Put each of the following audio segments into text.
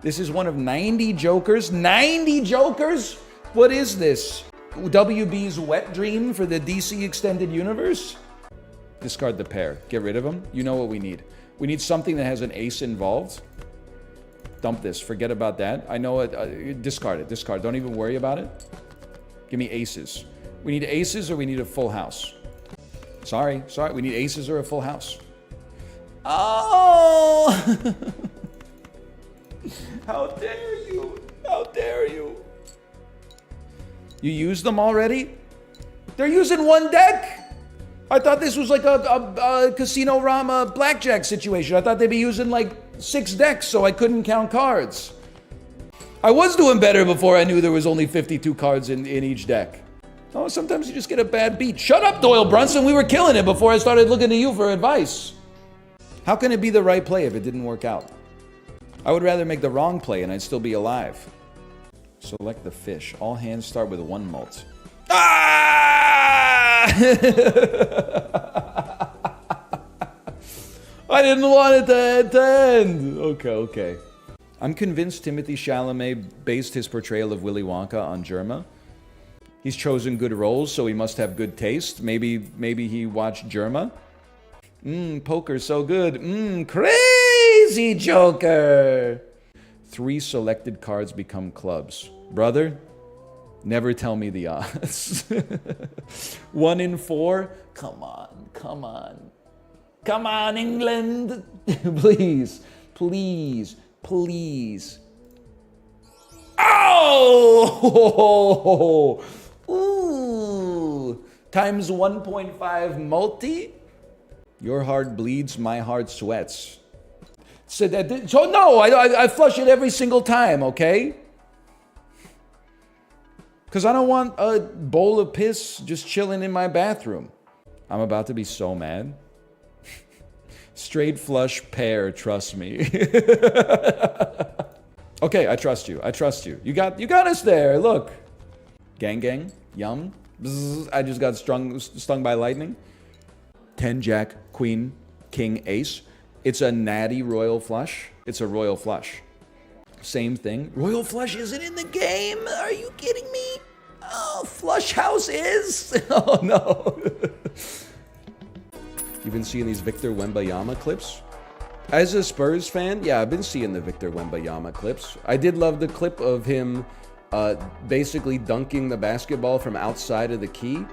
This is one of 90 jokers. 90 jokers? What is this? WB's wet dream for the DC Extended Universe? Discard the pair. Get rid of them. You know what we need. We need something that has an ace involved. Dump this. Forget about that. I know it. Discard it. Discard. Don't even worry about it. Give me aces. We need aces or we need a full house. Sorry. We need aces or a full house. Oh! How dare you? How dare you? You used them already? They're using one deck? I thought this was like a Casino Rama blackjack situation. I thought they'd be using like 6 decks so I couldn't count cards. I was doing better before I knew there was only 52 cards in each deck. Oh, sometimes you just get a bad beat. Shut up, Doyle Brunson. We were killing it before I started looking to you for advice. How can it be the right play if it didn't work out? I would rather make the wrong play and I'd still be alive. Select the fish. All hands start with 1 mult. Ah! I didn't want it to end. Okay. I'm convinced Timothée Chalamet based his portrayal of Willy Wonka on Germa. He's chosen good roles, so he must have good taste. Maybe he watched Germa. Poker so good. Crazy Joker. 3 selected cards become clubs. Brother, never tell me the odds. 1 in 4? Come on, England. Please. Oh! Ooh. Times 1.5 multi? Your heart bleeds, my heart sweats. So no, I flush it every single time, okay? Because I don't want a bowl of piss just chilling in my bathroom. I'm about to be so mad. Straight flush pair, trust me. Okay, I trust you. You got us there, look. Gang, yum. Bzz, I just got stung by lightning. 10 jack, queen, king, ace. It's a natty royal flush. It's a royal flush. Same thing. Royal flush isn't in the game. Are you kidding me? Oh, flush house is? Oh no. You've been seeing these Victor Wembanyama clips? As a Spurs fan, yeah, I've been seeing the Victor Wembanyama clips. I did love the clip of him basically dunking the basketball from outside of the key,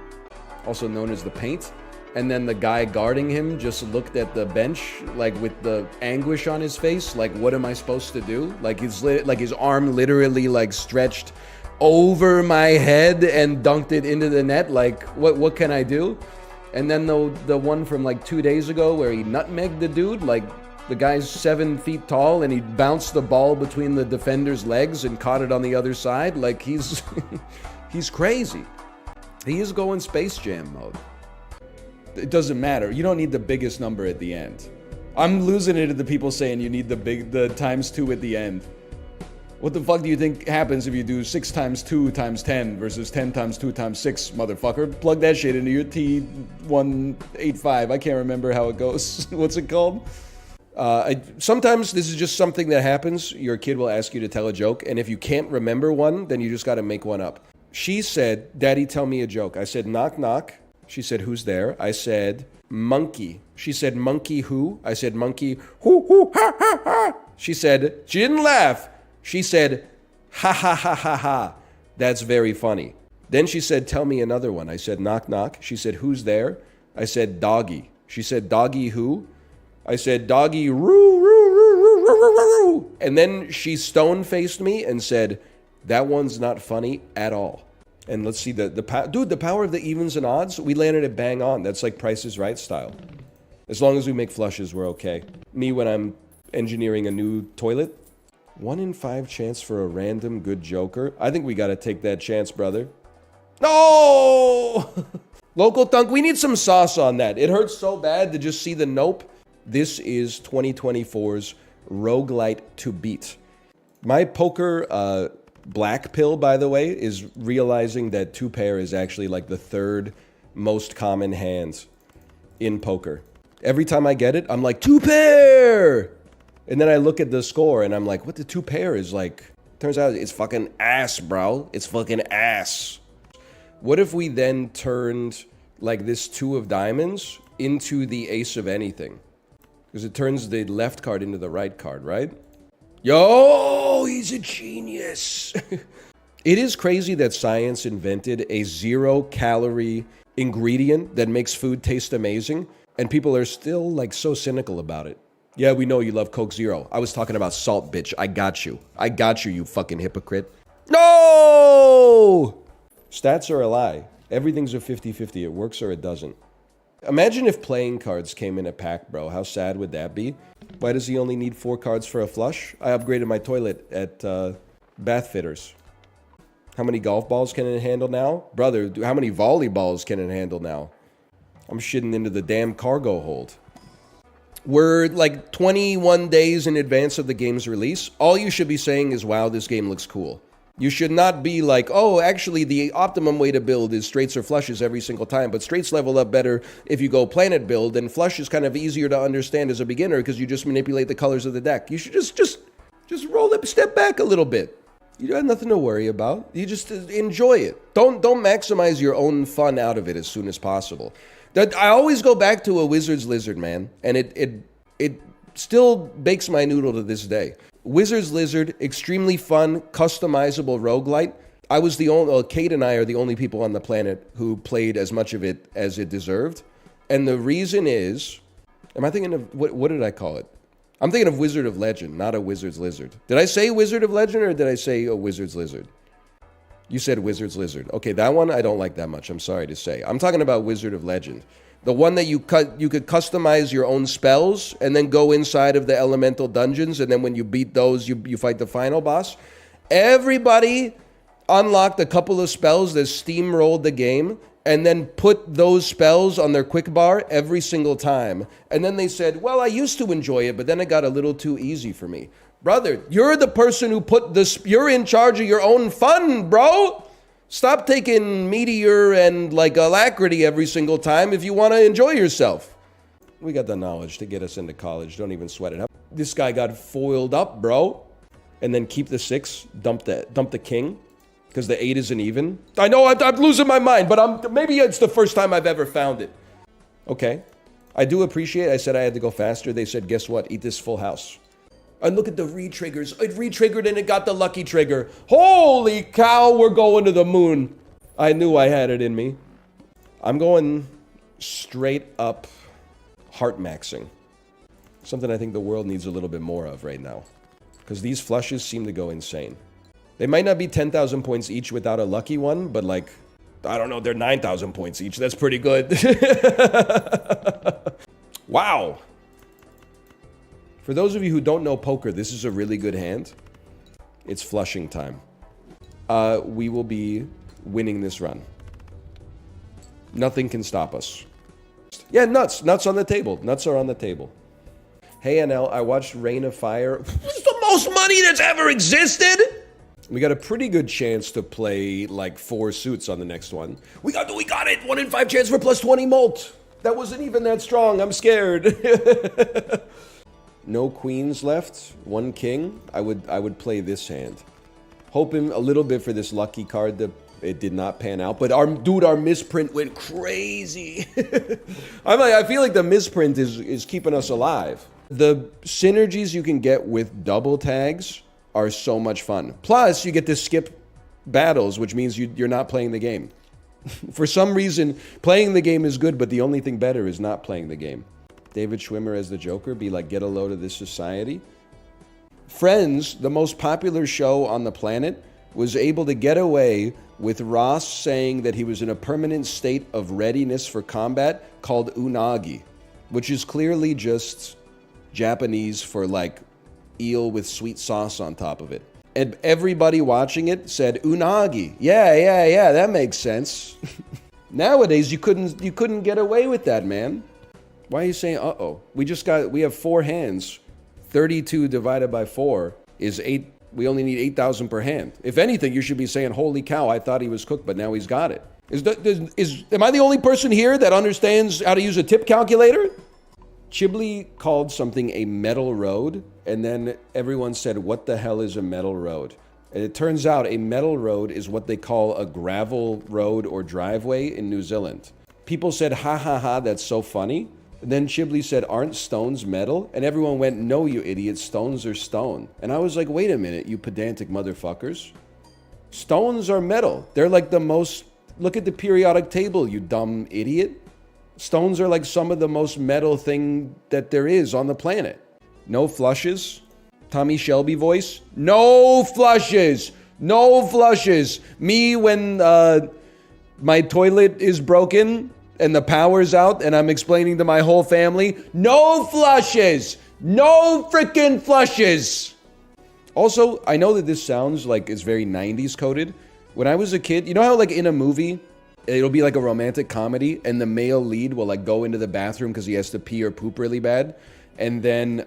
also known as the paint. And then the guy guarding him just looked at the bench, like with the anguish on his face, like, what am I supposed to do? Like his arm literally like stretched over my head and dunked it into the net. Like, what can I do? And then the one from like 2 days ago where he nutmegged the dude, like the guy's 7 feet tall and he bounced the ball between the defender's legs and caught it on the other side. Like he's crazy. He is going Space Jam mode. It doesn't matter. You don't need the biggest number at the end. I'm losing it to the people saying you need the times 2 at the end. What the fuck do you think happens if you do 6 times 2 times 10 versus 10 times 2 times 6, motherfucker? Plug that shit into your T185. I can't remember how it goes. What's it called? Sometimes this is just something that happens. Your kid will ask you to tell a joke, and if you can't remember one, then you just gotta make one up. She said, "Daddy, tell me a joke." I said, "Knock, knock." She said, "Who's there?" I said, "Monkey." She said, "Monkey who?" I said, "Monkey who, ha, ha, ha." She said, she didn't laugh. She said, "Ha, ha, ha, ha, ha. That's very funny." Then she said, "Tell me another one." I said, "Knock, knock." She said, "Who's there?" I said, "Doggy." She said, "Doggy who?" I said, "Doggy roo, roo, roo, roo, roo, roo, roo." And then she stone-faced me and said, "That one's not funny at all." And let's see, the power of the evens and odds, we landed it bang on. That's like Price is Right style. As long as we make flushes, we're okay. Me, when I'm engineering a new toilet, 1 in 5 chance for a random good joker. I think we gotta take that chance, brother. No! Local Thunk, we need some sauce on that. It hurts so bad to just see the nope. This is 2024's roguelite to beat. My poker black pill, by the way, is realizing that 2 pair is actually like the 3rd most common hand in poker. Every time I get it, I'm like, 2 pair! And then I look at the score and I'm like, what the 2 pair is like? Turns out it's fucking ass, bro. It's fucking ass. What if we then turned like this 2 of diamonds into the ace of anything? Because it turns the left card into the right card, right? Yo, he's a genius. It is crazy that science invented a 0-calorie ingredient that makes food taste amazing, and people are still like so cynical about it. Yeah, we know you love Coke Zero. I was talking about salt, bitch. I got you. I got you, you fucking hypocrite. No! Stats are a lie. Everything's a 50-50. It works or it doesn't. Imagine if playing cards came in a pack, bro. How sad would that be? Why does he only need 4 cards for a flush? I upgraded my toilet at Bath Fitters. How many golf balls can it handle now? Brother, how many volleyballs can it handle now? I'm shitting into the damn cargo hold. We're like 21 days in advance of the game's release. All you should be saying is, wow, this game looks cool. You should not be like, oh, actually, the optimum way to build is straights or flushes every single time, but straights level up better if you go planet build, and flush is kind of easier to understand as a beginner because you just manipulate the colors of the deck. You should just roll up, step back a little bit. You have nothing to worry about. You just enjoy it. Don't maximize your own fun out of it as soon as possible. I always go back to a Wizard's Lizard, man, and it still bakes my noodle to this day. Wizard's Lizard, extremely fun, customizable roguelite. I was the only, Kate and I are the only people on the planet who played as much of it as it deserved. And the reason is, am I thinking of, what did I call it? I'm thinking of Wizard of Legend, not a Wizard's Lizard. Did I say Wizard of Legend or did I say a Wizard's Lizard? You said Wizard's Lizard. Okay, that one I don't like that much, I'm sorry to say. I'm talking about Wizard of Legend. The one that you could customize your own spells and then go inside of the elemental dungeons, and then when you beat those, you fight the final boss. Everybody unlocked a couple of spells that steamrolled the game and then put those spells on their quick bar every single time. And then they said, well, I used to enjoy it, but then it got a little too easy for me. Brother, you're the person who put this, you're in charge of your own fun, bro. Stop taking Meteor and like Alacrity every single time if you want to enjoy yourself. We got the knowledge to get us into college. Don't even sweat it. This guy got foiled up, bro. And then keep the 6, dump the king, because the 8 isn't even. I know I'm losing my mind, but maybe it's the first time I've ever found it. Okay. I do appreciate, I said I had to go faster. They said, guess what? Eat this full house. And look at the re-triggers. It re-triggered and it got the lucky trigger. Holy cow, we're going to the moon. I knew I had it in me. I'm going straight up heart maxing. Something I think the world needs a little bit more of right now. Because these flushes seem to go insane. They might not be 10,000 points each without a lucky one, but like, I don't know, they're 9,000 points each. That's pretty good. Wow. For those of you who don't know poker, this is a really good hand. It's flushing time. We will be winning this run. Nothing can stop us. Yeah, nuts. Nuts on the table. Nuts are on the table. Hey, NL, I watched Reign of Fire. It's the most money that's ever existed! We got a pretty good chance to play like 4 suits on the next one. We got it! 1 in 5 chance for plus 20 molt! That wasn't even that strong. I'm scared. No queens left, 1 king. I would play this hand. Hoping a little bit for this lucky card that it did not pan out. But our misprint went crazy. I feel like the misprint is keeping us alive. The synergies you can get with double tags are so much fun. Plus, you get to skip battles, which means you're not playing the game. For some reason, playing the game is good, but the only thing better is not playing the game. David Schwimmer as the Joker, be like, get a load of this society. Friends, the most popular show on the planet, was able to get away with Ross saying that he was in a permanent state of readiness for combat called unagi, which is clearly just Japanese for like eel with sweet sauce on top of it. And everybody watching it said, unagi. Yeah, that makes sense. Nowadays, you couldn't get away with that, man. Why are you saying, uh-oh? We have 4 hands. 32 divided by 4 is 8. We only need 8,000 per hand. If anything, you should be saying, holy cow, I thought he was cooked, but now he's got it. Am I the only person here that understands how to use a tip calculator? Chiblee called something a metal road. And then everyone said, what the hell is a metal road? And it turns out a metal road is what they call a gravel road or driveway in New Zealand. People said, ha ha ha, that's so funny. And then Chiblee said, aren't stones metal? And everyone went, no, you idiot, stones are stone. And I was like, wait a minute, you pedantic motherfuckers. Stones are metal. They're like the most, look at the periodic table, you dumb idiot. Stones are like some of the most metal thing that there is on the planet. No flushes. Tommy Shelby voice. No flushes. No flushes. Me when my toilet is broken and the power's out and I'm explaining to my whole family. No flushes. No freaking flushes. Also, I know that this sounds like it's very 90s coded. When I was a kid, you know how like in a movie, it'll be like a romantic comedy and the male lead will like go into the bathroom because he has to pee or poop really bad. And then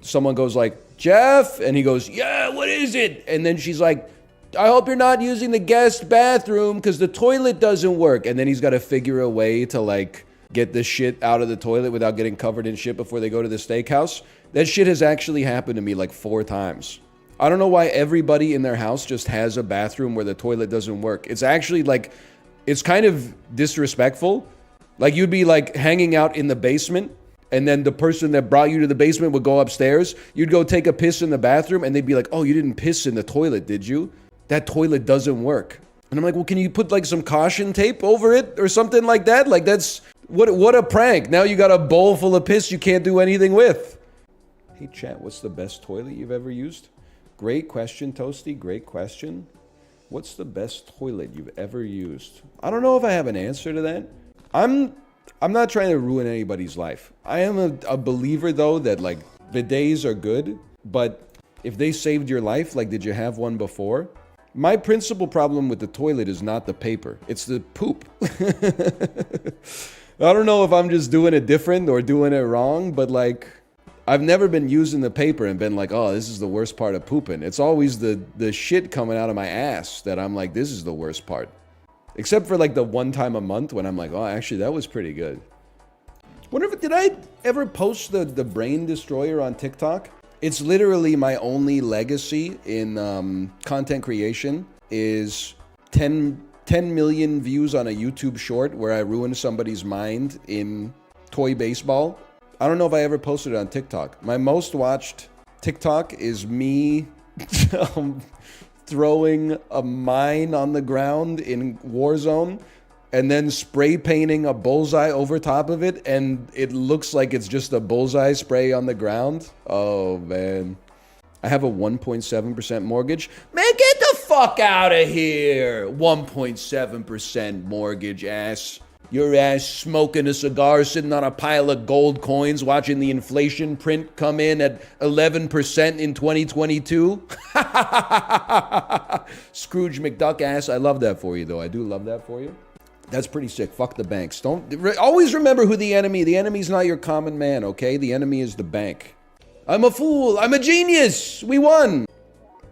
someone goes like, Jeff? And he goes, yeah, what is it? And then she's like, I hope you're not using the guest bathroom because the toilet doesn't work. And then he's got to figure a way to like get the shit out of the toilet without getting covered in shit before they go to the steakhouse. That shit has actually happened to me like 4 times. I don't know why everybody in their house just has a bathroom where the toilet doesn't work. It's actually like, it's kind of disrespectful. Like you'd be like hanging out in the basement and then the person that brought you to the basement would go upstairs. You'd go take a piss in the bathroom and they'd be like, oh, you didn't piss in the toilet, did you? That toilet doesn't work. And I'm like, well, can you put like some caution tape over it or something like that? Like that's, what a prank. Now you got a bowl full of piss you can't do anything with. Hey chat, what's the best toilet you've ever used? Great question, Toasty, great question. What's the best toilet you've ever used? I don't know if I have an answer to that. I'm not trying to ruin anybody's life. I am a believer though that like bidets are good, but if they saved your life, like did you have one before? My principal problem with the toilet is not the paper, it's the poop. I don't know if I'm just doing it different or doing it wrong, but like I've never been using the paper and been like, oh, this is the worst part of pooping. It's always the shit coming out of my ass that I'm like, this is the worst part. Except for like the one time a month when I'm like, oh, actually, that was pretty good. Wonder if, did I ever post the brain destroyer on TikTok? It's literally my only legacy in content creation is 10 million views on a YouTube short where I ruined somebody's mind in toy baseball. I don't know if I ever posted it on TikTok. My most watched TikTok is me throwing a mine on the ground in Warzone and then spray painting a bullseye over top of it, and it looks like it's just a bullseye spray on the ground. Oh, man. I have a 1.7% mortgage. Man, get the fuck out of here. 1.7% mortgage, ass. Your ass smoking a cigar, sitting on a pile of gold coins, watching the inflation print come in at 11% in 2022. Scrooge McDuck ass. I love that for you, though. I do love that for you. That's pretty sick. Fuck the banks. Always remember who the enemy's not your common man, okay? The enemy is the bank. I'm a fool. I'm a genius. We won.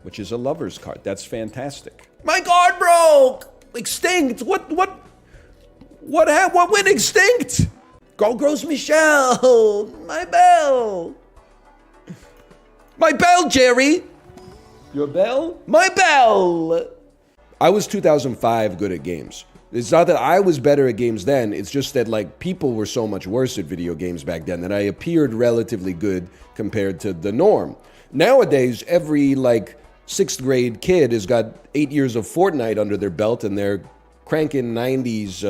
Which is a lover's card. That's fantastic. My card broke. Extinct. What went extinct? Go Gross Michelle. My bell. My bell, Jerry. Your bell? My bell. I was 2005 good at games. It's not that I was better at games then, it's just that like people were so much worse at video games back then that I appeared relatively good compared to the norm. Nowadays, every like 6th grade kid has got 8 years of Fortnite under their belt and they're cranking 90s,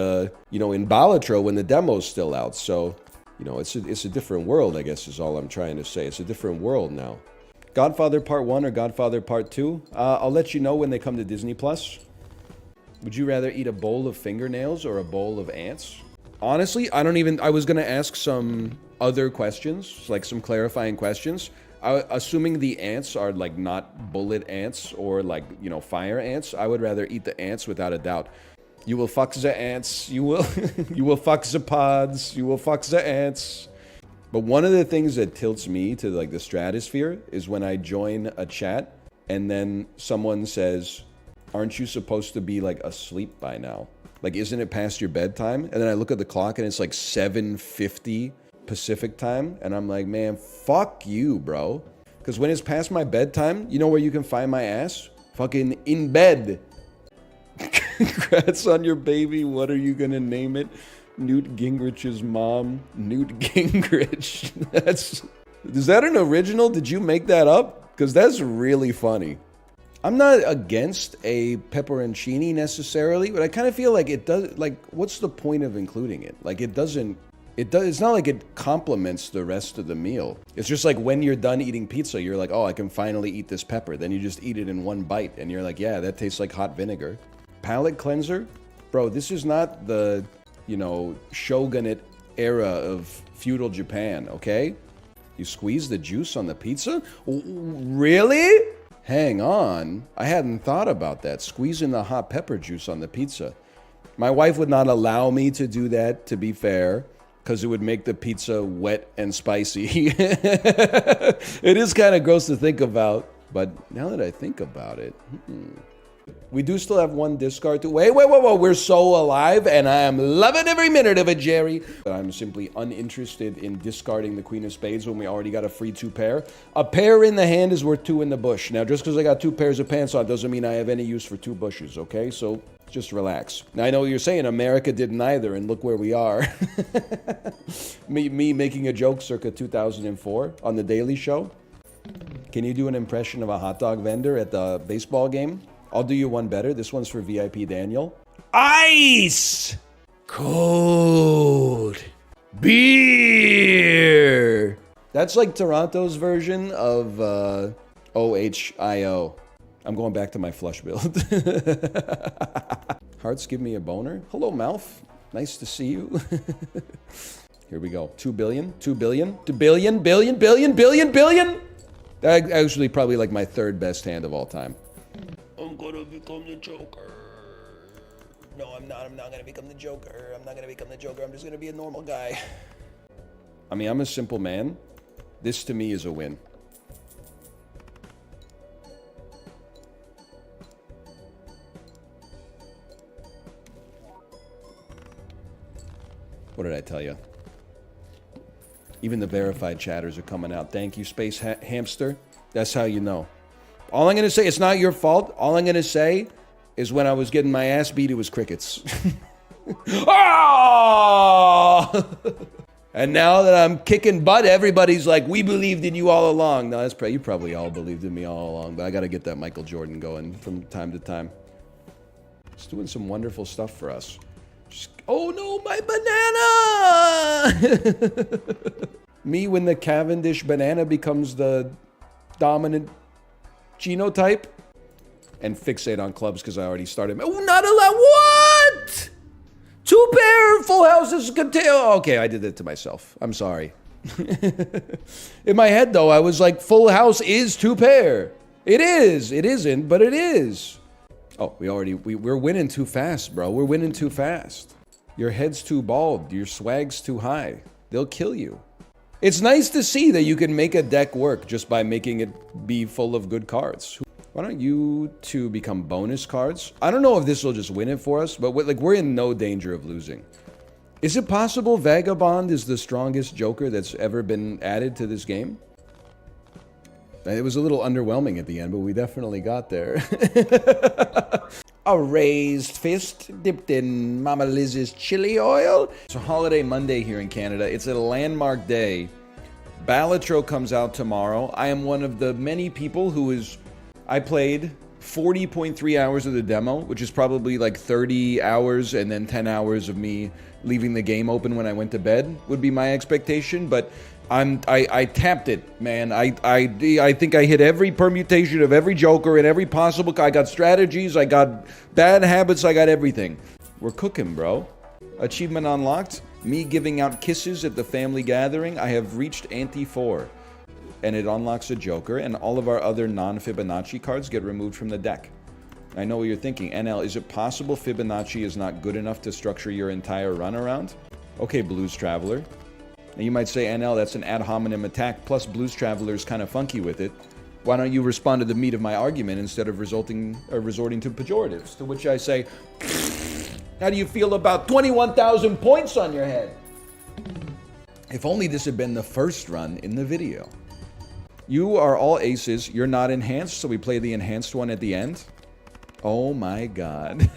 in Balatro when the demo's still out. So, it's a different world, I guess is all I'm trying to say. It's a different world now. Godfather Part 1 or Godfather Part 2? I'll let you know when they come to Disney+. Would you rather eat a bowl of fingernails or a bowl of ants? Honestly, I was going to ask some other questions, like some clarifying questions. Assuming the ants are like not bullet ants or like, fire ants, I would rather eat the ants without a doubt. You will fuck the ants. You will fuck the pods. You will fuck the ants. But one of the things that tilts me to like the stratosphere is when I join a chat and then someone says, aren't you supposed to be like asleep by now? Like, isn't it past your bedtime? And then I look at the clock and it's like 7:50 Pacific time, and I'm like, man, fuck you, bro. Because when it's past my bedtime, you know where you can find my ass? Fucking in bed. Congrats on your baby. What are you gonna name it? Newt Gingrich's mom. Newt Gingrich. Is that an original? Did you make that up? Because that's really funny. I'm not against a pepperoncini necessarily, but I kind of feel like it does, like, what's the point of including it? Like, it's not like it complements the rest of the meal. It's just like when you're done eating pizza, you're like, oh, I can finally eat this pepper. Then you just eat it in one bite, and you're like, yeah, that tastes like hot vinegar. Palate cleanser? Bro, this is not the, shogunate era of feudal Japan, okay? You squeeze the juice on the pizza? Really? Hang on. I hadn't thought about that. Squeezing the hot pepper juice on the pizza. My wife would not allow me to do that, to be fair, because it would make the pizza wet and spicy. It is kind of gross to think about, but now that I think about it... We do still have one discard to... Wait, we're so alive, and I am loving every minute of it, Jerry. I'm simply uninterested in discarding the Queen of Spades when we already got a free 2 pair. A pair in the hand is worth 2 in the bush. Now, just because I got 2 pairs of pants on doesn't mean I have any use for 2 bushes, okay? So, just relax. Now, I know what you're saying. America didn't either, and look where we are. me making a joke circa 2004 on The Daily Show. Can you do an impression of a hot dog vendor at the baseball game? I'll do you one better. This one's for VIP Daniel. Ice! Cold. Beer! That's like Toronto's version of OHIO. I'm going back to my flush build. Hearts give me a boner. Hello, Malf. Nice to see you. Here we go. 2 billion, 2 billion, 2 billion, billion. That's actually probably like my 3rd best hand of all time. I'm gonna become the Joker. No, I'm not. I'm not gonna become the Joker. I'm not gonna become the Joker. I'm just gonna be a normal guy. I mean, I'm a simple man. This to me is a win. What did I tell you? Even the verified chatters are coming out. Thank you, Space Hamster. That's how you know. All I'm going to say, it's not your fault. All I'm going to say is when I was getting my ass beat, it was crickets. Oh! And now that I'm kicking butt, everybody's like, we believed in you all along. No, that's you probably all believed in me all along, but I got to get that Michael Jordan going from time to time. It's doing some wonderful stuff for us. Oh no, my banana! Me when the Cavendish banana becomes the dominant genotype, and fixate on clubs because I already started. Oh, not allowed. What? 2 pair full houses. Okay, I did that to myself. I'm sorry. In my head, though, I was like, full house is 2 pair. It is. It isn't, but it is. Oh, we're winning too fast, bro. We're winning too fast. Your head's too bald. Your swag's too high. They'll kill you. It's nice to see that you can make a deck work just by making it be full of good cards. Why don't you 2 become bonus cards? I don't know if this will just win it for us, but we're in no danger of losing. Is it possible Vagabond is the strongest Joker that's ever been added to this game? It was a little underwhelming at the end, but we definitely got there. A raised fist dipped in Mama Liz's chili oil. It's a holiday Monday here in Canada. It's a landmark day. Balatro comes out tomorrow. I am one of the many people I played 40.3 hours of the demo, which is probably like 30 hours and then 10 hours of me leaving the game open when I went to bed would be my expectation, but I tapped it, man. I think I hit every permutation of every Joker and every possible. I got strategies, I got bad habits, I got everything. We're cooking, bro. Achievement unlocked. Me giving out kisses at the family gathering. I have reached ante 4. And it unlocks a Joker, and all of our other non-Fibonacci cards get removed from the deck. I know what you're thinking. NL, is it possible Fibonacci is not good enough to structure your entire run around? Okay, Blues Traveler. And you might say, NL, that's an ad hominem attack, plus Blues Traveler is kind of funky with it. Why don't you respond to the meat of my argument instead of resorting to pejoratives? To which I say, how do you feel about 21,000 points on your head? If only this had been the first run in the video. You are all aces. You're not enhanced, so we play the enhanced one at the end. Oh my god.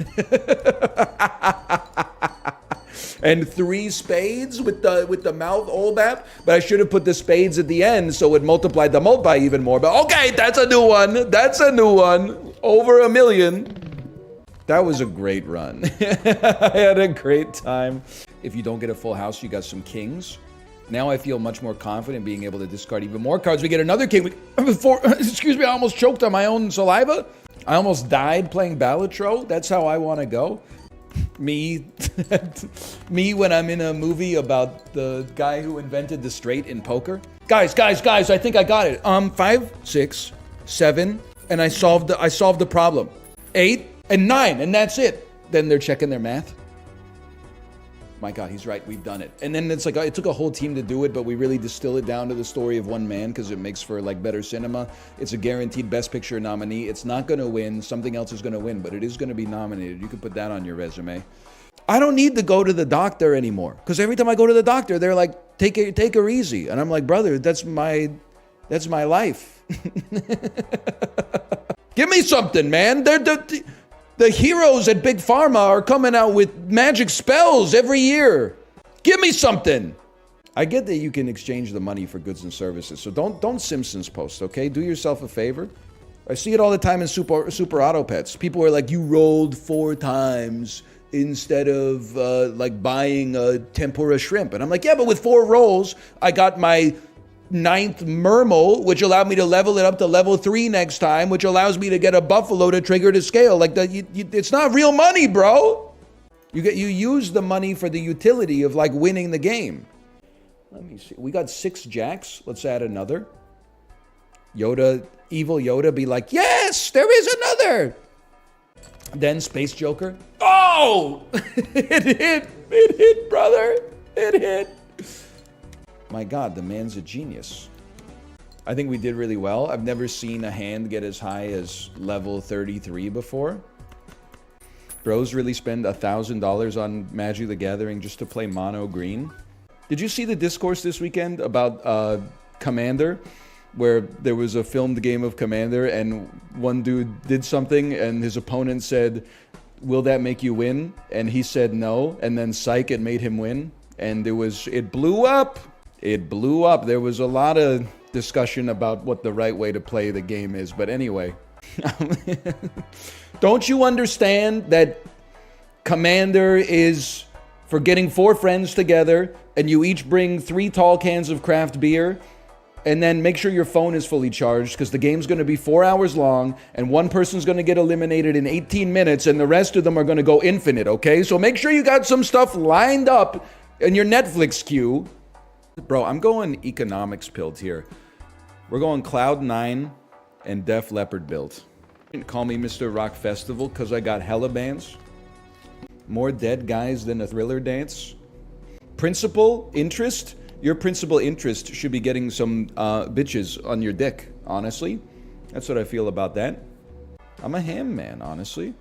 And 3 spades with the mouth, all that. But I should have put the spades at the end so it multiplied the multiply even more. But okay, that's a new one. That's a new one. Over 1 million. That was a great run. I had a great time. If you don't get a full house, you got some kings. Now I feel much more confident being able to discard even more cards. We get another king. Excuse me, I almost choked on my own saliva. I almost died playing Balatro. That's how I want to go. Me when I'm in a movie about the guy who invented the straight in poker. Guys, I think I got it. 5, 6, 7, and I solved the problem. 8 and 9, and that's it. Then they're checking their math. My God, he's right. We've done it. And then it's like, it took a whole team to do it, but we really distill it down to the story of one man because it makes for like better cinema. It's a guaranteed Best Picture nominee. It's not going to win. Something else is going to win, but it is going to be nominated. You can put that on your resume. I don't need to go to the doctor anymore because every time I go to the doctor, they're like, take her easy. And I'm like, brother, that's my life. Give me something, man. The heroes at Big Pharma are coming out with magic spells every year. Give me something. I get that you can exchange the money for goods and services, so don't Simpsons post, okay? Do yourself a favor. I see it all the time in Super Auto Pets. People are like, you rolled 4 times instead of like buying a tempura shrimp. And I'm like, yeah, but with 4 rolls, I got my 9th Mermal, which allowed me to level it up to level 3 next time, which allows me to get a buffalo to trigger to scale. Like it's not real money, bro. You use the money for the utility of like winning the game. Let me see. We got 6 jacks. Let's add another. Yoda, evil Yoda, be like, yes, there is another. Then Space Joker. Oh, it hit, brother. It hit. My God, the man's a genius. I think we did really well. I've never seen a hand get as high as level 33 before. Bros really spend $1,000 on Magic the Gathering just to play mono green. Did you see the discourse this weekend about Commander? Where there was a filmed game of Commander and one dude did something and his opponent said, will that make you win? And he said no. And then psych, it made him win. And it blew up. It blew up. There was a lot of discussion about what the right way to play the game is. But anyway, don't you understand that Commander is for getting 4 friends together and you each bring 3 tall cans of craft beer and then make sure your phone is fully charged because the game's going to be 4 hours long and one person's going to get eliminated in 18 minutes and the rest of them are going to go infinite, okay? So make sure you got some stuff lined up in your Netflix queue. Bro, I'm going economics build here. We're going Cloud9 and Def Leppard build. Call me Mr. Rock Festival because I got hella bands. More dead guys than a Thriller dance. Principal interest? Your principal interest should be getting some bitches on your dick, honestly. That's what I feel about that. I'm a ham man, honestly.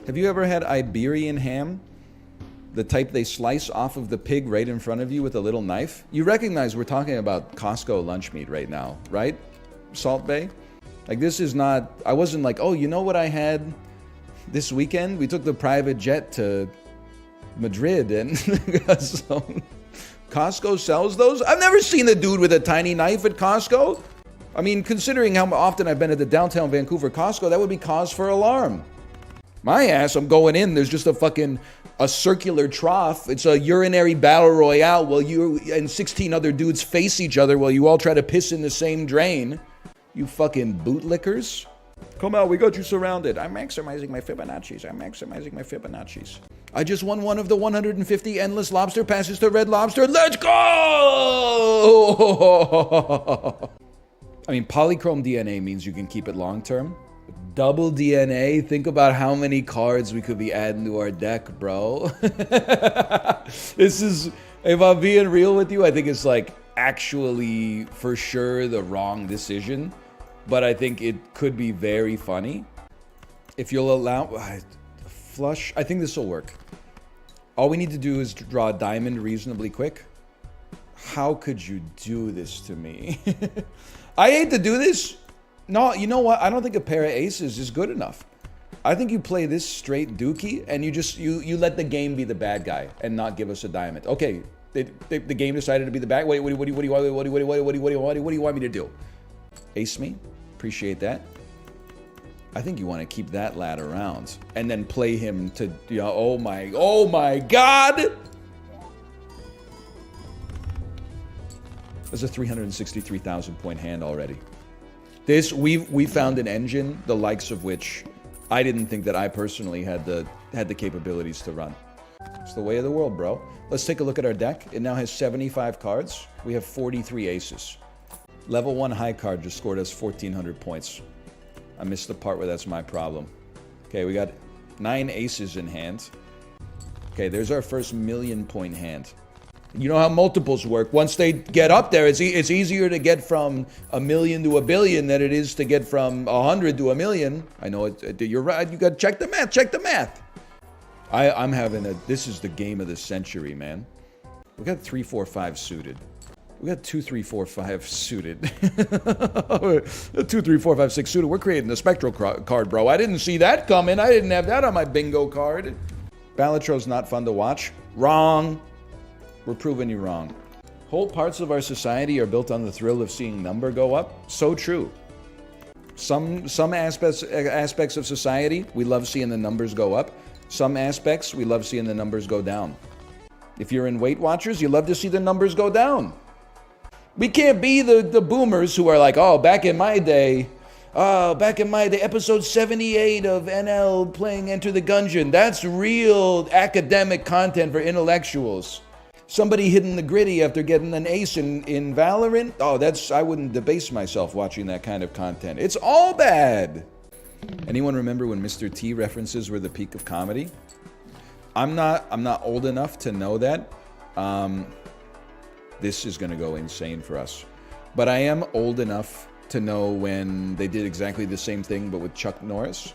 Have you ever had Iberian ham? The type they slice off of the pig right in front of you with a little knife. You recognize we're talking about Costco lunch meat right now, right? Salt Bay? Like this is not, I wasn't like, oh, you know what I had this weekend? We took the private jet to Madrid and so Costco sells those? I've never seen a dude with a tiny knife at Costco. I mean, considering how often I've been at the downtown Vancouver Costco, that would be cause for alarm. My ass, I'm going in, there's just a circular trough. It's a urinary battle royale while you and 16 other dudes face each other while you all try to piss in the same drain. You fucking bootlickers. Come out, we got you surrounded. I'm maximizing my Fibonacci's. I just won one of the 150 endless lobster passes to Red Lobster. Let's go! I mean, polychrome DNA means you can keep it long term. Double DNA, think about how many cards we could be adding to our deck, bro. This is, if I'm being real with you, I think it's like actually for sure the wrong decision. But I think it could be very funny. If you'll allow, flush, I think this will work. All we need to do is draw a diamond reasonably quick. How could you do this to me? I hate to do this. No, you know what? I don't think a pair of aces is good enough. I think you play this straight dookie and you let the game be the bad guy and not give us a diamond. Okay, the game decided to be the bad. What do you want me to do? Ace me? Appreciate that. I think you want to keep that lad around and then play him to, you know, oh my God! There's a 363,000 point hand already. This, we found an engine, the likes of which I didn't think that I personally had the capabilities to run. It's the way of the world, bro. Let's take a look at our deck. It now has 75 cards. We have 43 aces. Level 1 high card just scored us 1,400 points. I missed the part where that's my problem. Okay, we got 9 aces in hand. Okay, there's our first 1,000,000 point hand. You know how multiples work. Once they get up there, it's easier to get from 1,000,000 to 1,000,000,000 than it is to get from 100 to 1,000,000. I know it. You're right. You got to check the math. Check the math. I'm having this is the game of the century, man. We got 3, 4, 5 suited. We got 2, 3, 4, 5 suited. 2, 3, 4, 5, 6 suited. We're creating the Spectral card, bro. I didn't see that coming. I didn't have that on my bingo card. Balatro's not fun to watch. Wrong. We're proving you wrong. Whole parts of our society are built on the thrill of seeing number go up. So true. Some aspects of society, we love seeing the numbers go up. Some aspects, we love seeing the numbers go down. If you're in Weight Watchers, you love to see the numbers go down. We can't be the boomers who are like, oh, back in my day, episode 78 of NL playing Enter the Gungeon. That's real academic content for intellectuals. Somebody hitting the gritty after getting an ace in Valorant. Oh, I wouldn't debase myself watching that kind of content. It's all bad. Anyone remember when Mr. T references were the peak of comedy? I'm not old enough to know that. This is going to go insane for us. But I am old enough to know when they did exactly the same thing, but with Chuck Norris.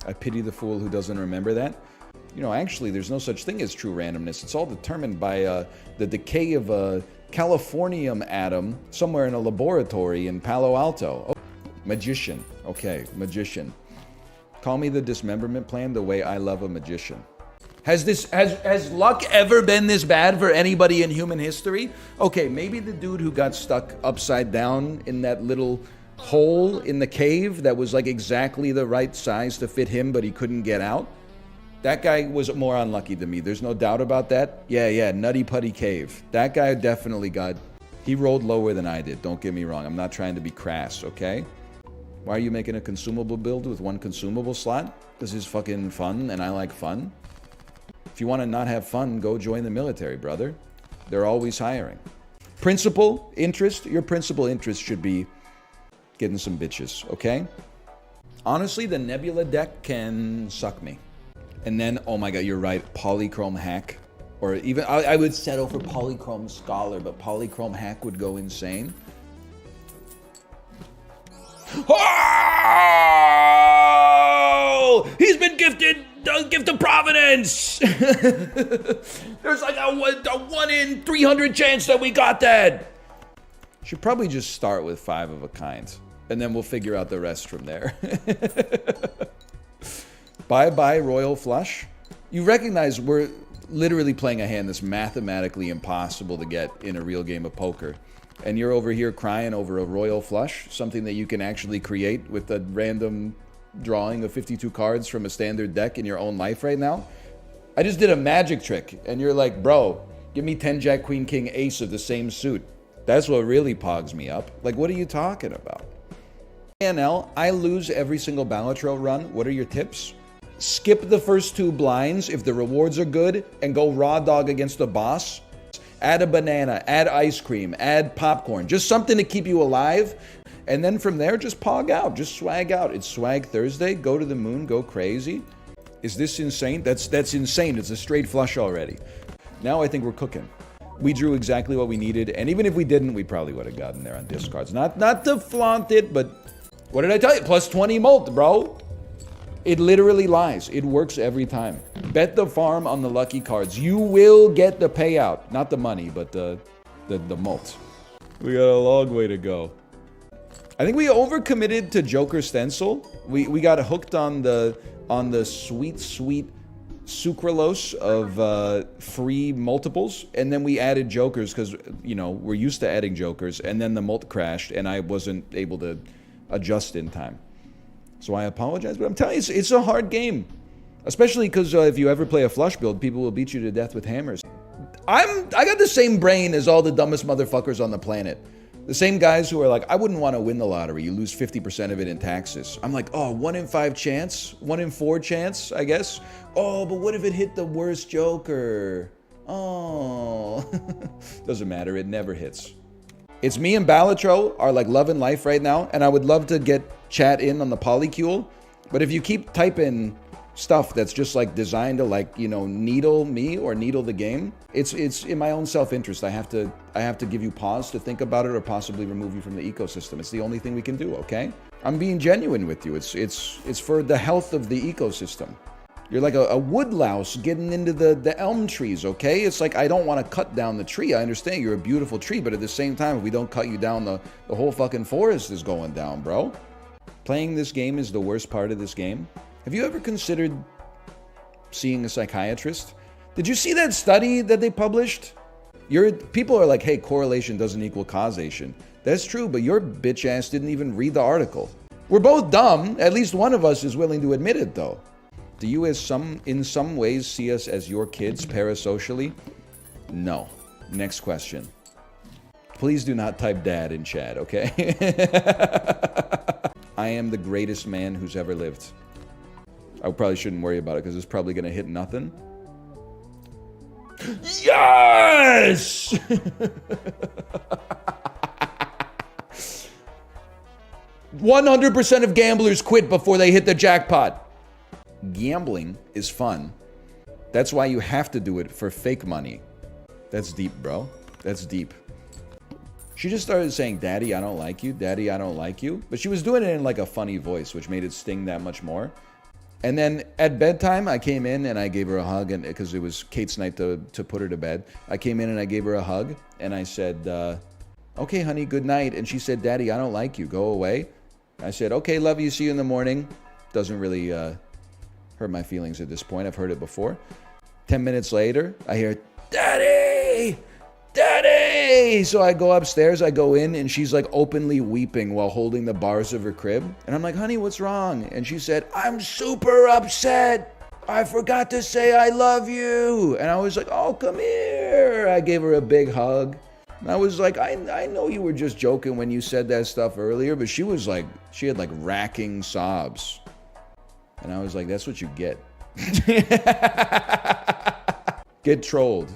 I pity the fool who doesn't remember that. You know, actually, there's no such thing as true randomness. It's all determined by the decay of a californium atom somewhere in a laboratory in Palo Alto. Oh, magician. Okay, magician. Call me the dismemberment plan the way I love a magician. Has luck ever been this bad for anybody in human history? Okay, maybe the dude who got stuck upside down in that little hole in the cave that was like exactly the right size to fit him, but he couldn't get out. That guy was more unlucky than me. There's no doubt about that. Yeah, Nutty Putty Cave. That guy definitely he rolled lower than I did. Don't get me wrong. I'm not trying to be crass, okay? Why are you making a consumable build with 1 consumable slot? This is fucking fun, and I like fun. If you want to not have fun, go join the military, brother. They're always hiring. Principal interest? Your principal interest should be getting some bitches, okay? Honestly, the Nebula deck can suck me. And then, oh my god, you're right, Polychrome Hack. Or even, I would settle for Polychrome Scholar, but Polychrome Hack would go insane. Oh! He's been gifted the gift of Providence! There's like a 1 in 300 chance that we got that! Should probably just start with 5 of a kind. And then we'll figure out the rest from there. Bye-bye, Royal Flush. You recognize we're literally playing a hand that's mathematically impossible to get in a real game of poker. And you're over here crying over a Royal Flush, something that you can actually create with a random drawing of 52 cards from a standard deck in your own life right now. I just did a magic trick, and you're like, bro, give me 10 Jack, Queen, King, Ace of the same suit. That's what really pogs me up. Like, what are you talking about? NL, I lose every single Balatro run. What are your tips? Skip the first 2 blinds if the rewards are good and go raw dog against the boss. Add a banana, add ice cream, add popcorn. Just something to keep you alive. And then from there, just pog out, just swag out. It's Swag Thursday. Go to the moon, go crazy. Is this insane? That's insane. It's a straight flush already. Now I think we're cooking. We drew exactly what we needed. And even if we didn't, we probably would have gotten there on discards. Not to flaunt it, but what did I tell you? Plus 20 mult, bro. It literally lies. It works every time. Bet the farm on the lucky cards. You will get the payout. Not the money, but the the mult. We got a long way to go. I think we overcommitted to Joker stencil. We got hooked on the sweet sucralose of free multiples, and then we added Jokers because, you know, we're used to adding Jokers, and then the mult crashed, and I wasn't able to adjust in time. So I apologize, but I'm telling you, it's a hard game. Especially because if you ever play a flush build, people will beat you to death with hammers. I got the same brain as all the dumbest motherfuckers on the planet. The same guys who are like, I wouldn't want to win the lottery. You lose 50% of it in taxes. I'm like, oh, 1 in 5 chance? 1 in 4 chance, I guess? Oh, but what if it hit the worst Joker? Oh. Doesn't matter, it never hits. It's me and Balatro are like loving life right now, and I would love to get chat in on the polycule. But if you keep typing stuff that's just like designed to, like, you know, needle me or needle the game, it's in my own self-interest. I have to give you pause to think about it or possibly remove you from the ecosystem. It's the only thing we can do, okay? I'm being genuine with you. It's for the health of the ecosystem. You're like a woodlouse getting into the elm trees, okay? It's like, I don't want to cut down the tree. I understand you're a beautiful tree, but at the same time, if we don't cut you down, the whole fucking forest is going down, bro. Playing this game is the worst part of this game. Have you ever considered seeing a psychiatrist? Did you see that study that they published? People are like, hey, correlation doesn't equal causation. That's true, but your bitch ass didn't even read the article. We're both dumb. At least one of us is willing to admit it, though. Do you in some ways see us as your kids parasocially? No. Next question. Please do not type dad in chat, okay? I am the greatest man who's ever lived. I probably shouldn't worry about it because it's probably going to hit nothing. Yes! 100% of gamblers quit before they hit the jackpot. Gambling is fun. That's why you have to do it for fake money. That's deep, bro. That's deep. She just started saying, Daddy, I don't like you. Daddy, I don't like you. But she was doing it in like a funny voice, which made it sting that much more. And then at bedtime, I came in and I gave her a hug, and because it was Kate's night to put her to bed. I came in and I gave her a hug, and I said, okay, honey, good night. And she said, Daddy, I don't like you. Go away. I said, okay, love you. See you in the morning. Doesn't really hurt my feelings at this point. I've heard it before. 10 minutes later, I hear, Daddy! Daddy! So I go upstairs, I go in, and she's like openly weeping while holding the bars of her crib. And I'm like, honey, what's wrong? And she said, I'm super upset. I forgot to say I love you. And I was like, oh, come here. I gave her a big hug. And I was like, I know you were just joking when you said that stuff earlier, but she was like, she had like racking sobs. And I was like, that's what you get. Get trolled.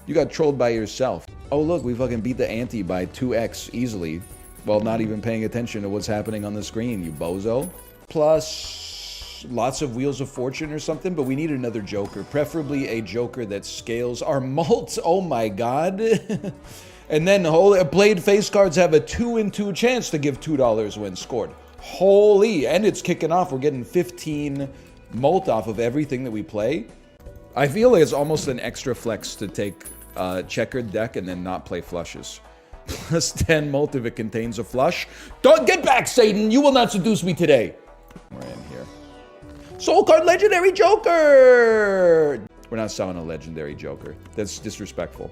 You got trolled by yourself. Oh, look, we fucking beat the ante by 2x easily while not even paying attention to what's happening on the screen, you bozo. Plus, lots of Wheels of Fortune or something, but we need another Joker, preferably a Joker that scales our mult. Oh my God. And then blade face cards have a 2 in 2 chance to give $2 when scored. Holy, and it's kicking off. We're getting 15 mult off of everything that we play. I feel like it's almost an extra flex to take checkered deck and then not play flushes. Plus 10 mult if it contains a flush. Don't get back, Satan! You will not seduce me today. We're in here. Soul card legendary Joker! We're not selling a legendary Joker. That's disrespectful.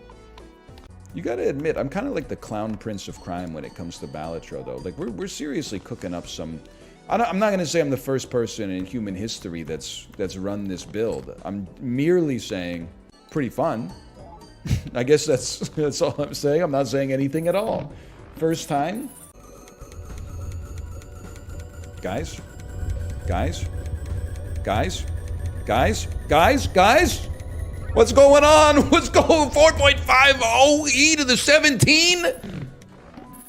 You gotta admit, I'm kind of like the clown prince of crime when it comes to Balatro, though. Like, we're seriously cooking up some... I'm not gonna say I'm the first person in human history that's run this build. I'm merely saying, pretty fun. I guess that's all I'm saying. I'm not saying anything at all. First time. Guys? Guys? Guys? Guys? Guys? Guys? What's going on? What's going 4.50 E to the 17?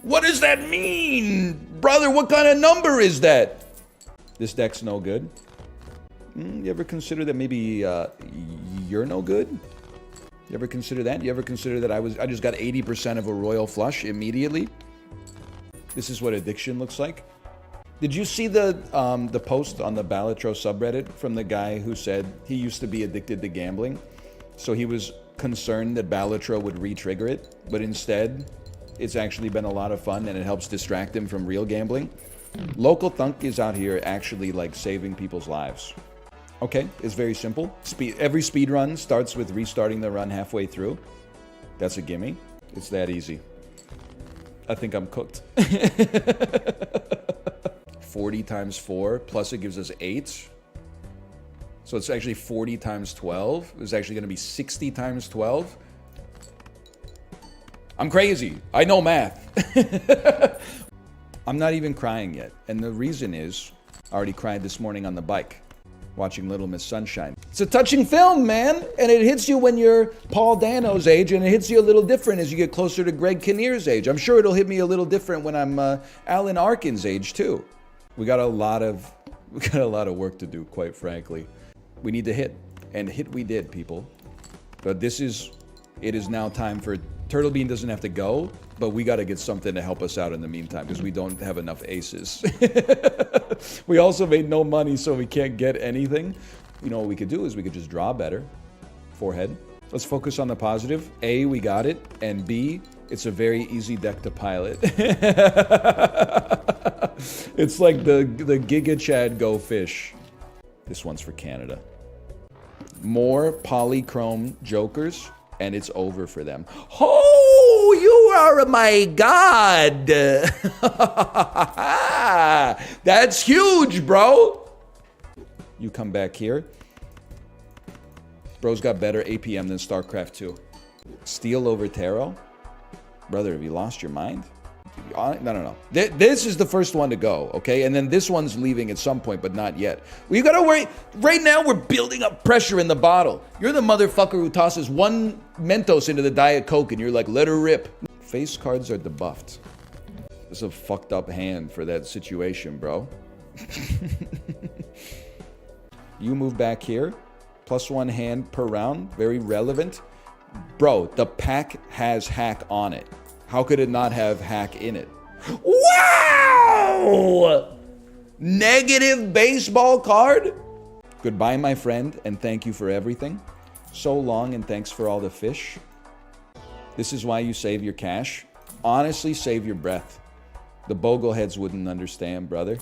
What does that mean? Brother, what kind of number is that? This deck's no good. You ever consider that maybe you're no good? You ever consider that? You ever consider that I just got 80% of a royal flush immediately? This is what addiction looks like. Did you see the post on the Balatro subreddit from the guy who said he used to be addicted to gambling? So he was concerned that Balatro would re-trigger it, but instead, it's actually been a lot of fun and it helps distract him from real gambling. Local Thunk is out here actually like saving people's lives. Okay, it's very simple. Every speed run starts with restarting the run halfway through. That's a gimme. It's that easy. I think I'm cooked. 40 times 4, plus it gives us 8. So it's actually 40 times 12. It's actually going to be 60 times 12. I'm crazy. I know math. I'm not even crying yet. And the reason is, I already cried this morning on the bike, watching Little Miss Sunshine. It's a touching film, man. And it hits you when you're Paul Dano's age, and it hits you a little different as you get closer to Greg Kinnear's age. I'm sure it'll hit me a little different when I'm Alan Arkin's age, too. We got a lot of work to do, quite frankly. We need to hit. And hit we did, people. But it is now time for... Turtle Bean doesn't have to go, but we got to get something to help us out in the meantime because we don't have enough aces. We also made no money, so we can't get anything. You know what we could do is we could just draw better. Forehead. Let's focus on the positive. A, we got it. And B, it's a very easy deck to pilot. It's like the Giga Chad Go Fish. This one's for Canada. More polychrome jokers. And it's over for them. Oh, you are my god. That's huge, bro. You come back here. Bro's got better APM than StarCraft 2. Steel over Tarot? Brother, have you lost your mind? No. This is the first one to go, okay? And then this one's leaving at some point, but not yet. Well, you gotta worry. Right now, we're building up pressure in the bottle. You're the motherfucker who tosses one Mentos into the Diet Coke, and you're like, let her rip. Face cards are debuffed. This is a fucked up hand for that situation, bro. You move back here. +1 hand per round. Very relevant. Bro, the pack has hack on it. How could it not have hack in it? Wow! Negative baseball card? Goodbye, my friend, and thank you for everything. So long, and thanks for all the fish. This is why you save your cash. Honestly, save your breath. The bogleheads wouldn't understand, brother.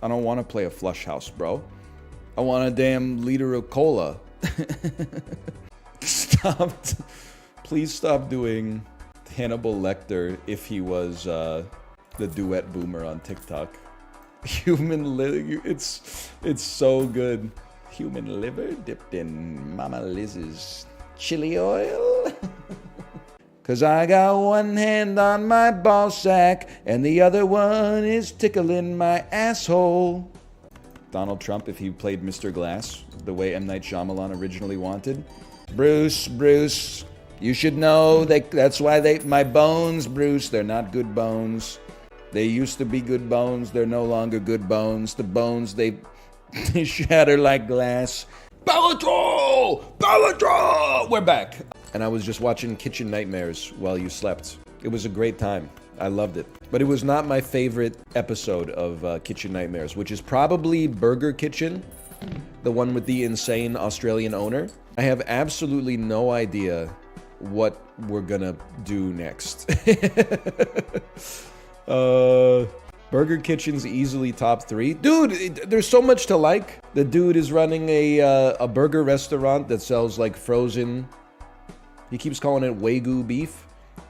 I don't want to play a flush house, bro. I want a damn liter of cola. Please stop doing Hannibal Lecter if he was the duet boomer on TikTok. Human liver, it's so good. Human liver dipped in Mama Liz's chili oil. Cause I got one hand on my ball sack and the other one is tickling my asshole. Donald Trump if he played Mr. Glass the way M. Night Shyamalan originally wanted. Bruce, you should know that's why my bones, Bruce, they're not good bones. They used to be good bones. They're no longer good bones. The bones, they shatter like glass. Balatro! We're back. And I was just watching Kitchen Nightmares while you slept. It was a great time. I loved it. But it was not my favorite episode of Kitchen Nightmares, which is probably Burger Kitchen, the one with the insane Australian owner. I have absolutely no idea what we're gonna do next. Burger Kitchen's easily top 3. Dude, there's so much to like. The dude is running a burger restaurant that sells like frozen. He keeps calling it Wagyu beef.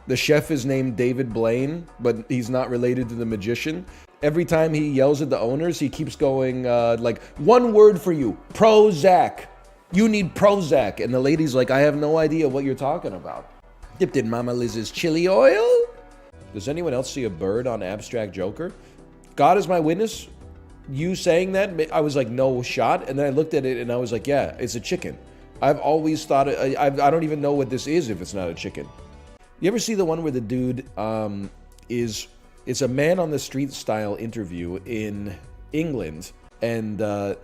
The chef is named David Blaine, but he's not related to the magician. Every time he yells at the owners, he keeps going like, one word for you, Prozac. You need Prozac. And the lady's like, I have no idea what you're talking about. Dipped in Mama Liz's chili oil? Does anyone else see a bird on Abstract Joker? God is my witness. You saying that, I was like, no shot. And then I looked at it and I was like, yeah, it's a chicken. I've always thought, I don't even know what this is if it's not a chicken. You ever see the one where the dude it's a man on the street style interview in England, and the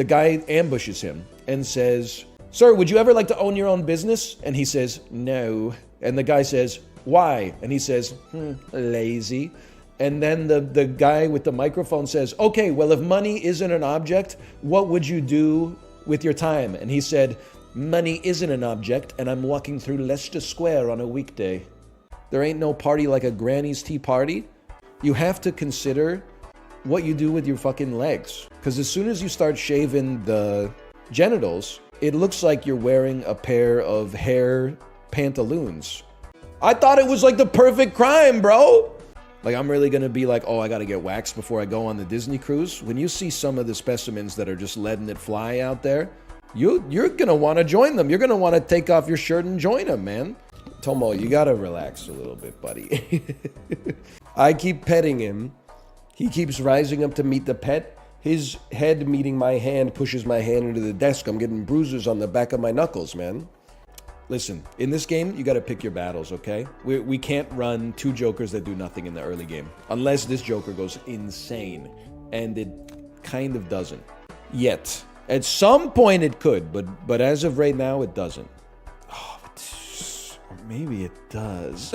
guy ambushes him and says, sir, would you ever like to own your own business? And he says, no. And the guy says, why? And he says, lazy. And then the guy with the microphone says, okay, well, if money isn't an object, what would you do with your time? And he said, Money isn't an object, and I'm walking through Leicester Square on a weekday. There ain't no party like a granny's tea party. You have to consider what you do with your fucking legs. Because as soon as you start shaving the genitals, it looks like you're wearing a pair of hair pantaloons. I thought it was like the perfect crime, bro. Like, I'm really gonna be like, oh, I gotta get waxed before I go on the Disney cruise. When you see some of the specimens that are just letting it fly out there, you're gonna want to join them. You're gonna want to take off your shirt and join them, man. Tomo, you gotta relax a little bit, buddy. I keep petting him. He keeps rising up to meet the pet. His head meeting my hand pushes my hand into the desk. I'm getting bruises on the back of my knuckles, man. Listen, in this game, you gotta pick your battles, okay? We can't run two jokers that do nothing in the early game. Unless this joker goes insane. And it kind of doesn't. Yet. At some point it could, but as of right now, it doesn't. Oh, or maybe it does.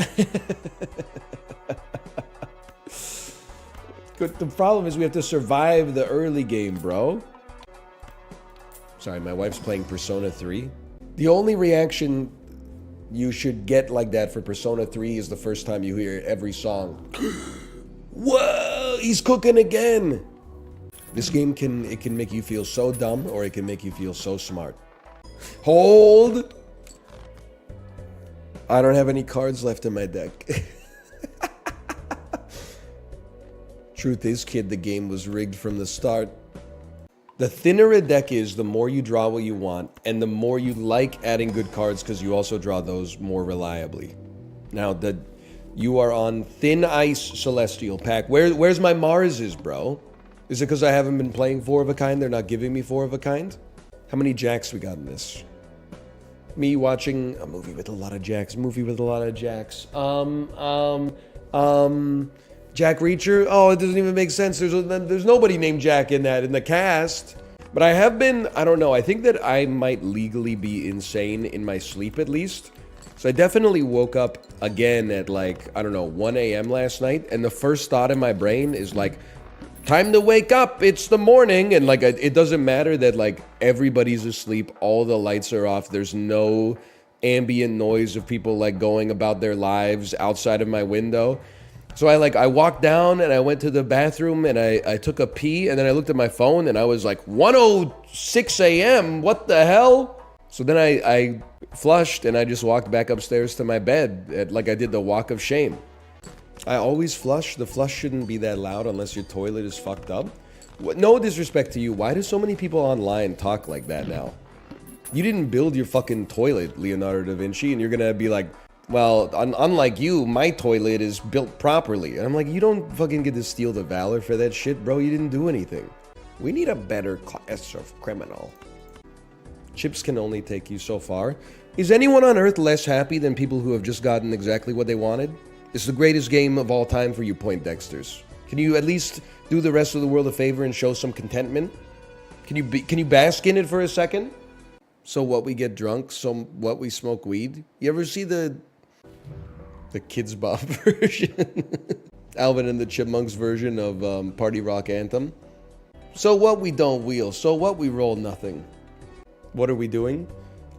The problem is we have to survive the early game, bro. Sorry, my wife's playing Persona 3. The only reaction you should get like that for Persona 3 is the first time you hear every song. Whoa, he's cooking again. This game can make you feel so dumb, or it can make you feel so smart. Hold! I don't have any cards left in my deck. Truth is, kid, the game was rigged from the start. The thinner a deck is, the more you draw what you want, and the more you like adding good cards because you also draw those more reliably. Now, you are on Thin Ice Celestial Pack. Where's my Marses, bro? Is it because I haven't been playing 4 of a kind? They're not giving me 4 of a kind? How many jacks we got in this? Me watching a movie with a lot of jacks. Jack Reacher? Oh, it doesn't even make sense. There's nobody named Jack in the cast. But I have been, I don't know, I think that I might legally be insane in my sleep at least. So I definitely woke up again at like, I don't know, 1 a.m. last night. And the first thought in my brain is like, time to wake up, it's the morning. And like, it doesn't matter that like everybody's asleep, all the lights are off, there's no ambient noise of people like going about their lives outside of my window. So I walked down and I went to the bathroom and I took a pee, and then I looked at my phone and I was like, 1:06 a.m., what the hell? So then I flushed and I just walked back upstairs to my bed, like I did the walk of shame. I always flush. The flush shouldn't be that loud unless your toilet is fucked up. No disrespect to you, why do so many people online talk like that now? You didn't build your fucking toilet, Leonardo da Vinci, and you're gonna be like, well, unlike you, my toilet is built properly. And I'm like, you don't fucking get to steal the valor for that shit, bro. You didn't do anything. We need a better class of criminal. Chips can only take you so far. Is anyone on Earth less happy than people who have just gotten exactly what they wanted? It's the greatest game of all time for you Poindexters. Can you at least do the rest of the world a favor and show some contentment? Can you bask in it for a second? So what, we get drunk? So what, we smoke weed? You ever see the Kids Bop version? Alvin and the Chipmunks version of Party Rock Anthem? So what, we don't wheel. So what, we roll nothing. What are we doing?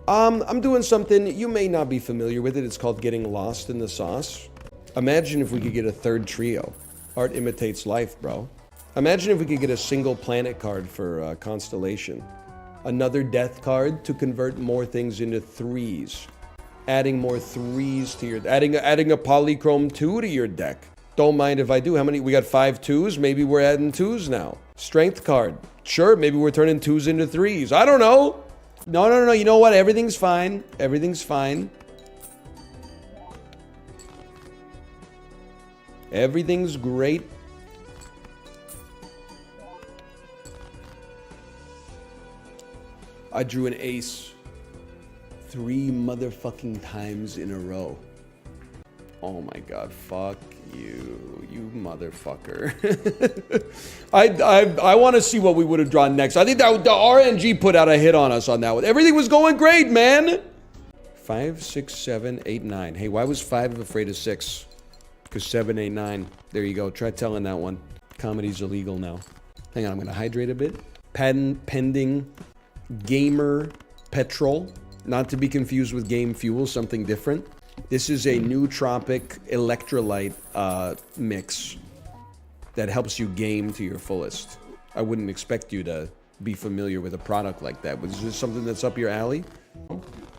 I'm doing something you may not be familiar with it. It's called getting lost in the sauce. Imagine if we could get a third trio. Art imitates life, bro. Imagine if we could get a single planet card for Constellation. Another death card to convert more things into threes. Adding more threes to your... Adding a polychrome 2 to your deck. Don't mind if I do. How many? We got 5 2s. Maybe we're adding 2s now. Strength card. Sure, maybe we're turning 2s into 3s. I don't know. No. You know what? Everything's fine. Everything's fine. Everything's great. I drew an ace 3 motherfucking times in a row. Oh my god, fuck you motherfucker. I want to see what we would have drawn next. I think that the RNG put out a hit on us on that one. Everything was going great, man. 5, 6, 7, 8, 9. Hey, why was 5 afraid of 6? Because 7, 8, 9. There you go. Try telling that one. Comedy's illegal now. Hang on, I'm going to hydrate a bit. Patent pending gamer petrol. Not to be confused with Game Fuel, something different. This is a nootropic electrolyte mix that helps you game to your fullest. I wouldn't expect you to be familiar with a product like that. But is this something that's up your alley?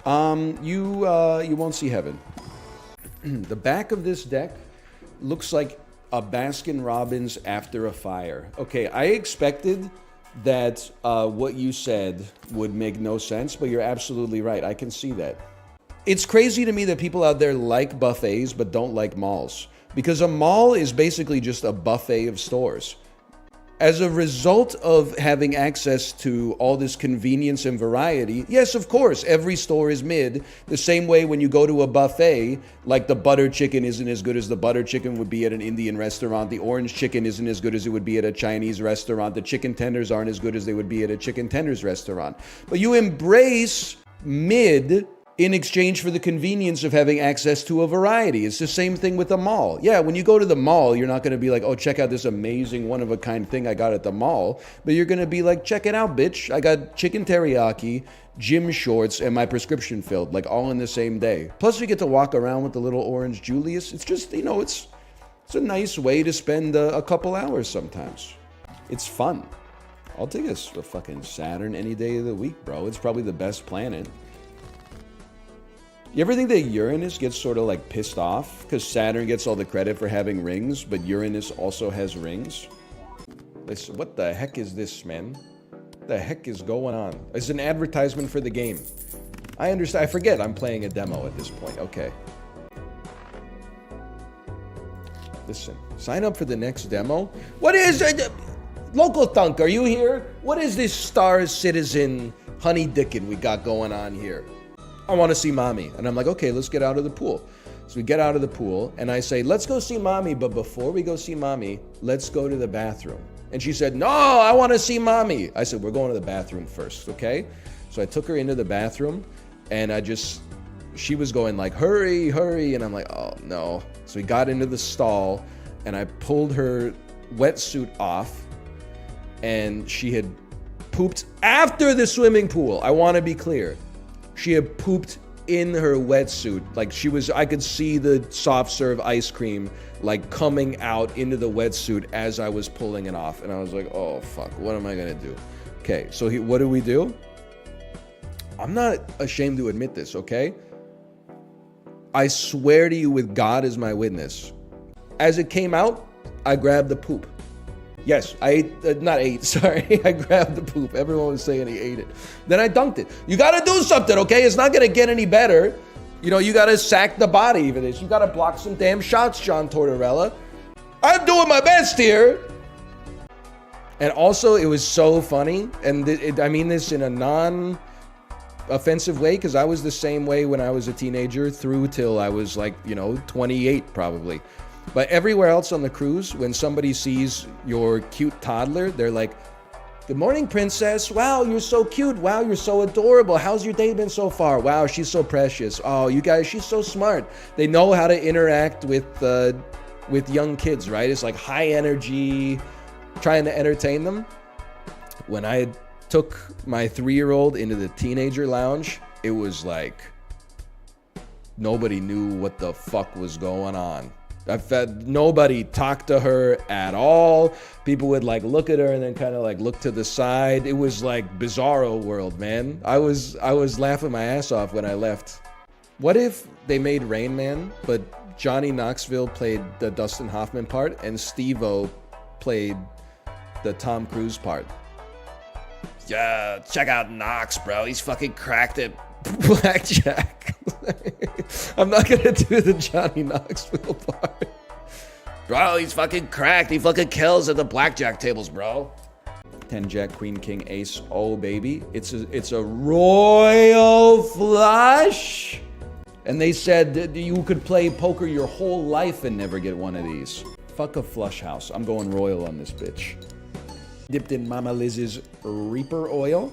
You won't see heaven. The back of this deck looks like a Baskin-Robbins after a fire. Okay, I expected that what you said would make no sense, but you're absolutely right. I can see that. It's crazy to me that people out there like buffets but don't like malls. Because a mall is basically just a buffet of stores. As a result of having access to all this convenience and variety, yes, of course, every store is mid. The same way when you go to a buffet, like the butter chicken isn't as good as the butter chicken would be at an Indian restaurant. The orange chicken isn't as good as it would be at a Chinese restaurant. The chicken tenders aren't as good as they would be at a chicken tenders restaurant. But you embrace mid in exchange for the convenience of having access to a variety. It's the same thing with the mall. Yeah, when you go to the mall, you're not going to be like, oh, check out this amazing one-of-a-kind thing I got at the mall. But you're going to be like, check it out, bitch. I got chicken teriyaki, gym shorts, and my prescription filled, like all in the same day. Plus, you get to walk around with the little orange Julius. It's just, you know, it's a nice way to spend a couple hours sometimes. It's fun. I'll take a fucking Saturn any day of the week, bro. It's probably the best planet. You ever think that Uranus gets sort of like pissed off? Because Saturn gets all the credit for having rings, but Uranus also has rings? Listen, what the heck is this, man? What the heck is going on? It's an advertisement for the game. I understand. I forget I'm playing a demo at this point. Okay. Listen, sign up for the next demo. What is it? Local Thunk, are you here? What is this Star Citizen honey dickin' we got going on here? I want to see mommy. And I'm like, okay, let's get out of the pool. So we get out of the pool and I say, let's go see mommy. But before we go see mommy, let's go to the bathroom. And she said, no, I want to see mommy. I said, we're going to the bathroom first, okay? So I took her into the bathroom and she was going like, hurry, hurry. And I'm like, oh no. So we got into the stall and I pulled her wetsuit off and she had pooped after the swimming pool. I want to be clear. She had pooped in her wetsuit. Like I could see the soft serve ice cream like coming out into the wetsuit as I was pulling it off. And I was like, oh fuck, what am I gonna do? Okay, so what do we do? I'm not ashamed to admit this, okay? I swear to you with God as my witness. As it came out, I grabbed the poop. Yes, I ate, sorry. I grabbed the poop. Everyone was saying he ate it. Then I dunked it. You gotta do something, okay? It's not gonna get any better. You know, you gotta sack the body for this. You gotta block some damn shots, John Tortorella. I'm doing my best here. And also, it was so funny. And I mean this in a non-offensive way, because I was the same way when I was a teenager through till I was like, 28 probably. But everywhere else on the cruise, when somebody sees your cute toddler, they're like, good morning, princess. Wow, you're so cute. Wow, you're so adorable. How's your day been so far? Wow, she's so precious. Oh, you guys, she's so smart. They know how to interact with young kids, right? It's like high energy, trying to entertain them. When I took my 3-year-old into the teenager lounge, it was like nobody knew what the fuck was going on. Nobody talked to her at all. People would like look at her and then kind of like look to the side. It was like bizarro world, man. I was laughing my ass off when I left. What if they made Rain Man, but Johnny Knoxville played the Dustin Hoffman part and Steve-O played the Tom Cruise part? Yeah, check out Knox, bro. He's fucking cracked it. Blackjack. I'm not gonna do the Johnny Knoxville part. Bro, he's fucking cracked. He fucking kills at the blackjack tables, bro. 10 Jack, Queen, King, Ace. Oh, baby. It's a royal flush. And they said that you could play poker your whole life and never get one of these. Fuck a flush house. I'm going royal on this bitch. Dipped in Mama Liz's Reaper oil.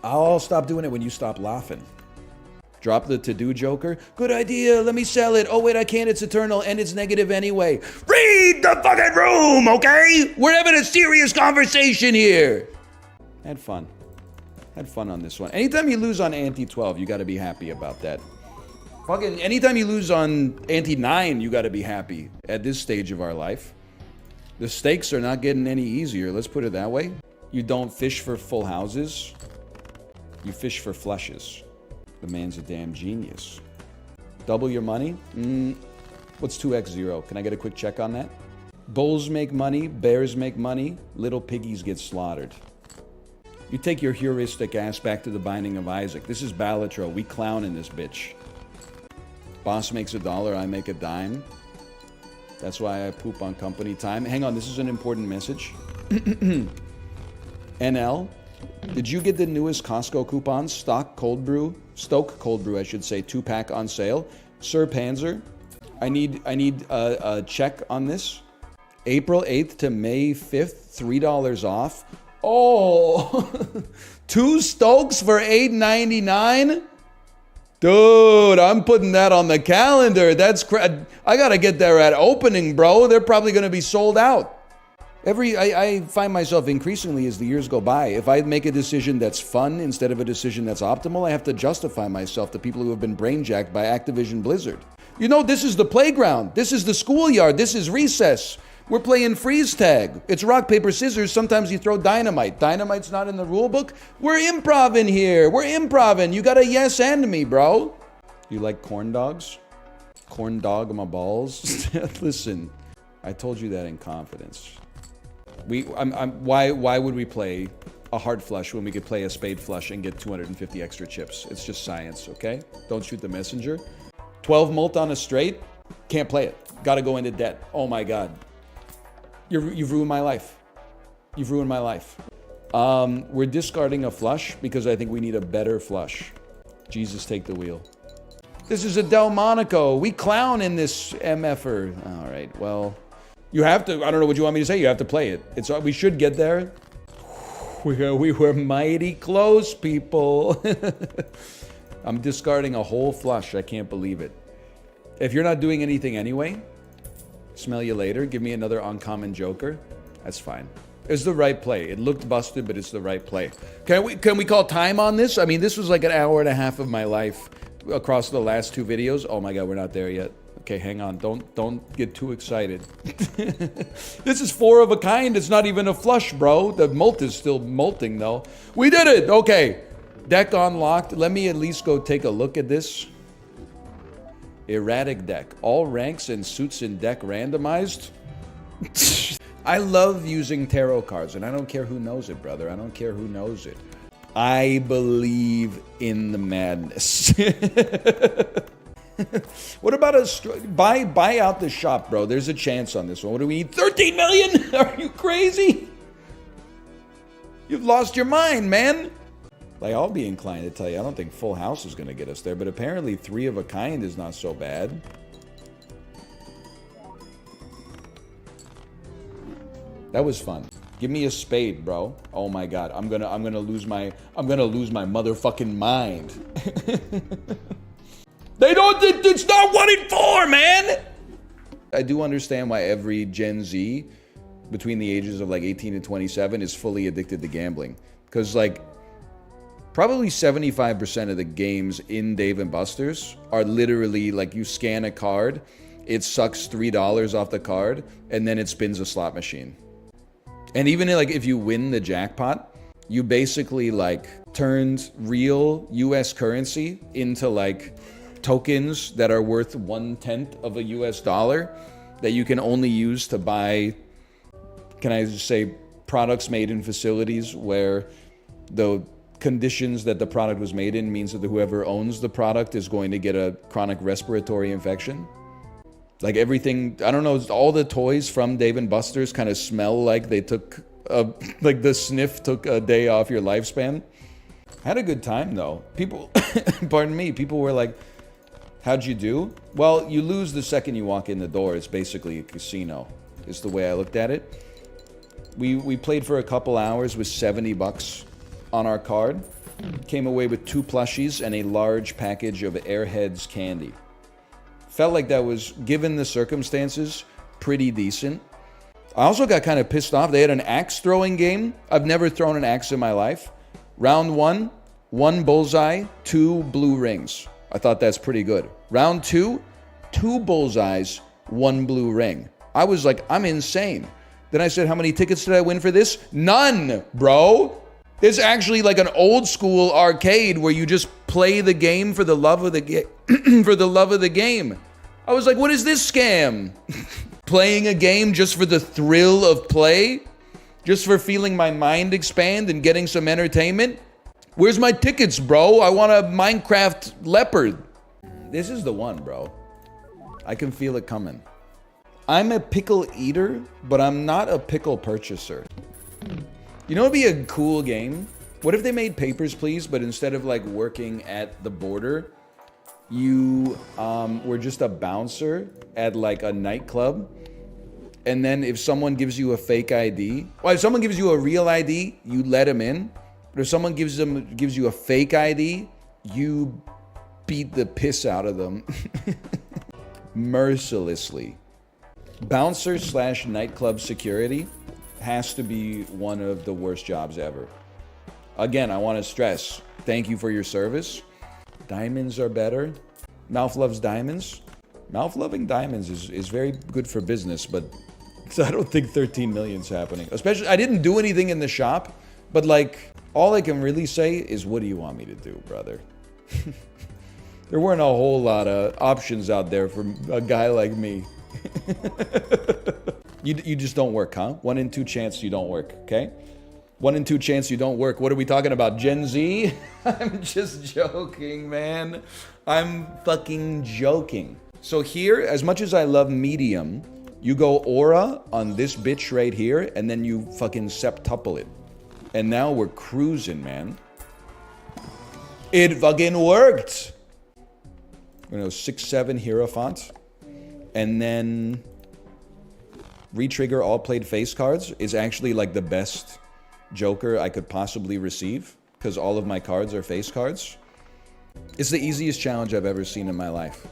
I'll stop doing it when you stop laughing. Drop the to-do joker. Good idea, let me sell it. Oh wait, I can't, it's eternal and it's negative anyway. Read the fucking room, okay? We're having a serious conversation here. Had fun. Had fun on this one. Anytime you lose on ante 12, you got to be happy about that. Fucking anytime you lose on ante 9, you got to be happy at this stage of our life. The stakes are not getting any easier, let's put it that way. You don't fish for full houses. You fish for flushes. The man's a damn genius. Double your money? What's 2x0? Can I get a quick check on that? Bulls make money, bears make money, little piggies get slaughtered. You take your heuristic ass back to the Binding of Isaac. This is Balatro. We clown in this bitch. Boss makes $1, I make a dime. That's why I poop on company time. Hang on, this is an important message. NL, did you get the newest Costco coupons? Stoke cold brew, I should say, 2-pack on sale. Sir Panzer, I need a check on this. April 8th to May 5th, $3 off. Oh, 2 Stokes for $8.99? Dude, I'm putting that on the calendar. That's I gotta get there at opening, bro. They're probably gonna be sold out. I find myself increasingly as the years go by, if I make a decision that's fun instead of a decision that's optimal, I have to justify myself to people who have been brainjacked by Activision Blizzard. You know, this is the playground. This is the schoolyard. This is recess. We're playing freeze tag. It's rock, paper, scissors. Sometimes you throw dynamite. Dynamite's not in the rule book. We're improv-ing here. We're improv-ing. You gotta yes and me, bro. You like corn dogs? Corn dog my balls? Listen, I told you that in confidence. Why would we play a heart flush when we could play a spade flush and get 250 extra chips? It's just science, okay? Don't shoot the messenger. 12 mult on a straight? Can't play it. Gotta go into debt. Oh my God. You've ruined my life. You've ruined my life. We're discarding a flush because I think we need a better flush. Jesus, take the wheel. This is a Delmonico. We clown in this MFer. All right, well, you have to, I don't know what you want me to say. You have to play it. We should get there. We were mighty close, people. I'm discarding a whole flush. I can't believe it. If you're not doing anything anyway, smell you later. Give me another uncommon joker. That's fine. It's the right play. It looked busted, but it's the right play. Can we call time on this? I mean, this was like an hour and a half of my life across the last 2 videos. Oh my God, we're not there yet. Okay, hang on. Don't get too excited. This is 4 of a kind. It's not even a flush, bro. The molt is still molting though. We did it. Okay. Deck unlocked. Let me at least go take a look at this. Erratic deck. All ranks and suits in deck randomized. I love using tarot cards, and I don't care who knows it, brother. I don't care who knows it. I believe in the madness. What about buy out the shop, bro? There's a chance on this one. What do we need? 13 million? Are you crazy? You've lost your mind, man. Like, I'll be inclined to tell you, I don't think Full House is going to get us there, but apparently 3 of a kind is not so bad. That was fun. Give me a spade, bro. Oh my God, I'm gonna lose my motherfucking mind. It's not 1 in 4, man. I do understand why every Gen Z between the ages of like 18 and 27 is fully addicted to gambling, because like, probably 75% of the games in Dave & Buster's are literally like you scan a card, it sucks $3 off the card, and then it spins a slot machine. And even like if you win the jackpot, you basically like turned real US currency into like tokens that are worth 1/10 of a US dollar that you can only use to buy, can I just say, products made in facilities where the conditions that the product was made in means that whoever owns the product is going to get a chronic respiratory infection. Like everything, I don't know, all the toys from Dave & Buster's kind of smell like they took, like the sniff took a day off your lifespan. I had a good time though. People, pardon me, people were like, how'd you do? Well, you lose the second you walk in the door. It's basically a casino, is the way I looked at it. We played for a couple hours with $70 on our card. Came away with 2 plushies and a large package of Airheads candy. Felt like that was, given the circumstances, pretty decent. I also got kind of pissed off. They had an axe throwing game. I've never thrown an axe in my life. Round 1, 1 bullseye, 2 blue rings. I thought that's pretty good. Round 2, 2 bullseyes, 1 blue ring. I was like, I'm insane. Then I said, how many tickets did I win for this? None, bro. It's actually like an old school arcade where you just play the game for the love of the for the love of the game. I was like, what is this scam? Playing a game just for the thrill of play? Just for feeling my mind expand and getting some entertainment? Where's my tickets, bro? I want a Minecraft leopard. This is the one, bro. I can feel it coming. I'm a pickle eater, but I'm not a pickle purchaser. You know, it'd be a cool game. What if they made Papers, Please, but instead of like working at the border, you were just a bouncer at like a nightclub, and then if someone gives you a fake ID, well, if someone gives you a real ID, you let them in. But if someone gives you a fake ID, you beat the piss out of them mercilessly. Bouncer / nightclub security has to be one of the worst jobs ever. Again, I want to stress, thank you for your service. Diamonds are better. Mouth loves diamonds. Mouth loving diamonds is very good for business, but I don't think 13 million's happening. Especially, I didn't do anything in the shop, but like, all I can really say is, what do you want me to do, brother? There weren't a whole lot of options out there for a guy like me. You just don't work, huh? 1 in 2 chance you don't work, okay? 1 in 2 chance you don't work. What are we talking about, Gen Z? I'm just joking, man. I'm fucking joking. So here, as much as I love medium, you go aura on this bitch right here, and then you fucking septuple it. And now we're cruising, man. It fucking worked. 6/7 Hierophant. And then retrigger all played face cards is actually like the best Joker I could possibly receive, because all of my cards are face cards. It's the easiest challenge I've ever seen in my life.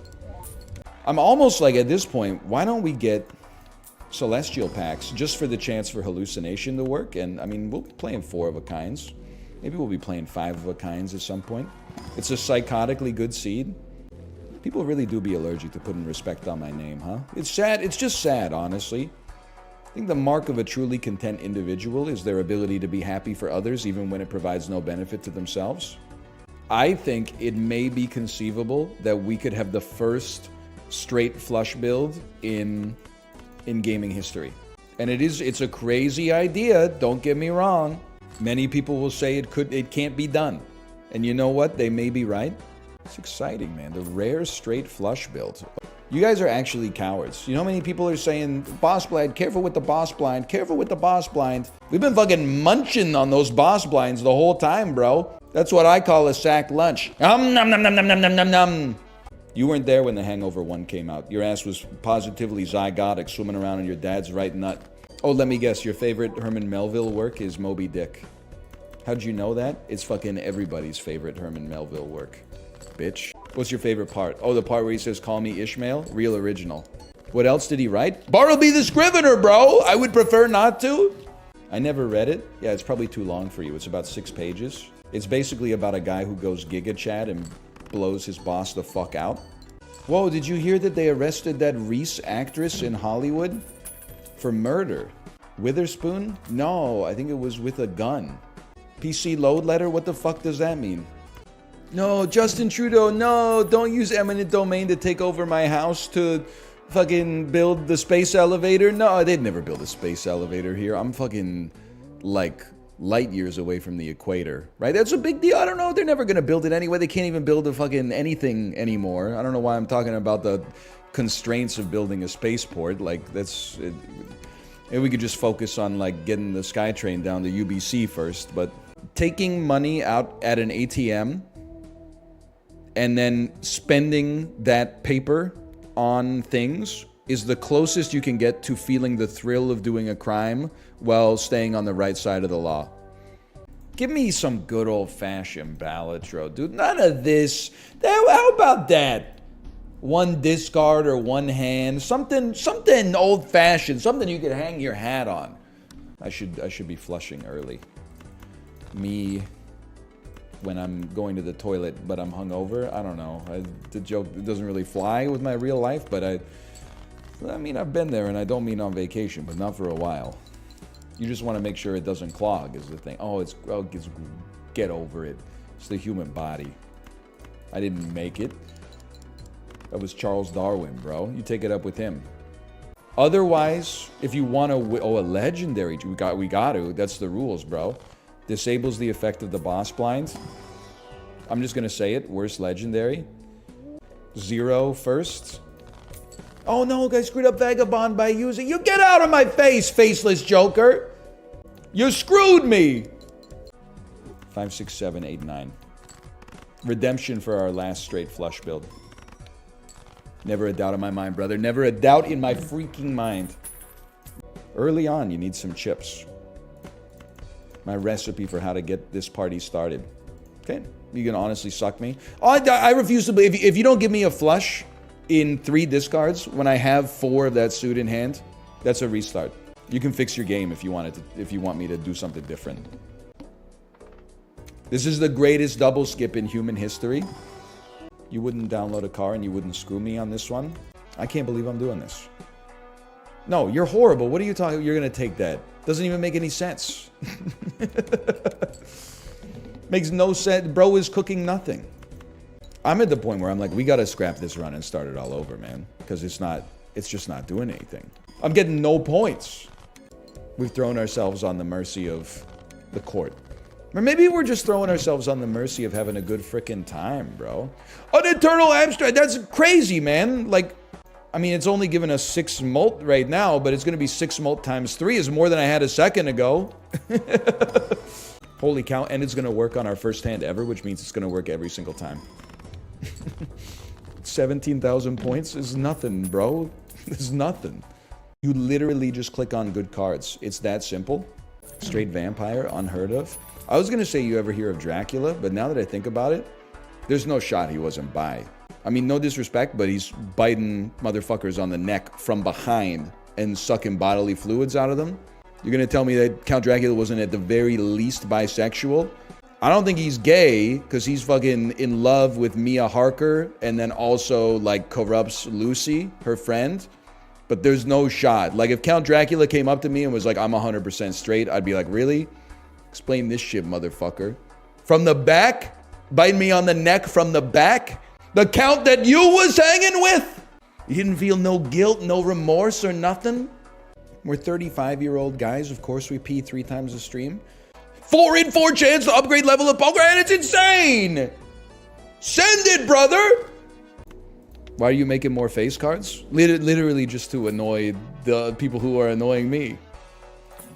I'm almost like, at this point, why don't we get Celestial packs just for the chance for hallucination to work? And I mean, we'll be playing 4 of a kinds. Maybe we'll be playing 5 of a kinds at some point. It's a psychotically good seed. People really do be allergic to putting respect on my name, huh? It's sad. It's just sad, honestly. I think the mark of a truly content individual is their ability to be happy for others, even when it provides no benefit to themselves. I think it may be conceivable that we could have the first straight flush build in gaming history. And it's a crazy idea, don't get me wrong. Many people will say it can't be done. And you know what? They may be right. It's exciting, man. The rare straight flush build. You guys are actually cowards. You know how many people are saying, boss blind, careful with the boss blind, careful with the boss blind. We've been fucking munching on those boss blinds the whole time, bro. That's what I call a sack lunch. Nom nom nom nom nom nom nom nom. You weren't there when The Hangover 1 came out. Your ass was positively zygotic, swimming around in your dad's right nut. Oh, let me guess, your favorite Herman Melville work is Moby Dick. How'd you know that? It's fucking everybody's favorite Herman Melville work. Bitch. What's your favorite part? Oh, the part where he says, call me Ishmael? Real original. What else did he write? Bartleby the Scrivener, bro! I would prefer not to. I never read it. Yeah, it's probably too long for you. It's about 6 pages. It's basically about a guy who goes Giga Chad and blows his boss the fuck out. Whoa, did you hear that they arrested that Reese actress in Hollywood for murder? Witherspoon? No, I think it was with a gun. PC load letter? What the fuck does that mean? No, Justin Trudeau, no, don't use eminent domain to take over my house to fucking build the space elevator. No, they'd never build a space elevator here. I'm fucking like light years away from the equator, right? That's a big deal. I don't know. They're never going to build it anyway. They can't even build a fucking anything anymore. I don't know why I'm talking about the constraints of building a spaceport. Like, that's... Maybe we could just focus on, like, getting the SkyTrain down to UBC first. But taking money out at an ATM and then spending that paper on things is the closest you can get to feeling the thrill of doing a crime while staying on the right side of the law. Give me some good old-fashioned Balatro, dude. None of this. How about that? One discard or one hand. Something old-fashioned. Something you could hang your hat on. I should be flushing early. Me when I'm going to the toilet, but I'm hungover. I don't know. The joke doesn't really fly with my real life, but I mean, I've been there, and I don't mean on vacation, but not for a while. You just want to make sure it doesn't clog is the thing. Get over it. It's the human body. I didn't make it. That was Charles Darwin, bro. You take it up with him. Otherwise, if you want to... a legendary. We got to. That's the rules, bro. Disables the effect of the boss blind. I'm just going to say it. Worst legendary. 0 first. Oh no, I screwed up Vagabond by using... You get out of my face, faceless Joker! You screwed me! 5, 6, 7, 8, 9. Redemption for our last straight flush build. Never a doubt in my mind, brother. Never a doubt in my freaking mind. Early on, you need some chips. My recipe for how to get this party started. Okay? You can honestly suck me. Oh, I refuse to believe... If you don't give me a flush in 3 discards when I have 4 of that suit in hand, that's a restart. You can fix your game if you want me to do something different. This is the greatest double skip in human history. You wouldn't download a car and you wouldn't screw me on this one. I can't believe I'm doing this. No, you're horrible. What are you talking? You're gonna take that. Doesn't even make any sense. Makes no sense. Bro is cooking nothing. I'm at the point where I'm like, we gotta scrap this run and start it all over, man. Because it's just not doing anything. I'm getting no points. We've thrown ourselves on the mercy of the court. Or maybe we're just throwing ourselves on the mercy of having a good frickin' time, bro. An eternal abstract, that's crazy, man. Like, I mean, it's only given us 6 mult right now, but it's gonna be 6 mult times 3 is more than I had a second ago. Holy cow, and it's gonna work on our first hand ever, which means it's gonna work every single time. 17,000 points is nothing, bro. It's nothing. You literally just click on good cards. It's that simple. Straight vampire, unheard of. I was gonna say you ever hear of Dracula, but now that I think about it, there's no shot he wasn't bi. I mean, no disrespect, but he's biting motherfuckers on the neck from behind and sucking bodily fluids out of them. You're gonna tell me that Count Dracula wasn't at the very least bisexual? I don't think he's gay, because he's fucking in love with Mia Harker and then also, like, corrupts Lucy, her friend. But there's no shot. Like, if Count Dracula came up to me and was like, I'm 100% straight, I'd be like, really? Explain this shit, motherfucker. From the back? Biting me on the neck from the back? The Count that you was hanging with? You didn't feel no guilt, no remorse or nothing? We're 35-year-old guys. Of course we pee 3 times a stream. 4 in 4 chance to upgrade level of poker, and it's insane! Send it, brother! Why are you making more face cards? Literally just to annoy the people who are annoying me.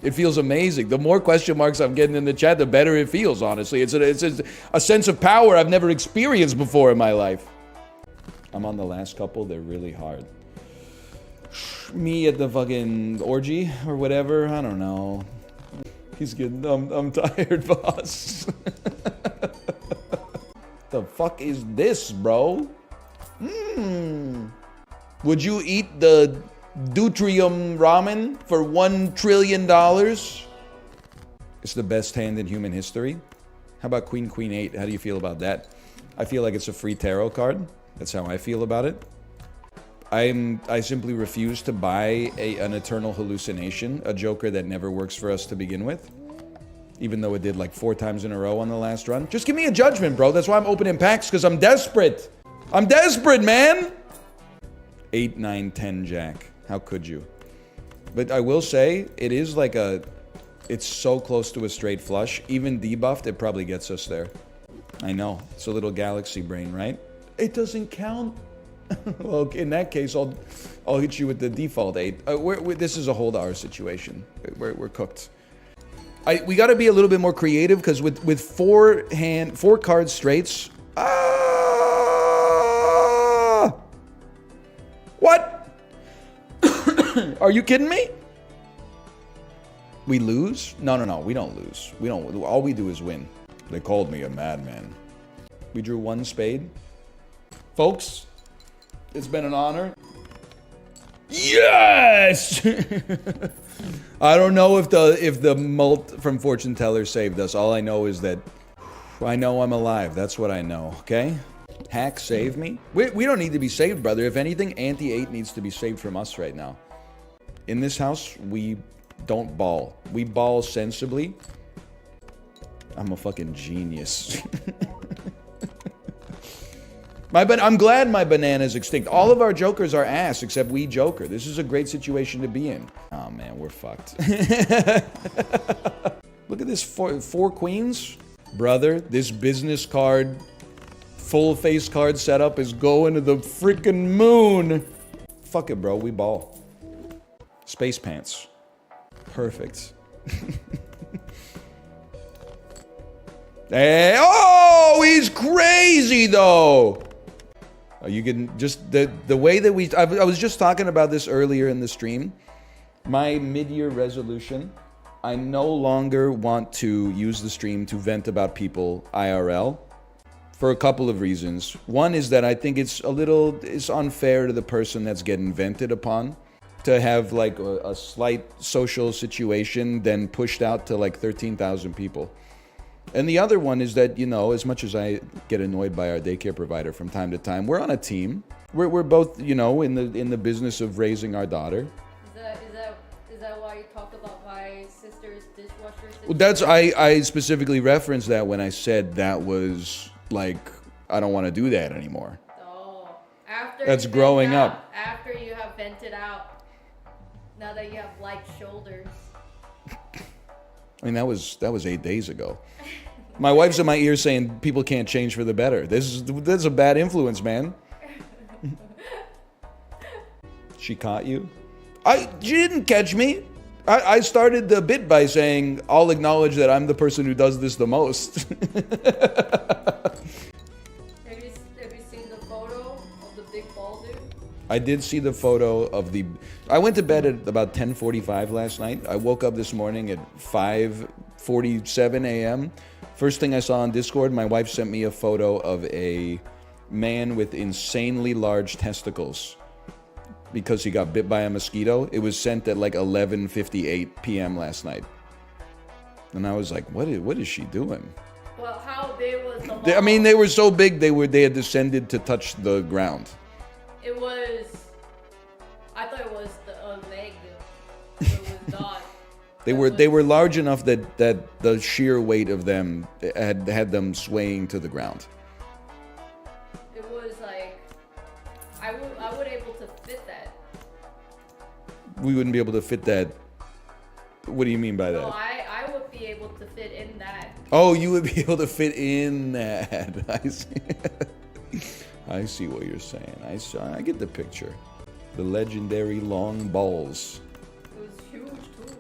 It feels amazing. The more question marks I'm getting in the chat, the better it feels, honestly. It's a sense of power I've never experienced before in my life. I'm on the last couple. They're really hard. Me at the fucking orgy or whatever. I don't know. He's getting... I'm tired, boss. The fuck is this, bro? Would you eat the deuterium ramen for $1 trillion? It's the best hand in human history. How about Queen, Queen 8? How do you feel about that? I feel like it's a free tarot card. That's how I feel about it. I simply refuse to buy an eternal hallucination, a joker that never works for us to begin with. Even though it did like 4 times in a row on the last run. Just give me a judgment, bro. That's why I'm opening packs, because I'm desperate. I'm desperate, man! 8, 9, 10 jack. How could you? But I will say, it is like it's so close to a straight flush. Even debuffed, it probably gets us there. I know. It's a little galaxy brain, right? It doesn't count. Well, in that case, I'll hit you with the default 8. This is a hold our situation. We're cooked. We got to be a little bit more creative, because with 4 cards straights. What? Are you kidding me? We lose? No. We don't lose. We don't. All we do is win. They called me a madman. We drew 1 spade. Folks, it's been an honor. Yes! I don't know if the mult from Fortune Teller saved us. All I know is that I know I'm alive. That's what I know, okay? Hack, save me. We don't need to be saved, brother. If anything, Ante-8 needs to be saved from us right now. In this house, we don't ball. We ball sensibly. I'm a fucking genius. I'm glad my banana's extinct. All of our jokers are ass except we joker. This is a great situation to be in. Oh man, we're fucked. Look at this, four queens. Brother, this business card, full face card setup is going to the freaking moon. Fuck it, bro, we ball. Space pants. Perfect. Hey, oh, he's crazy though. Are you getting just the way that I was just talking about this earlier in the stream. My mid-year resolution, I no longer want to use the stream to vent about people IRL for a couple of reasons. One is that I think it's unfair to the person that's getting vented upon to have like a slight social situation then pushed out to like 13,000 people. And the other one is that, you know, as much as I get annoyed by our daycare provider from time to time, we're on a team. We're both, you know, in the business of raising our daughter. Is that why you talked about my sister's dishwasher situation? Well, that's I specifically referenced that when I said that was like I don't want to do that anymore. Oh, after that's growing up. After you have vented out, now that you have light shoulders. I mean, that was 8 days ago. My wife's in my ear saying people can't change for the better. This is a bad influence, man. She caught you? She didn't catch me. I started the bit by saying I'll acknowledge that I'm the person who does this the most. Have you seen the photo of the big ball dude? I did see the photo of the... I went to bed at about 10:45 last night. I woke up this morning at 5:47 a.m. First thing I saw on Discord, my wife sent me a photo of a man with insanely large testicles because he got bit by a mosquito. It was sent at like 11:58 p.m. last night. And I was like, what is she doing? Well, how big was the ball? I mean, they were so big, they had descended to touch the ground. It was... I thought it was a leg. It was not. They were large enough that the sheer weight of them had them swaying to the ground. It was like I would able to fit that. We wouldn't be able to fit that. What do you mean by that? No, I would be able to fit in that. Oh, you would be able to fit in that. I see. I see what you're saying. I get the picture. The legendary long balls. It was huge too.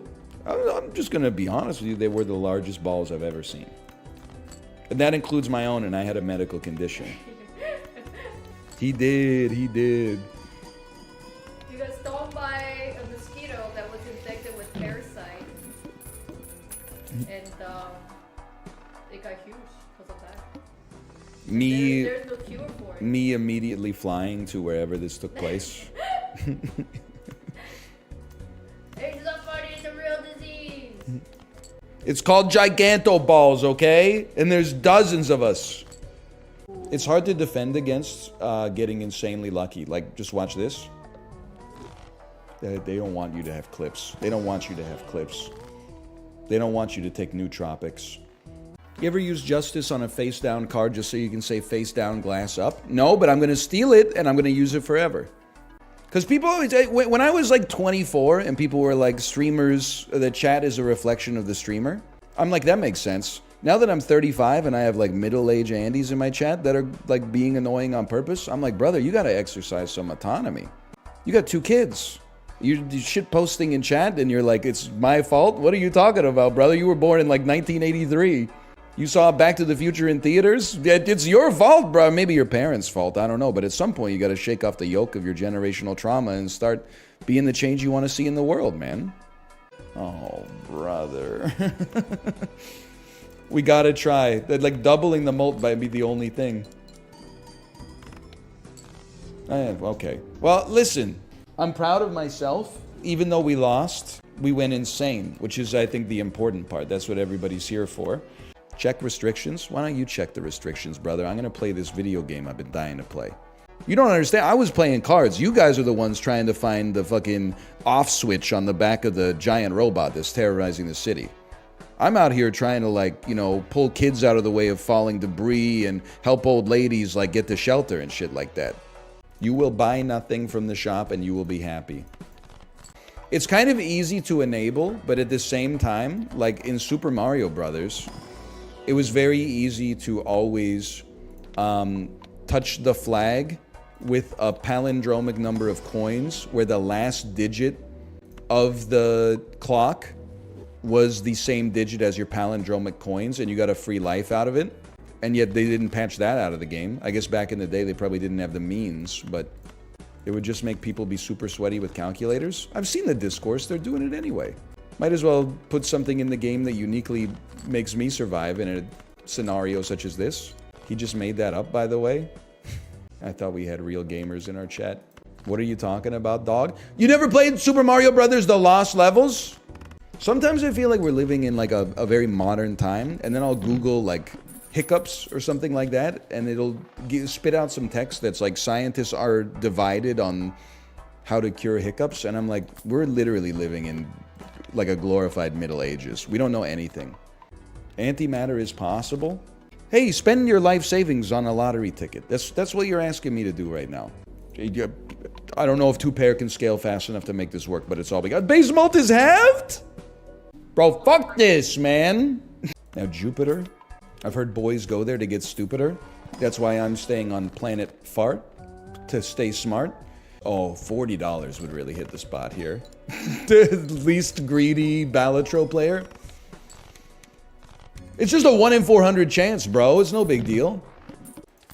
I'm just gonna be honest with you. They were the largest balls I've ever seen, and that includes my own. And I had a medical condition. He did. You got stung by a mosquito that was infected with parasite, and it got huge because of that. There's no cure for it. Me immediately flying to wherever this took place. It's not funny, it's a real disease. It's called giganto balls, okay? And there's dozens of us. It's hard to defend against getting insanely lucky. Like, just watch this. They don't want you to have clips. They don't want you to have clips. They don't want you to take nootropics. You ever use justice on a face down card just so you can say face down, glass up? No, but I'm going to steal it and I'm going to use it forever. Because people always, when I was like 24 and people were like, streamers, the chat is a reflection of the streamer. I'm like, that makes sense. Now that I'm 35 and I have like middle-aged Andes in my chat that are like being annoying on purpose, I'm like, brother, you got to exercise some autonomy. You got 2 kids. You shit posting in chat and you're like, it's my fault? What are you talking about, brother? You were born in like 1983. You saw Back to the Future in theaters? It's your fault, bro. Maybe your parents' fault. I don't know. But at some point, you got to shake off the yoke of your generational trauma and start being the change you want to see in the world, man. Oh, brother. We got to try. Like, doubling the molt might be the only thing. Okay. Well, listen. I'm proud of myself. Even though we lost, we went insane, which is, I think, the important part. That's what everybody's here for. Check restrictions? Why don't you check the restrictions, brother? I'm gonna play this video game I've been dying to play. You don't understand. I was playing cards. You guys are the ones trying to find the fucking off switch on the back of the giant robot that's terrorizing the city. I'm out here trying to, like, you know, pull kids out of the way of falling debris and help old ladies, like, get to shelter and shit like that. You will buy nothing from the shop and you will be happy. It's kind of easy to enable, but at the same time, like in Super Mario Brothers, it was very easy to always touch the flag with a palindromic number of coins where the last digit of the clock was the same digit as your palindromic coins, and you got a free life out of it. And yet they didn't patch that out of the game. I guess back in the day they probably didn't have the means, but it would just make people be super sweaty with calculators. I've seen the discourse, they're doing it anyway. Might as well put something in the game that uniquely makes me survive in a scenario such as this. He just made that up, by the way. I thought we had real gamers in our chat. What are you talking about, dog? You never played Super Mario Brothers The Lost Levels? Sometimes I feel like we're living in like a very modern time, and then I'll Google like hiccups or something like that, and it'll spit out some text that's like scientists are divided on how to cure hiccups, and I'm like, we're literally living in like a glorified Middle Ages. We don't know anything. Antimatter is possible? Hey, spend your life savings on a lottery ticket. That's what you're asking me to do right now. I don't know if 2-pair can scale fast enough to make this work, but it's all we got. Base mult is halved? Bro, fuck this, man. Now, Jupiter. I've heard boys go there to get stupider. That's why I'm staying on planet Fart, to stay smart. Oh, $40 would really hit the spot here. The least greedy Balatro player. It's just a 1 in 400 chance, bro. It's no big deal.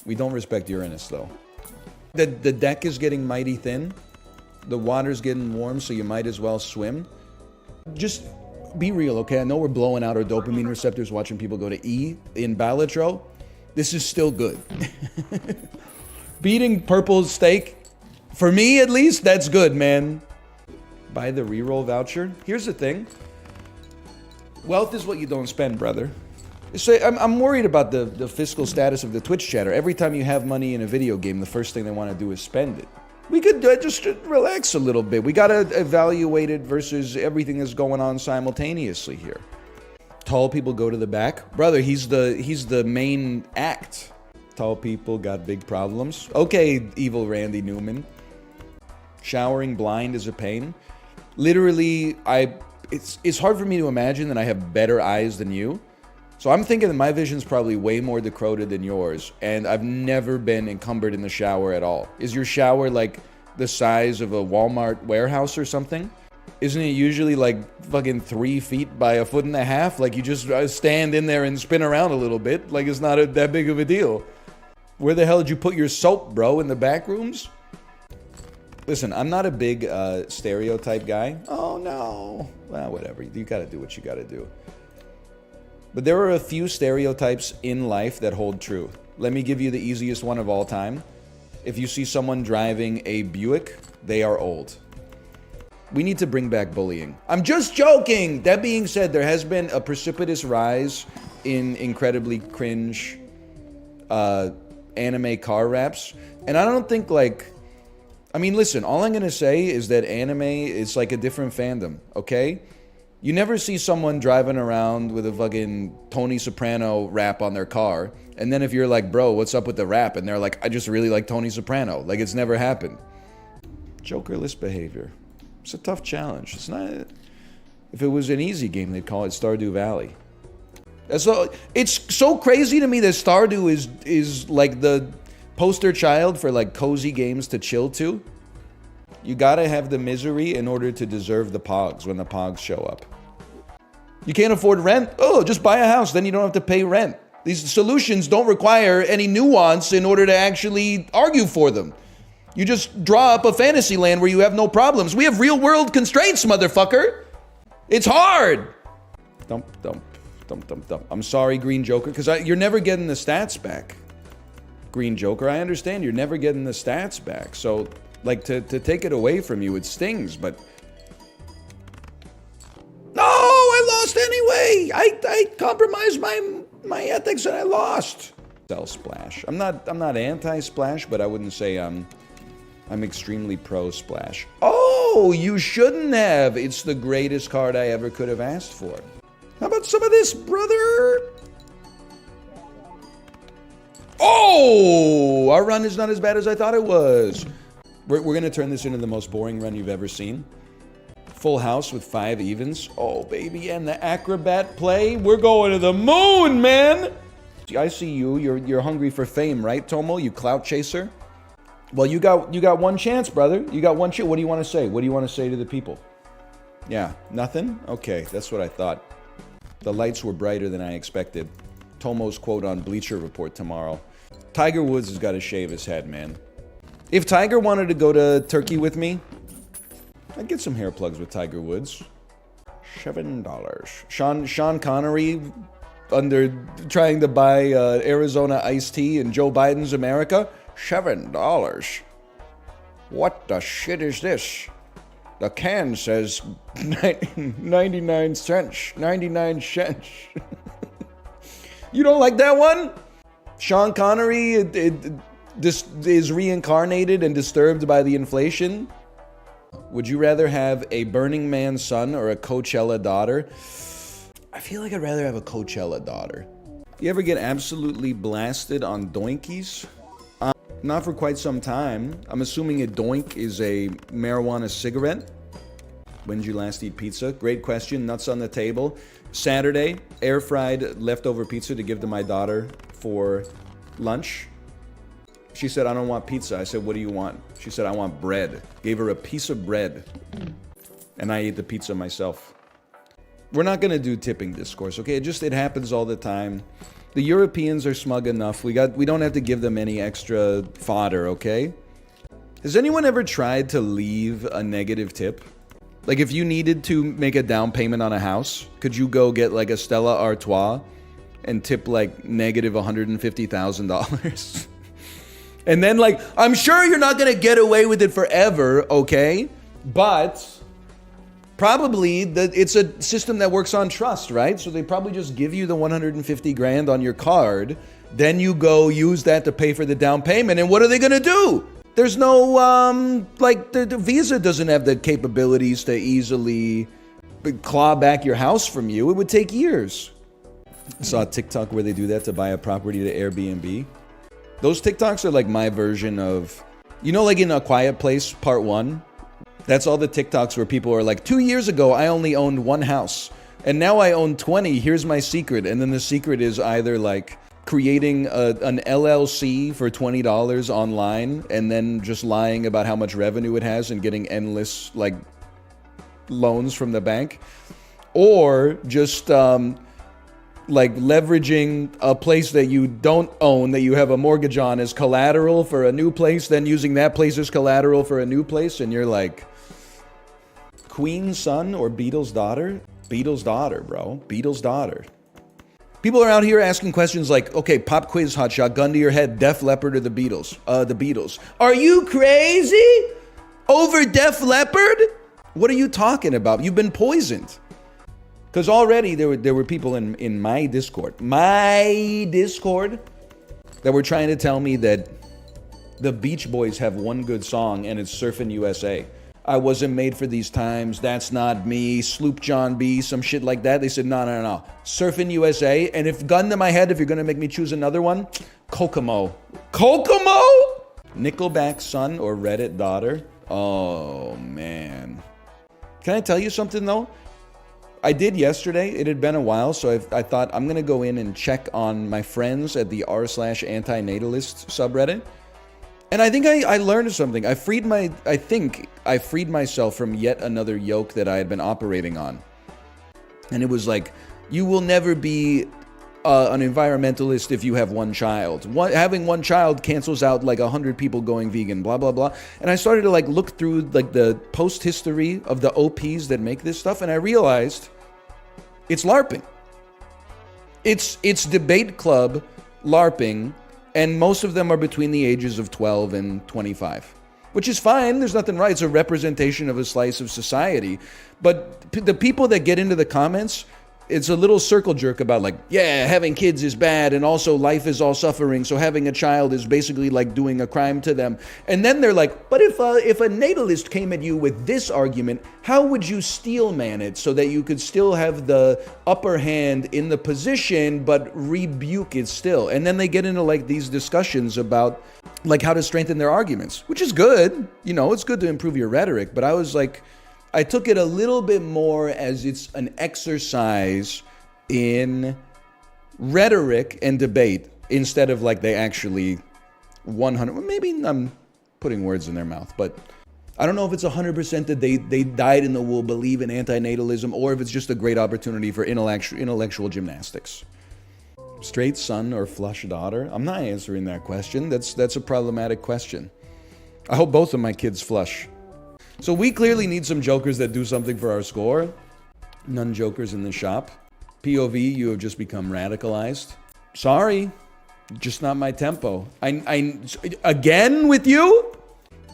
We don't respect Uranus, though. The deck is getting mighty thin. The water's getting warm, so you might as well swim. Just be real, okay? I know we're blowing out our dopamine receptors watching people go to E in Balatro. This is still good. Beating Purple's stake, for me at least, that's good, man. Buy the reroll voucher. Here's the thing. Wealth is what you don't spend, brother. So I'm worried about the fiscal status of the Twitch chatter. Every time you have money in a video game, the first thing they want to do is spend it. We could just relax a little bit. We gotta evaluate it versus everything that's going on simultaneously here. Tall people go to the back. Brother, he's the main act. Tall people got big problems. Okay, evil Randy Newman. Showering blind is a pain. Literally, it's hard for me to imagine that I have better eyes than you. So I'm thinking that my vision's probably way more decrepit than yours, and I've never been encumbered in the shower at all. Is your shower like the size of a Walmart warehouse or something? Isn't it usually like fucking 3 feet by 1.5 feet? Like you just stand in there and spin around a little bit. Like it's not that big of a deal. Where the hell did you put your soap, bro? In the back rooms? Listen, I'm not a big stereotype guy. Oh no. Well, whatever. You gotta do what you gotta do. But there are a few stereotypes in life that hold true. Let me give you the easiest one of all time. If you see someone driving a Buick, they are old. We need to bring back bullying. I'm just joking! That being said, there has been a precipitous rise in incredibly cringe anime car raps. And I don't think like... I mean, listen, all I'm gonna say is that anime is like a different fandom, okay? You never see someone driving around with a fucking Tony Soprano rap on their car, and then if you're like, bro, what's up with the rap? And they're like, I just really like Tony Soprano. Like, it's never happened. Jokerless behavior. It's a tough challenge. It's not... If it was an easy game, they'd call it Stardew Valley. It's so crazy to me that Stardew is like the poster child for like cozy games to chill to. You gotta have the misery in order to deserve the pogs when the pogs show up. You can't afford rent? Oh, just buy a house, then you don't have to pay rent. These solutions don't require any nuance in order to actually argue for them. You just draw up a fantasy land where you have no problems. We have real world constraints, motherfucker. It's hard. Dump. I'm sorry, Green Joker, because you're never getting the stats back. Green Joker, I understand you're never getting the stats back. So... like, to take it away from you, it stings, but... No! I lost anyway! I compromised my my ethics and I lost. Sell splash. I'm not anti-splash, but I wouldn't say I'm extremely pro splash. Oh, you shouldn't have. It's the greatest card I ever could have asked for. How about some of this, brother? Oh, our run is not as bad as I thought it was. We're going to turn this into the most boring run you've ever seen. Full house with 5 evens. Oh, baby, and the acrobat play. We're going to the moon, man. I see you. You're hungry for fame, right, Tomo? You clout chaser. Well, you got one chance, brother. You got one chance. What do you want to say? What do you want to say to the people? Yeah, nothing? Okay, that's what I thought. The lights were brighter than I expected. Tomo's quote on Bleacher Report tomorrow. Tiger Woods has got to shave his head, man. If Tiger wanted to go to Turkey with me, I'd get some hair plugs with Tiger Woods. $7. Sean Connery under trying to buy Arizona iced tea in Joe Biden's America. $7. What the shit is this? The can says 99 cents. 99 cents. You don't like that one? Sean Connery is reincarnated and disturbed by the inflation. Would you rather have a Burning Man son or a Coachella daughter? I feel like I'd rather have a Coachella daughter. You ever get absolutely blasted on doinkies? Not for quite some time. I'm assuming a doink is a marijuana cigarette. When did you last eat pizza? Great question. Nuts on the table. Saturday, air fried leftover pizza to give to my daughter for lunch. She said, I don't want pizza. I said, what do you want? She said, I want bread. Gave her a piece of bread. And I ate the pizza myself. We're not going to do tipping discourse, okay? It happens all the time. The Europeans are smug enough. We don't have to give them any extra fodder, okay? Has anyone ever tried to leave a negative tip? Like if you needed to make a down payment on a house, could you go get like a Stella Artois and tip like negative $150,000? And then like, I'm sure you're not going to get away with it forever, okay? But probably it's a system that works on trust, right? So they probably just give you the 150 grand on your card. Then you go use that to pay for the down payment. And what are they going to do? There's no, the Visa doesn't have the capabilities to easily claw back your house from you. It would take years. I saw a TikTok where they do that to buy a property to Airbnb. Those TikToks are like my version of, like in A Quiet Place Part 1? That's all the TikToks where people are like, 2 years ago, I only owned 1 house. And now I own 20. Here's my secret. And then the secret is either like creating an LLC for $20 online and then just lying about how much revenue it has and getting endless like loans from the bank. Or just like leveraging a place that you don't own, that you have a mortgage on, as collateral for a new place, then using that place as collateral for a new place. And you're like, Queen's son or Beatles' daughter? Beatles' daughter, bro. Beatles' daughter. People are out here asking questions like, okay, pop quiz, hotshot, gun to your head, Def Leppard or the Beatles? The Beatles. Are you crazy? Over Def Leppard? What are you talking about? You've been poisoned. Because already there were people in my Discord, that were trying to tell me that the Beach Boys have one good song and it's Surfin' USA. I wasn't made for these times. That's not me. Sloop John B. Some shit like that. They said, no. Surfin' USA. And if gun to my head, if you're going to make me choose another one, Kokomo. Kokomo? Nickelback son or Reddit daughter? Oh, man. Can I tell you something, though? I did yesterday. It had been a while, so I thought I'm going to go in and check on my friends at the r/antinatalist subreddit. And I think I learned something. I think I freed myself from yet another yoke that I had been operating on. And it was like, you will never be an environmentalist if you have one child. Having one child cancels out like 100 people going vegan, blah, blah, blah. And I started to like look through like the post history of the OPs that make this stuff. And I realized it's LARPing. It's debate club LARPing. And most of them are between the ages of 12 and 25, which is fine. There's nothing right. It's a representation of a slice of society. But the people that get into the comments it's a little circle jerk about like, yeah, having kids is bad, and also life is all suffering, so having a child is basically like doing a crime to them. And then they're like, but if a natalist came at you with this argument, how would you steel man it so that you could still have the upper hand in the position but rebuke it still? And then they get into like these discussions about like how to strengthen their arguments, which is good. You know, it's good to improve your rhetoric, but I was like, I took it a little bit more as it's an exercise in rhetoric and debate instead of like they actually 100, maybe I'm putting words in their mouth, but I don't know if it's 100% that they dyed in the wool believe in antinatalism, or if it's just a great opportunity for intellectual gymnastics. Straight son or flush daughter? I'm not answering that question. That's a problematic question. I hope both of my kids flush. So we clearly need some jokers that do something for our score. None jokers in the shop. POV, you have just become radicalized. Sorry, just not my tempo. I again with you?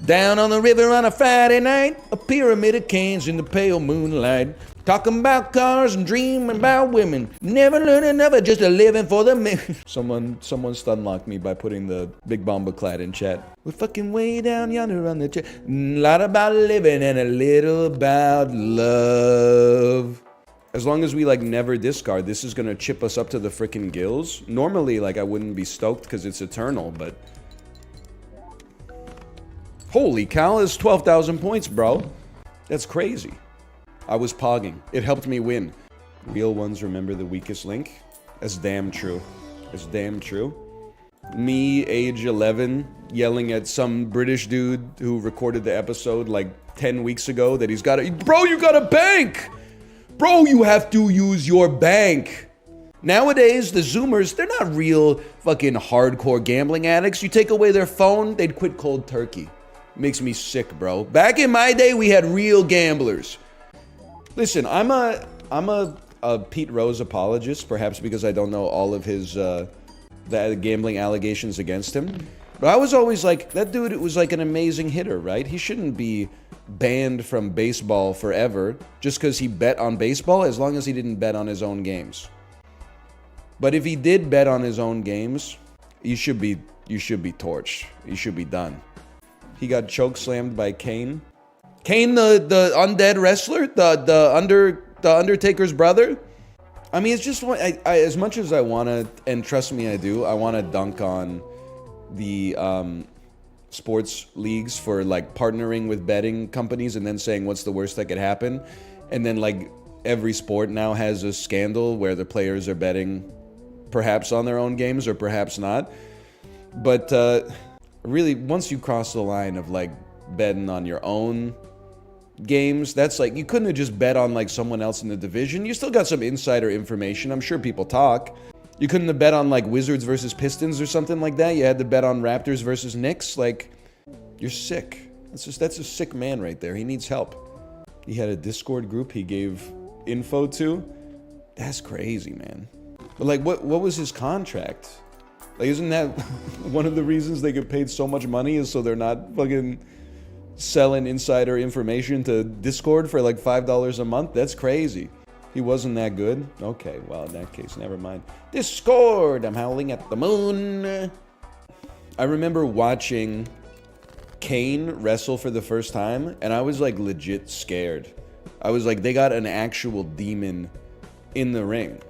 Down on the river on a Friday night, a pyramid of canes in the pale moonlight. Talking about cars and dreaming about women. Never learning never, just a living for the men. Someone stun-locked me by putting the Big Bomba Clad in chat. We're fucking way down yonder on the chat. A lot about living and a little about love. As long as we like never discard, this is gonna chip us up to the frickin' gills. Normally, like I wouldn't be stoked because it's eternal, but holy cow, it's 12,000 points, bro. That's crazy. I was pogging. It helped me win. Real ones remember the weakest link. That's damn true. That's damn true. Me, age 11, yelling at some British dude who recorded the episode like 10 weeks ago that he's got a... Bro, you got a bank! Bro, you have to use your bank. Nowadays, the Zoomers, they're not real fucking hardcore gambling addicts. You take away their phone, they'd quit cold turkey. Makes me sick, bro. Back in my day, we had real gamblers. Listen, I'm a Pete Rose apologist, perhaps because I don't know all of his the gambling allegations against him. But I was always like, that dude was like an amazing hitter, right? He shouldn't be banned from baseball forever just because he bet on baseball, as long as he didn't bet on his own games. But if he did bet on his own games, you should be torched. You should be done. He got chokeslammed by Kane. Kane, the undead wrestler, the Undertaker's brother. I mean, it's just I as much as I wanna, and trust me, I do. I wanna dunk on the sports leagues for like partnering with betting companies and then saying what's the worst that could happen, and then like every sport now has a scandal where the players are betting, perhaps on their own games or perhaps not. But really, once you cross the line of like betting on your own games, that's like, you couldn't have just bet on like someone else in the division. You still got some insider information. I'm sure people talk. You couldn't have bet on like Wizards versus Pistons or something like that. You had to bet on Raptors versus Knicks. Like, you're sick. That's a sick man right there. He needs help. He had a Discord group he gave info to. That's crazy, man. But like, what was his contract? Like, isn't that one of the reasons they get paid so much money, is so they're not fucking selling insider information to Discord for like $5 a month? That's crazy. He wasn't that good? Okay, well, in that case, never mind. Discord! I'm howling at the moon. I remember watching Kane wrestle for the first time, and I was like legit scared. I was like, they got an actual demon in the ring.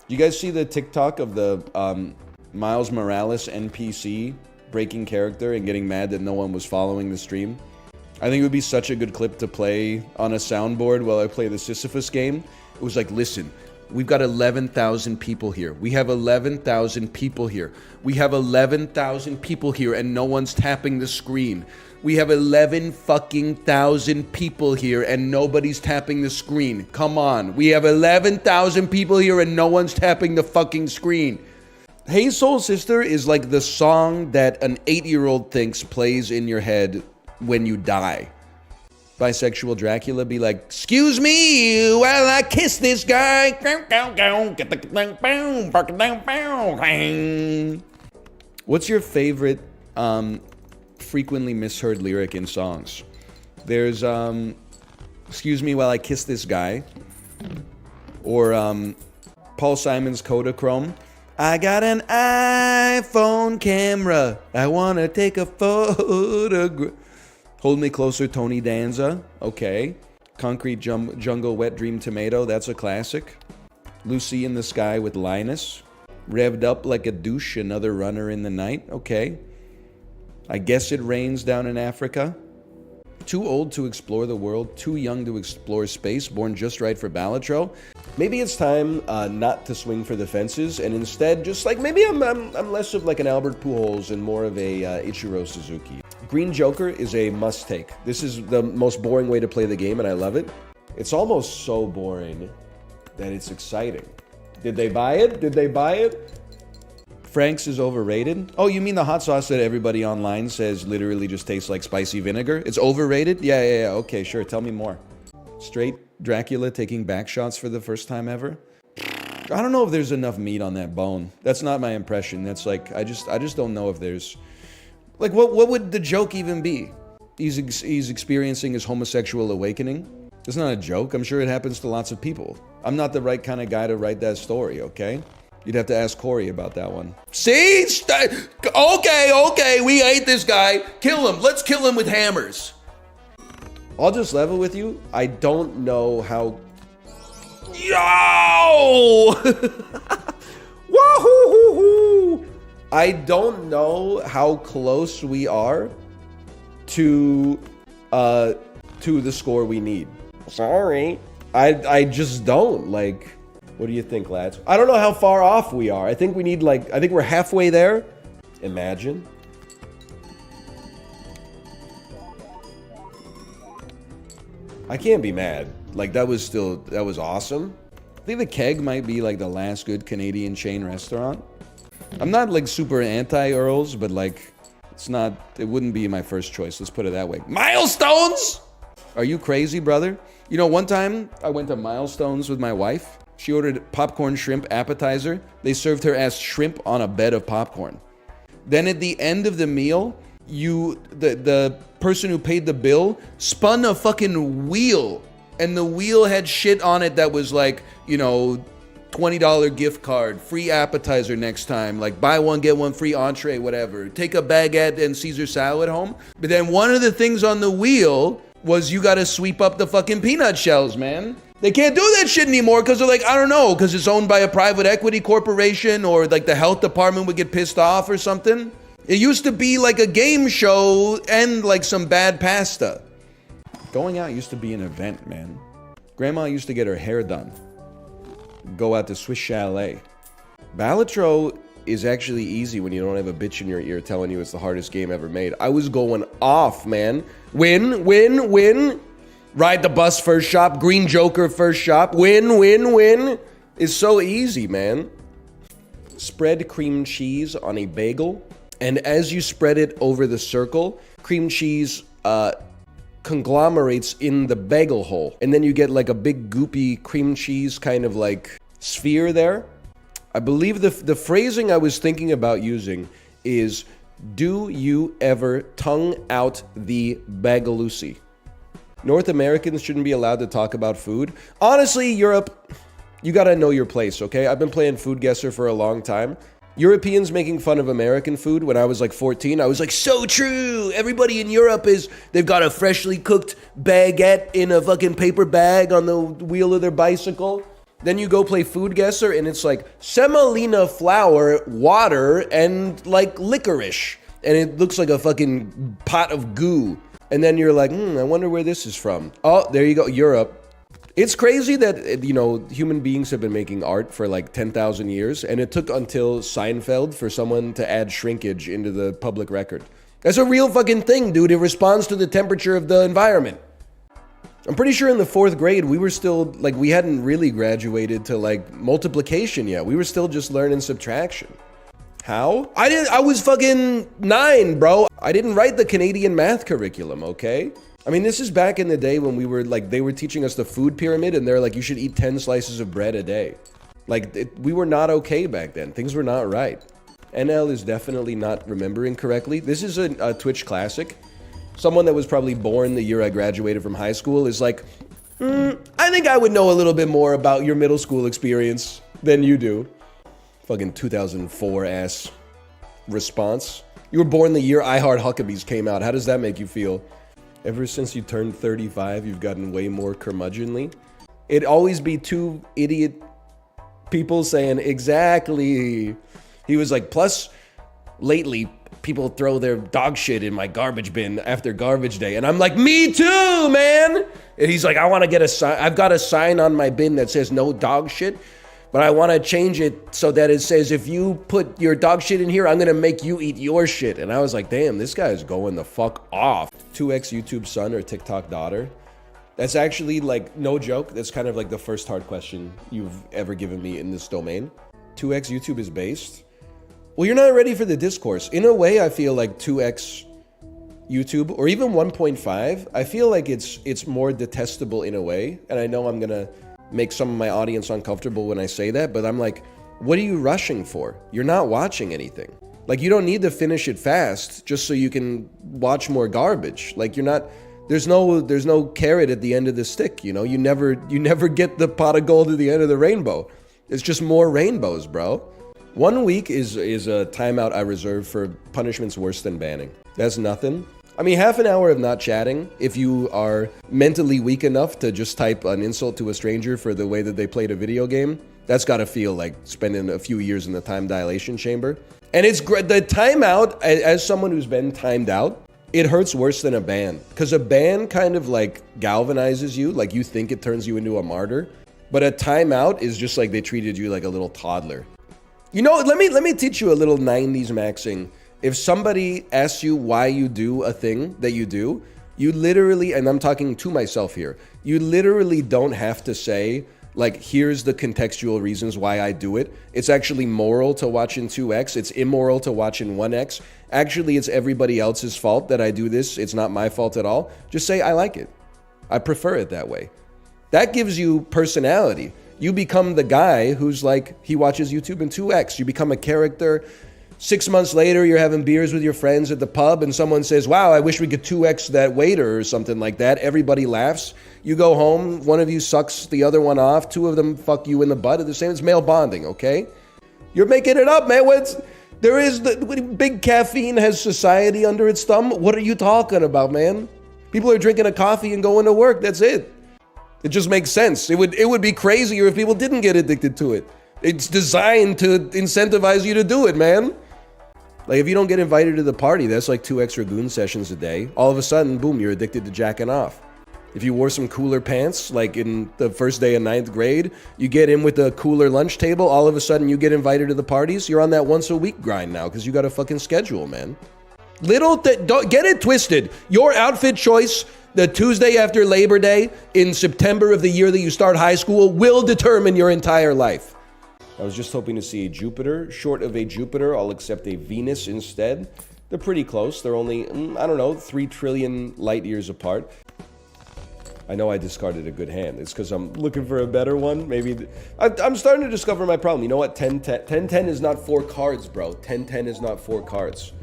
You guys see the TikTok of the Miles Morales NPC breaking character and getting mad that no one was following the stream? I think it would be such a good clip to play on a soundboard while I play the Sisyphus game. It was like, listen, we've got 11,000 people here. We have 11,000 people here. We have 11,000 people here and no one's tapping the screen. We have 11 fucking thousand people here and nobody's tapping the screen. Come on. We have 11,000 people here and no one's tapping the fucking screen. Hey Soul Sister is like the song that an 8-year-old thinks plays in your head when you die. Bisexual Dracula be like, excuse me while I kiss this guy. What's your favorite frequently misheard lyric in songs? There's excuse me while I kiss this guy, Or Paul Simon's Kodachrome. I got an iPhone camera. I want to take a photograph. Hold Me Closer, Tony Danza. Okay. Concrete Jungle, Wet Dream Tomato. That's a classic. Lucy in the Sky with Linus. Revved Up Like a Douche, Another Runner in the Night. Okay. I Guess It Rains Down in Africa. Too Old to Explore the World, Too Young to Explore Space, Born Just Right for Balatro. Maybe it's time not to swing for the fences, and instead just like, maybe I'm less of like an Albert Pujols and more of a Ichiro Suzuki. Green Joker is a must-take. This is the most boring way to play the game, and I love it. It's almost so boring that it's exciting. Did they buy it? Did they buy it? Frank's is overrated? Oh, you mean the hot sauce that everybody online says literally just tastes like spicy vinegar? It's overrated? Yeah. Okay, sure. Tell me more. Straight Dracula taking back shots for the first time ever? I don't know if there's enough meat on that bone. That's not my impression. That's like, I just don't know if there's... Like, what would the joke even be? He's experiencing his homosexual awakening? It's not a joke. I'm sure it happens to lots of people. I'm not the right kind of guy to write that story, okay? You'd have to ask Corey about that one. See? Okay, we hate this guy. Kill him. Let's kill him with hammers. I'll just level with you. I don't know how... Yo! Wahoo! I don't know how close we are to the score we need. Sorry. I just don't. Like... What do you think, lads? I don't know how far off we are. I think we need I think we're halfway there. Imagine. I can't be mad. Like, that was awesome. I think the Keg might be like the last good Canadian chain restaurant. I'm not like super anti-Earls, but like, it wouldn't be my first choice. Let's put it that way. Milestones! Are you crazy, brother? You know, one time I went to Milestones with my wife. She ordered popcorn shrimp appetizer. They served her as shrimp on a bed of popcorn. Then at the end of the meal, the person who paid the bill spun a fucking wheel. And the wheel had shit on it that was like, you know, $20 gift card, free appetizer next time, like buy one, get one free entree, whatever. Take a baguette and Caesar salad home. But then one of the things on the wheel was you gotta sweep up the fucking peanut shells, man. They can't do that shit anymore because they're like, I don't know, because it's owned by a private equity corporation, or like the health department would get pissed off or something. It used to be like a game show and like some bad pasta. Going out used to be an event, man. Grandma used to get her hair done. Go out to Swiss Chalet. Balatro is actually easy when you don't have a bitch in your ear telling you it's the hardest game ever made. I was going off, man. Win. Ride the bus first shop, Green Joker first shop, win. It's so easy, man. Spread cream cheese on a bagel, and as you spread it over the circle, cream cheese conglomerates in the bagel hole, and then you get like a big goopy cream cheese kind of like sphere there. I believe the phrasing I was thinking about using is, do you ever tongue out the bagalusi? North Americans shouldn't be allowed to talk about food. Honestly, Europe, you gotta know your place, okay? I've been playing Food Guesser for a long time. Europeans making fun of American food when I was like 14, I was like, so true! Everybody in Europe they've got a freshly cooked baguette in a fucking paper bag on the wheel of their bicycle. Then you go play Food Guesser and it's like semolina flour, water, and like licorice. And it looks like a fucking pot of goo. And then you're like, I wonder where this is from. Oh, there you go, Europe. It's crazy that, you know, human beings have been making art for like 10,000 years, and it took until Seinfeld for someone to add shrinkage into the public record. That's a real fucking thing, dude. It responds to the temperature of the environment. I'm pretty sure in the 4th grade, we were still, like, we hadn't really graduated to, like, multiplication yet. We were still just learning subtraction. How? I was fucking 9, bro. I didn't write the Canadian math curriculum, okay? I mean, this is back in the day when we were like, they were teaching us the food pyramid and they're like, you should eat 10 slices of bread a day. Like, we were not okay back then. Things were not right. NL is definitely not remembering correctly. This is a Twitch classic. Someone that was probably born the year I graduated from high school is like, I think I would know a little bit more about your middle school experience than you do. Fucking 2004 ass response. You were born the year I Heart Huckabees came out. How does that make you feel? Ever since you turned 35, you've gotten way more curmudgeonly. It'd always be two idiot people saying, exactly. He was like, plus, lately, people throw their dog shit in my garbage bin after garbage day. And I'm like, me too, man. And he's like, I want to get a sign. I've got a sign on my bin that says no dog shit. But I want to change it so that it says, if you put your dog shit in here, I'm going to make you eat your shit. And I was like, damn, this guy is going the fuck off. 2x YouTube son or TikTok daughter? That's actually, like, no joke. That's kind of like the first hard question you've ever given me in this domain. 2x YouTube is based? Well, you're not ready for the discourse. In a way, I feel like 2x YouTube, or even 1.5, I feel like it's more detestable in a way. And I know I'm going to make some of my audience uncomfortable when I say that, but I'm like, what are you rushing for? You're not watching anything. Like, you don't need to finish it fast just so you can watch more garbage. Like, you're not, there's no carrot at the end of the stick, you know? You never get the pot of gold at the end of the rainbow. It's just more rainbows, bro. 1 week is a timeout I reserve for punishments worse than banning. That's nothing. I mean, half an hour of not chatting, if you are mentally weak enough to just type an insult to a stranger for the way that they played a video game, that's got to feel like spending a few years in the time dilation chamber. And it's great. The timeout, as someone who's been timed out, it hurts worse than a ban. Because a ban kind of like galvanizes you, like you think it turns you into a martyr. But a timeout is just like they treated you like a little toddler. You know, let me teach you a little 90s maxing. If somebody asks you why you do a thing that you do, you literally, and I'm talking to myself here, you literally don't have to say, like, here's the contextual reasons why I do it. It's actually moral to watch in 2x. It's immoral to watch in 1x. Actually, it's everybody else's fault that I do this. It's not my fault at all. Just say, I like it. I prefer it that way. That gives you personality. You become the guy who's like, he watches YouTube in 2x. You become a character. 6 months later, you're having beers with your friends at the pub and someone says, wow, I wish we could 2x that waiter or something like that. Everybody laughs. You go home, one of you sucks the other one off, two of them fuck you in the butt at the same. It's male bonding, okay? You're making it up, man. Big caffeine has society under its thumb. What are you talking about, man? People are drinking a coffee and going to work. That's it. It just makes sense. It would be crazier if people didn't get addicted to it. It's designed to incentivize you to do it, man. Like, if you don't get invited to the party, that's like 2 extra goon sessions a day. All of a sudden, boom, you're addicted to jacking off. If you wore some cooler pants, like in the first day of 9th grade, you get in with the cooler lunch table, all of a sudden you get invited to the parties, you're on that once a week grind now because you got a fucking schedule, man. Don't get it twisted. Your outfit choice, the Tuesday after Labor Day in September of the year that you start high school, will determine your entire life. I was just hoping to see a Jupiter. Short of a Jupiter, I'll accept a Venus instead. They're pretty close. They're only, I don't know, 3 trillion light years apart. I know I discarded a good hand. It's because I'm looking for a better one. Maybe, I'm starting to discover my problem. You know what? 10-10 is not 4 cards, bro. 10-10 is not 4 cards.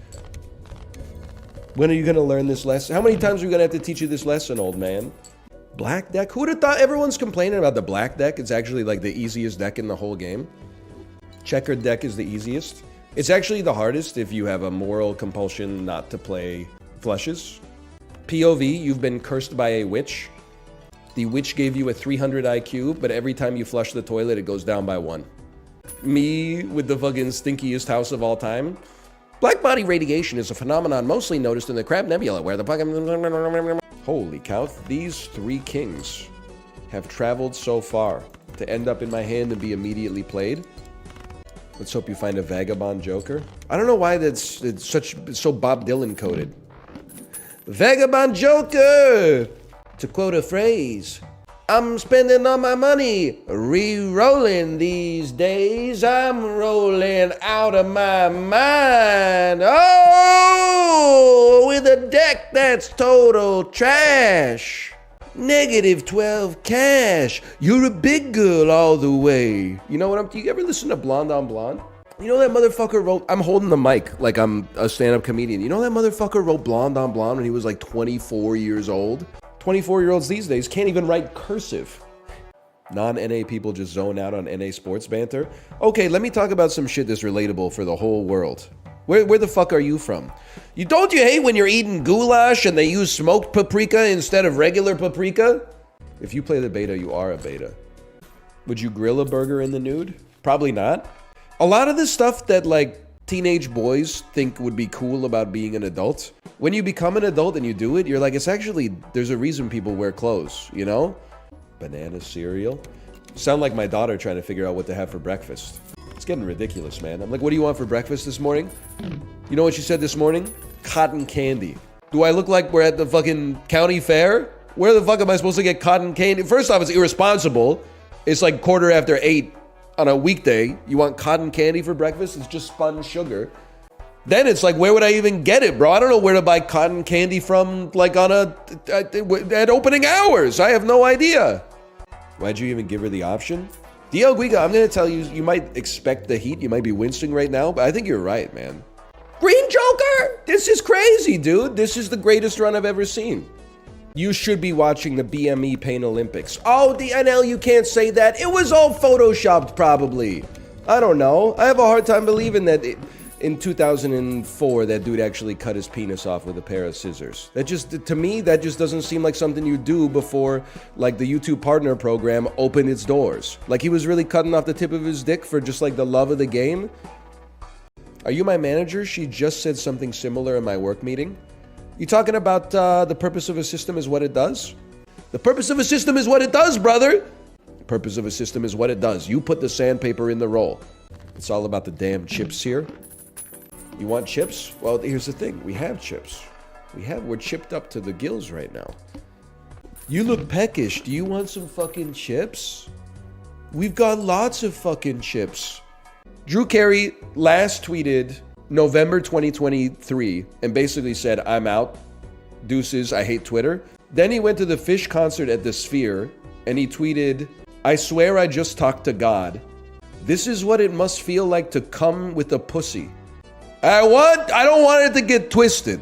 When are you going to learn this lesson? How many times are we going to have to teach you this lesson, old man? Black deck? Who would have thought everyone's complaining about the black deck? It's actually like the easiest deck in the whole game. Checkered deck is the easiest. It's actually the hardest if you have a moral compulsion not to play flushes. POV, you've been cursed by a witch. The witch gave you a 300 IQ, but every time you flush the toilet, it goes down by 1. Me with the fucking stinkiest house of all time. Black body radiation is a phenomenon mostly noticed in the Crab Nebula, where the fucking... Holy cow, these 3 kings have traveled so far to end up in my hand and be immediately played. Let's hope you find a vagabond joker. I don't know why it's so Bob Dylan coded. Vagabond joker! To quote a phrase, I'm spending all my money re-rolling these days. I'm rolling out of my mind. Oh, with a deck that's total trash. -12 cash. You're a big girl all the way. You know what? Do you ever listen to Blonde on Blonde? You know that motherfucker wrote, I'm holding the mic like I'm a stand-up comedian. You know that motherfucker wrote Blonde on Blonde when he was like 24 years old? 24-year-olds these days can't even write cursive. Non-NA people just zone out on NA sports banter. Okay, let me talk about some shit that's relatable for the whole world. Where the fuck are you from? Don't you hate when you're eating goulash and they use smoked paprika instead of regular paprika? If you play the beta, you are a beta. Would you grill a burger in the nude? Probably not. A lot of the stuff that like teenage boys think would be cool about being an adult, when you become an adult and you do it, you're like, it's actually, there's a reason people wear clothes, you know? Banana cereal. Sound like my daughter trying to figure out what to have for breakfast. It's getting ridiculous, man. I'm like, what do you want for breakfast this morning? You know what she said this morning? Cotton candy. Do I look like we're at the fucking county fair? Where the fuck am I supposed to get cotton candy? First off, it's irresponsible. It's like 8:15 on a weekday. You want cotton candy for breakfast? It's just spun sugar. Then it's like, where would I even get it, bro? I don't know where to buy cotton candy from, like at opening hours. I have no idea. Why'd you even give her the option? Dio Guiga, I'm gonna tell you, you might expect the heat. You might be wincing right now, but I think you're right, man. Green Joker! This is crazy, dude. This is the greatest run I've ever seen. You should be watching the BME Pain Olympics. Oh, the NL, you can't say that. It was all photoshopped, probably. I don't know. I have a hard time believing that in 2004, that dude actually cut his penis off with a pair of scissors. That just, to me, that just doesn't seem like something you do before, like, the YouTube Partner Program opened its doors. Like, he was really cutting off the tip of his dick for just, like, the love of the game. Are you my manager? She just said something similar in my work meeting. You talking about the purpose of a system is what it does? The purpose of a system is what it does, brother. The purpose of a system is what it does. You put the sandpaper in the roll. It's all about the damn chips here. You want chips? Well, here's the thing. We have chips. We're chipped up to the gills right now. You look peckish. Do you want some fucking chips? We've got lots of fucking chips. Drew Carey last tweeted November 2023 and basically said, I'm out. Deuces, I hate Twitter. Then he went to the Fish concert at the Sphere and he tweeted, I swear I just talked to God. This is what it must feel like to come with a pussy. What? I don't want it to get twisted.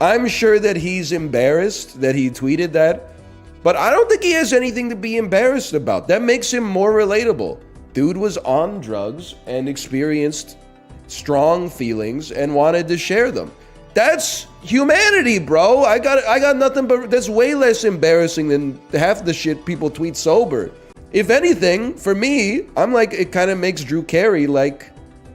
I'm sure that he's embarrassed that he tweeted that, but I don't think he has anything to be embarrassed about. That makes him more relatable. Dude was on drugs and experienced strong feelings and wanted to share them. That's humanity, bro. I got nothing but that's way less embarrassing than half the shit people tweet sober. If anything, for me, I'm like, it kind of makes Drew Carey like,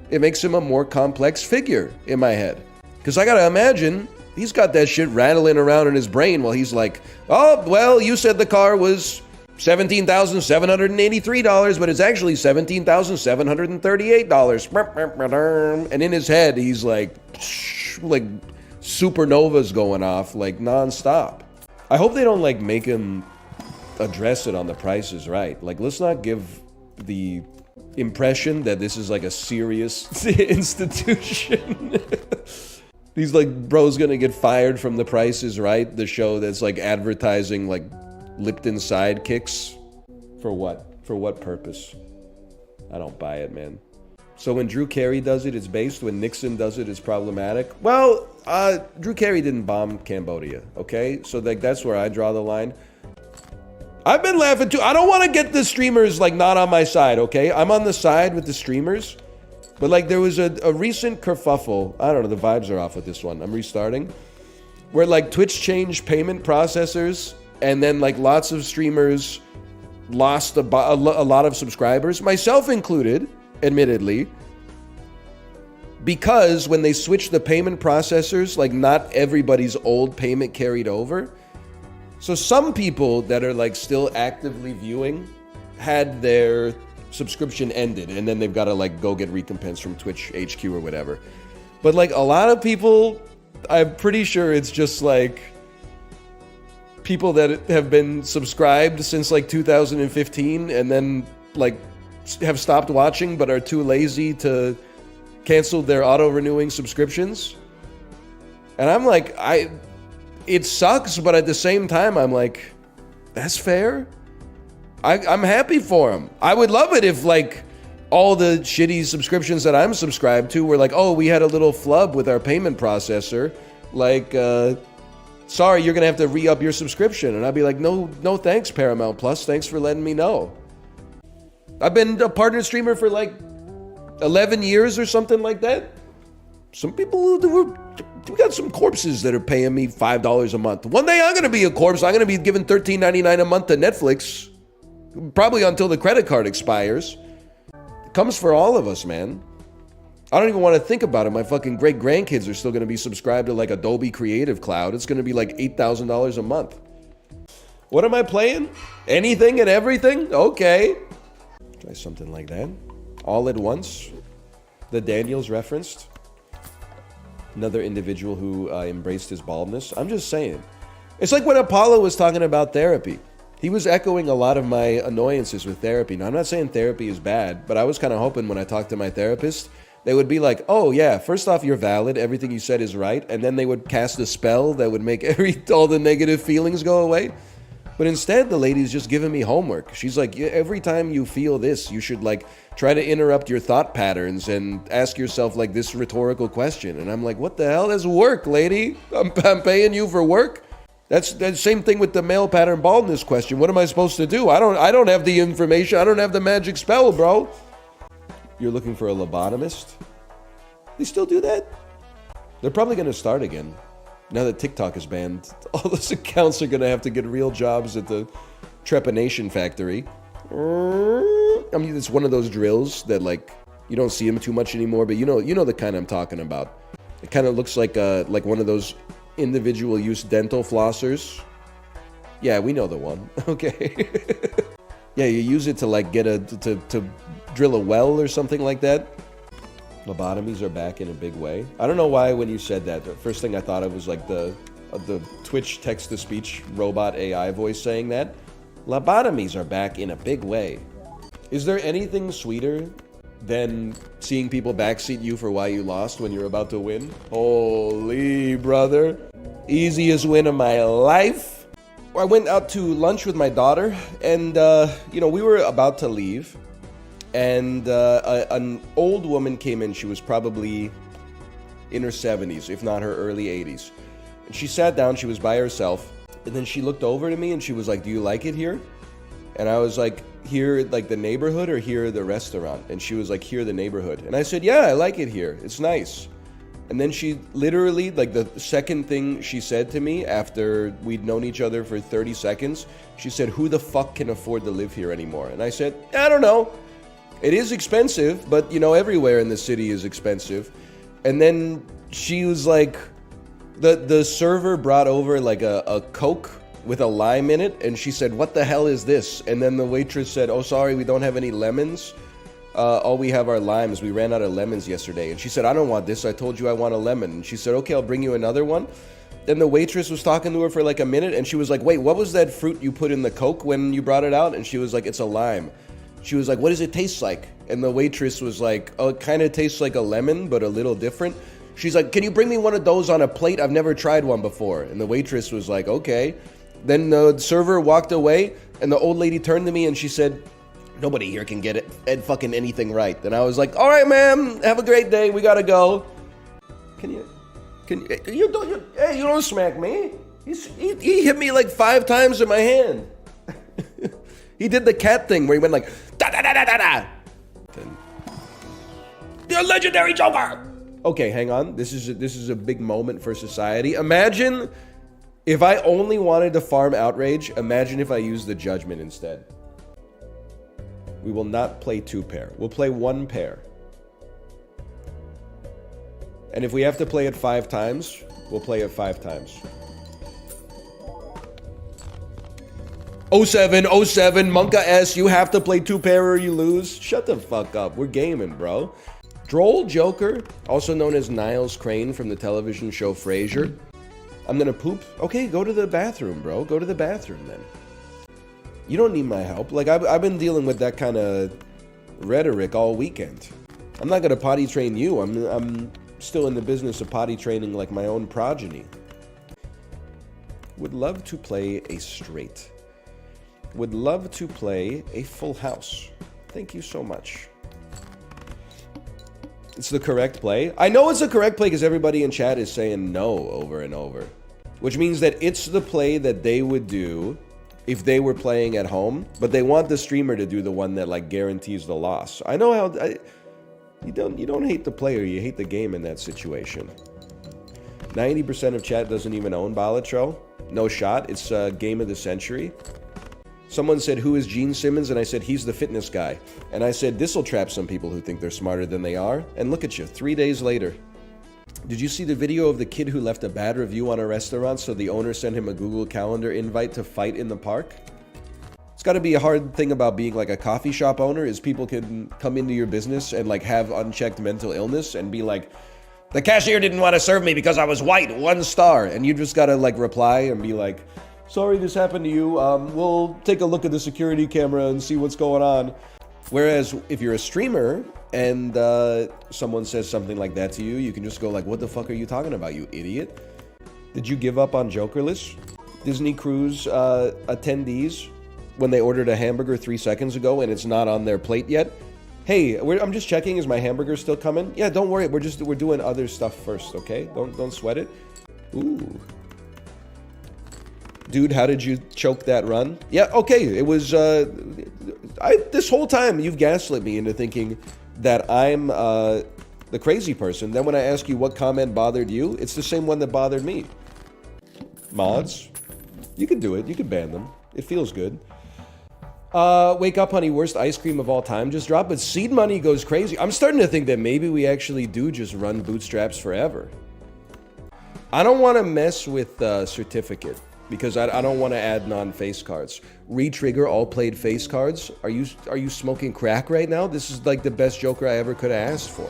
it makes him a more complex figure in my head. Because I gotta imagine, he's got that shit rattling around in his brain while he's like, oh, well, you said the car was $17,783, but it's actually $17,738. And in his head, he's like supernovas going off, like nonstop. I hope they don't like make him address it on The Price is Right. Like, let's not give the impression that this is like a serious institution. He's like, bro's gonna get fired from The Price is Right, the show that's like advertising like Lipton sidekicks. For what? For what purpose? I don't buy it, man. So when Drew Carey does it, it's based. When Nixon does it, it's problematic. Well, Drew Carey didn't bomb Cambodia, okay? So like that's where I draw the line. I've been laughing too. I don't want to get the streamers like not on my side, okay? I'm on the side with the streamers. But like there was a recent kerfuffle. I don't know, the vibes are off with this one. I'm restarting. Where like Twitch changed payment processors and then like lots of streamers lost a lot of subscribers, myself included, admittedly. Because when they switched the payment processors, like not everybody's old payment carried over. So some people that are like still actively viewing had their subscription ended and then they've got to like go get recompense from Twitch HQ or whatever. But like a lot of people, I'm pretty sure it's just like people that have been subscribed since like 2015 and then like have stopped watching but are too lazy to cancel their auto-renewing subscriptions. And I'm like, it sucks, but at the same time, I'm like, that's fair. I'm happy for him. I would love it if like all the shitty subscriptions that I'm subscribed to were like, oh, we had a little flub with our payment processor. Like, sorry, you're gonna have to re-up your subscription. And I'd be like, no thanks, Paramount Plus. Thanks for letting me know. I've been a partner streamer for like 11 years or something like that. Some people, we got some corpses that are paying me $5 a month. One day I'm going to be a corpse. I'm going to be giving $13.99 a month to Netflix. Probably until the credit card expires. It comes for all of us, man. I don't even want to think about it. My fucking great grandkids are still going to be subscribed to like Adobe Creative Cloud. It's going to be like $8,000 a month. What am I playing? Anything and everything? Okay. Try something like that. All at Once. The Daniels referenced. Another individual who embraced his baldness. I'm just saying. It's like when Apollo was talking about therapy. He was echoing a lot of my annoyances with therapy. Now, I'm not saying therapy is bad, but I was kind of hoping when I talked to my therapist, they would be like, oh yeah, first off, you're valid. Everything you said is right. And then they would cast a spell that would make all the negative feelings go away. But instead, the lady's just giving me homework. She's like, every time you feel this, you should like try to interrupt your thought patterns and ask yourself like this rhetorical question. And I'm like, what the hell? That's work, lady. I'm paying you for work. That's the same thing with the male pattern baldness question. What am I supposed to do? I don't have the information. I don't have the magic spell, bro. You're looking for a lobotomist? They still do that? They're probably going to start again. Now that TikTok is banned, all those accounts are going to have to get real jobs at the trepanation factory. I mean, it's one of those drills that like you don't see them too much anymore, but you know the kind I'm talking about. It kind of looks like one of those individual use dental flossers. Yeah, we know the one. Okay. Yeah, you use it to like get to drill a well or something like that. Lobotomies are back in a big way. I don't know why when you said that, the first thing I thought of was like the Twitch text-to-speech robot AI voice saying that. Lobotomies are back in a big way. Is there anything sweeter than seeing people backseat you for why you lost when you're about to win? Holy brother. Easiest win of my life. I went out to lunch with my daughter and, we were about to leave. And an old woman came in. She was probably in her 70s, if not her early 80s. And she sat down. She was by herself. And then she looked over to me and she was like, do you like it here? And I was like, here, like the neighborhood or here, the restaurant? And she was like, here, the neighborhood. And I said, yeah, I like it here. It's nice. And then she literally, like the second thing she said to me after we'd known each other for 30 seconds, she said, who the fuck can afford to live here anymore? And I said, I don't know. It is expensive, but everywhere in the city is expensive. And then she was like, the server brought over like a Coke with a lime in it, and she said, what the hell is this? And then the waitress said, oh, sorry, we don't have any lemons. All we have are limes. We ran out of lemons yesterday. And she said, I don't want this. I told you I want a lemon. And she said, okay, I'll bring you another one. Then the waitress was talking to her for like a minute, and she was like, wait, what was that fruit you put in the Coke when you brought it out? And she was like, it's a lime. She was like, what does it taste like? And the waitress was like, oh, it kind of tastes like a lemon, but a little different. She's like, can you bring me one of those on a plate? I've never tried one before. And the waitress was like, okay. Then the server walked away, and the old lady turned to me and she said, nobody here can get it fucking anything right. And I was like, all right, ma'am, have a great day. We gotta go. You don't smack me. He hit me like 5 times in my hand. He did the cat thing where he went like, da da da da da da. The legendary Joker. Okay, hang on. This is a big moment for society. Imagine if I only wanted to farm outrage. Imagine if I used the judgment instead. We will not play 2 pair. We'll play 1 pair. And if we have to play it 5 times, we'll play it 5 times. 07, Monka S, you have to play 2 pair or you lose. Shut the fuck up. We're gaming, bro. Droll Joker, also known as Niles Crane from the television show Frasier. I'm gonna poop. Okay, go to the bathroom, bro. Go to the bathroom then. You don't need my help. Like, I've been dealing with that kind of rhetoric all weekend. I'm not gonna potty train you. I'm still in the business of potty training like my own progeny. Would love to play a straight. Would love to play a full house. Thank you so much. It's the correct play. I know it's the correct play because everybody in chat is saying no over and over. Which means that it's the play that they would do if they were playing at home, but they want the streamer to do the one that like guarantees the loss. I know how you don't hate the player, you hate the game in that situation. 90% of chat doesn't even own Balatro. No shot. It's game of the century. Someone said, who is Gene Simmons? And I said, he's the fitness guy. And I said, this'll trap some people who think they're smarter than they are. And look at you, 3 days later. Did you see the video of the kid who left a bad review on a restaurant so the owner sent him a Google Calendar invite to fight in the park? It's got to be a hard thing about being like a coffee shop owner is people can come into your business and like have unchecked mental illness and be like, the cashier didn't want to serve me because I was white, 1 star. And you just got to like reply and be like, sorry this happened to you. We'll take a look at the security camera and see what's going on. Whereas if you're a streamer and someone says something like that to you, you can just go like, what the fuck are you talking about, you idiot? Did you give up on Jokerless? Disney Cruise attendees, when they ordered a hamburger 3 seconds ago and it's not on their plate yet, hey, I'm just checking, is my hamburger still coming? Yeah, don't worry, we're doing other stuff first, okay? Don't sweat it. Ooh. Dude, how did you choke that run? Yeah, okay, it was, this whole time you've gaslit me into thinking that I'm the crazy person. Then when I ask you what comment bothered you, it's the same one that bothered me. Mods, you can do it, you can ban them. It feels good. Wake up, honey, worst ice cream of all time just dropped, but seed money goes crazy. I'm starting to think that maybe we actually do just run bootstraps forever. I don't want to mess with certificate because I don't want to add non-face cards. Retrigger all played face cards. Are you smoking crack right now? This is like the best Joker I ever could have asked for.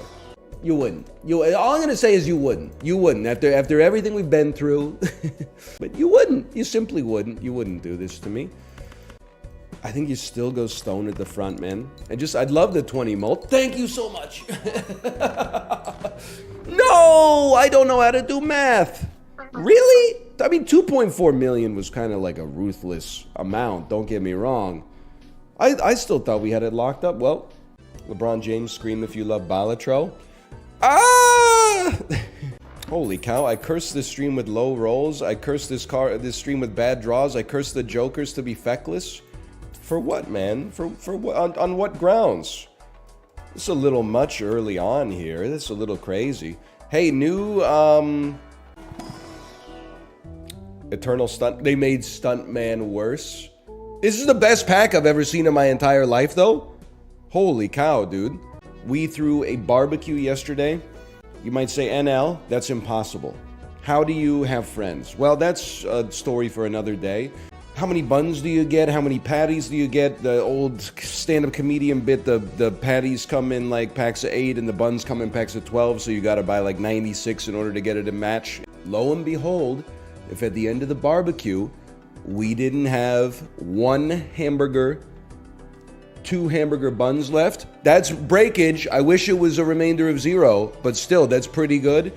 You wouldn't. All I'm gonna say is you wouldn't. You wouldn't after everything we've been through. But you wouldn't. You simply wouldn't. You wouldn't do this to me. I think you still go stone at the front, man. I'd love the 20 mult. Thank you so much. No, I don't know how to do math. Really? I mean, 2.4 million was kind of like a ruthless amount, don't get me wrong. I still thought we had it locked up. Well, LeBron James, scream if you love Balatro. Ah! Holy cow, I cursed this stream with low rolls. I cursed this stream with bad draws. I cursed the jokers to be feckless. For what, man? For what? On what grounds? It's a little much early on here. That's a little crazy. Hey, new Eternal Stunt. They made Stuntman worse. This is the best pack I've ever seen in my entire life, though. Holy cow, dude. We threw a barbecue yesterday. You might say, NL, that's impossible. How do you have friends? Well, that's a story for another day. How many buns do you get? How many patties do you get? The old stand-up comedian bit, the patties come in like packs of 8 and the buns come in packs of 12, so you gotta buy like 96 in order to get it to match. Lo and behold, if at the end of the barbecue, we didn't have 1 hamburger, 2 hamburger buns left, that's breakage. I wish it was a remainder of 0, but still, that's pretty good.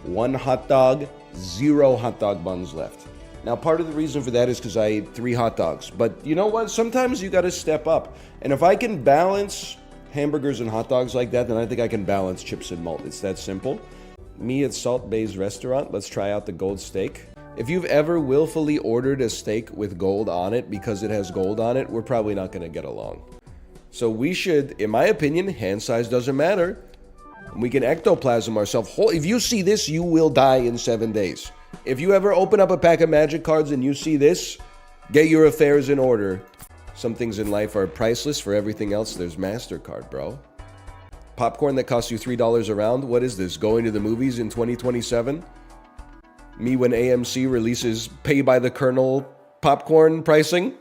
1 hot dog, 0 hot dog buns left. Now, part of the reason for that is because I ate 3 hot dogs. But you know what? Sometimes you got to step up. And if I can balance hamburgers and hot dogs like that, then I think I can balance chips and malt. It's that simple. Me at Salt Bay's restaurant, let's try out the gold steak. If you've ever willfully ordered a steak with gold on it because it has gold on it, we're probably not going to get along. So we should, in my opinion, hand size doesn't matter. We can ectoplasm ourselves. If you see this, you will die in 7 days. If you ever open up a pack of magic cards and you see this, get your affairs in order. Some things in life are priceless. For everything else, there's MasterCard, bro. Popcorn that costs you $3 a round? What is this, going to the movies in 2027? Me when AMC releases pay-by-the-kernel popcorn pricing?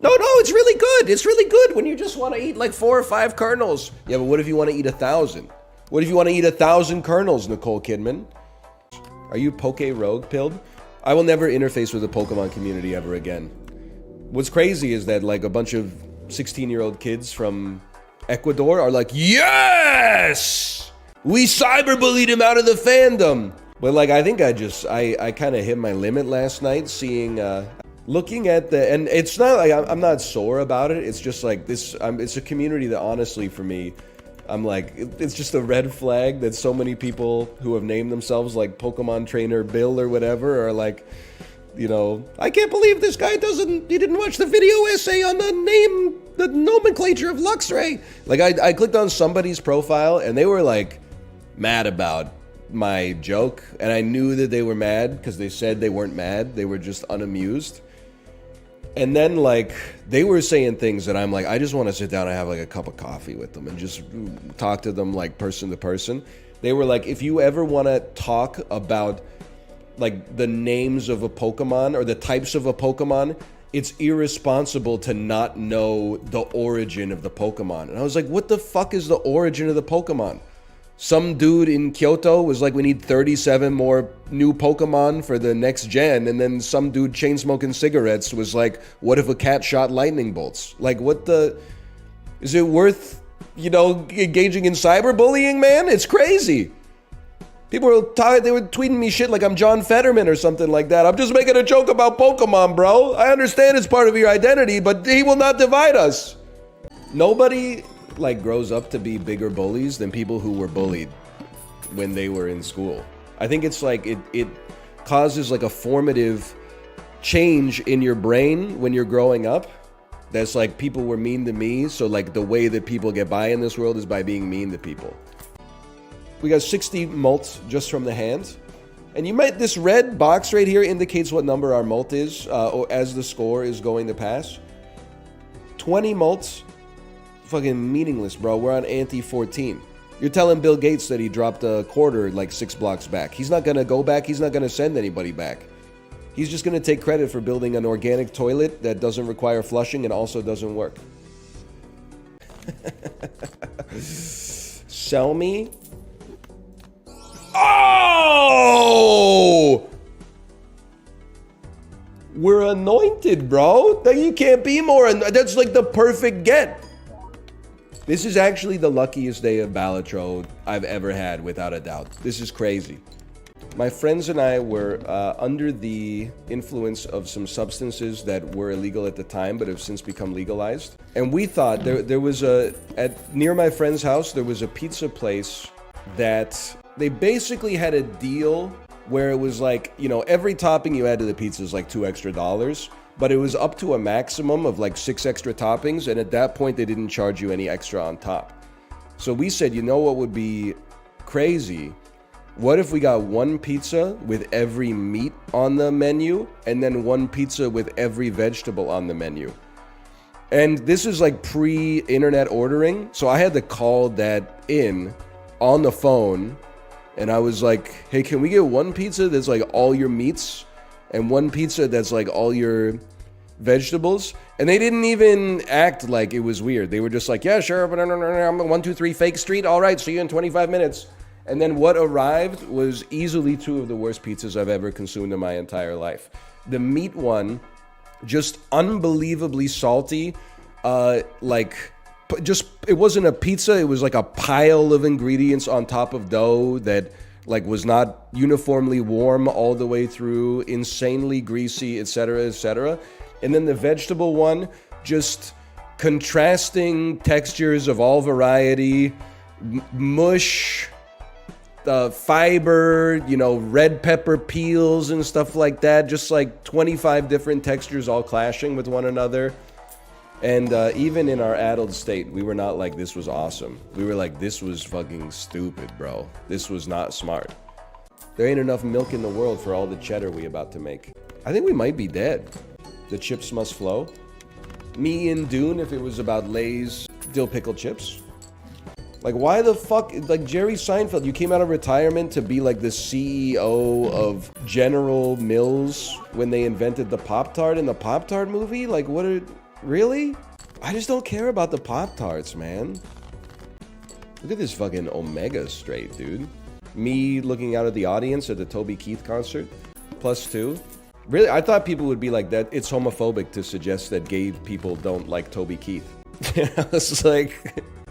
No, it's really good. It's really good when you just want to eat like 4 or 5 kernels. Yeah, but what if you want to eat 1,000? What if you want to eat 1,000 kernels, Nicole Kidman? Are you Poke Rogue pilled? I will never interface with the Pokemon community ever again. What's crazy is that like a bunch of 16-year-old kids from Ecuador are like, yes! We cyberbullied him out of the fandom! But like, I think I kind of hit my limit last night seeing, looking at and it's not like, I'm not sore about it, it's just like this, it's a community that honestly for me, I'm like, it's just a red flag that so many people who have named themselves like Pokemon Trainer Bill or whatever are like, You know, I can't believe this guy he didn't watch the video essay on the nomenclature of Luxray. Like, I clicked on somebody's profile, and they were, like, mad about my joke. And I knew that they were mad, because they said they weren't mad. They were just unamused. And then, like, they were saying things that I'm like, I just want to sit down and have, like, a cup of coffee with them and just talk to them, like, person to person. They were like, if you ever want to talk about, like, the names of a Pokemon or the types of a Pokemon, it's irresponsible to not know the origin of the Pokemon. And I was like, what the fuck is the origin of the Pokemon? Some dude in Kyoto was like, we need 37 more new Pokemon for the next gen. And then some dude chain smoking cigarettes was like, what if a cat shot lightning bolts? Like, what the... Is it worth, you know, engaging in cyberbullying, man? It's crazy. People were they were tweeting me shit like I'm John Fetterman or something like that. I'm just making a joke about Pokemon, bro. I understand it's part of your identity, but he will not divide us. Nobody, like, grows up to be bigger bullies than people who were bullied when they were in school. I think it's like it causes like a formative change in your brain when you're growing up. That's like, people were mean to me, so like the way that people get by in this world is by being mean to people. We got 60 mults just from the hand. And this red box right here indicates what number our mult is, or as the score is going to pass. 20 mults, fucking meaningless, bro. We're on ante 14. You're telling Bill Gates that he dropped a quarter like 6 blocks back. He's not gonna go back, he's not gonna send anybody back. He's just gonna take credit for building an organic toilet that doesn't require flushing and also doesn't work. Sell me. Oh! We're anointed, bro. You can't be more. That's like the perfect get. This is actually the luckiest day of Balatro I've ever had, without a doubt. This is crazy. My friends and I were under the influence of some substances that were illegal at the time, but have since become legalized. And we thought there was near my friend's house, there was a pizza place that they basically had a deal where it was like, you know, every topping you add to the pizza is like $2 extra, but it was up to a maximum of like 6 extra toppings. And at that point, they didn't charge you any extra on top. So we said, you know what would be crazy? What if we got one pizza with every meat on the menu and then one pizza with every vegetable on the menu? And this is like pre-internet ordering. So I had to call that in on the phone. And I was like, hey, can we get one pizza that's like all your meats and one pizza that's like all your vegetables? And they didn't even act like it was weird. They were just like, yeah, sure, but I'm 123 Fake Street. All right, see you in 25 minutes. And then what arrived was easily 2 of the worst pizzas I've ever consumed in my entire life. The meat one, just unbelievably salty, it wasn't a pizza, it was like a pile of ingredients on top of dough that like was not uniformly warm all the way through, insanely greasy, etc., etc. And then the vegetable one, just contrasting textures of all variety, mush, fiber, you know, red pepper peels and stuff like that, just like 25 different textures all clashing with one another. And even in our addled state, we were not like, this was awesome. We were like, this was fucking stupid, bro. This was not smart. There ain't enough milk in the world for all the cheddar we about to make. I think we might be dead. The chips must flow. Me and Dune, if it was about Lay's dill pickle chips. Like, why the fuck? Like, Jerry Seinfeld, you came out of retirement to be like the CEO of General Mills when they invented the Pop-Tart in the Pop-Tart movie? Like, what are... Really? I just don't care about the Pop-Tarts, man. Look at this fucking Omega straight, dude. Me looking out at the audience at the Toby Keith concert. +2. Really? I thought people would be like that. It's homophobic to suggest that gay people don't like Toby Keith. It's like...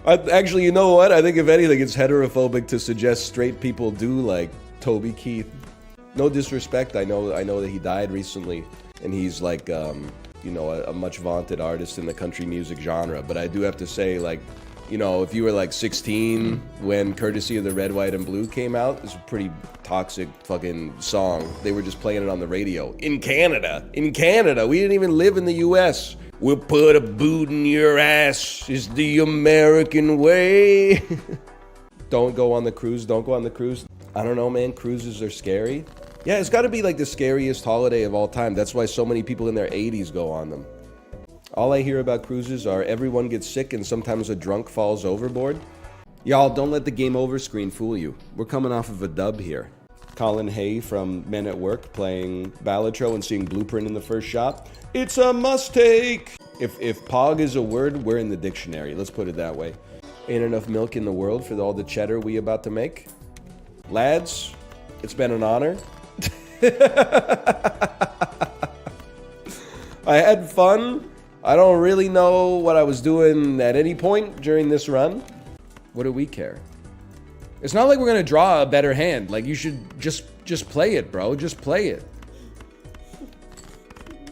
Actually, you know what? I think if anything, it's heterophobic to suggest straight people do like Toby Keith. No disrespect. I know that he died recently. And he's like... you know, a much vaunted artist in the country music genre, but I do have to say, like, You know, if you were like 16 when Courtesy of the Red, White, and Blue came out, it's a pretty toxic fucking song. They were just playing it on the radio. In Canada. In Canada. We didn't even live in the US. We'll put a boot in your ass. It's the American way. Don't go on the cruise. Don't go on the cruise. I don't know, man. Cruises are scary. Yeah, it's got to be like the scariest holiday of all time. That's why so many people in their 80s go on them. All I hear about cruises are everyone gets sick and sometimes a drunk falls overboard. Y'all, don't let the game over screen fool you. We're coming off of a dub here. Colin Hay from Men at Work playing Balatro and seeing Blueprint in the first shot. It's a must take. If pog is a word, we're in the dictionary. Let's put it that way. Ain't enough milk in the world for all the cheddar we about to make. Lads, it's been an honor. I had fun. I don't really know what I was doing at any point during this run. What do we care? It's not like we're gonna draw a better hand. Like, you should just play it, bro. Just play it.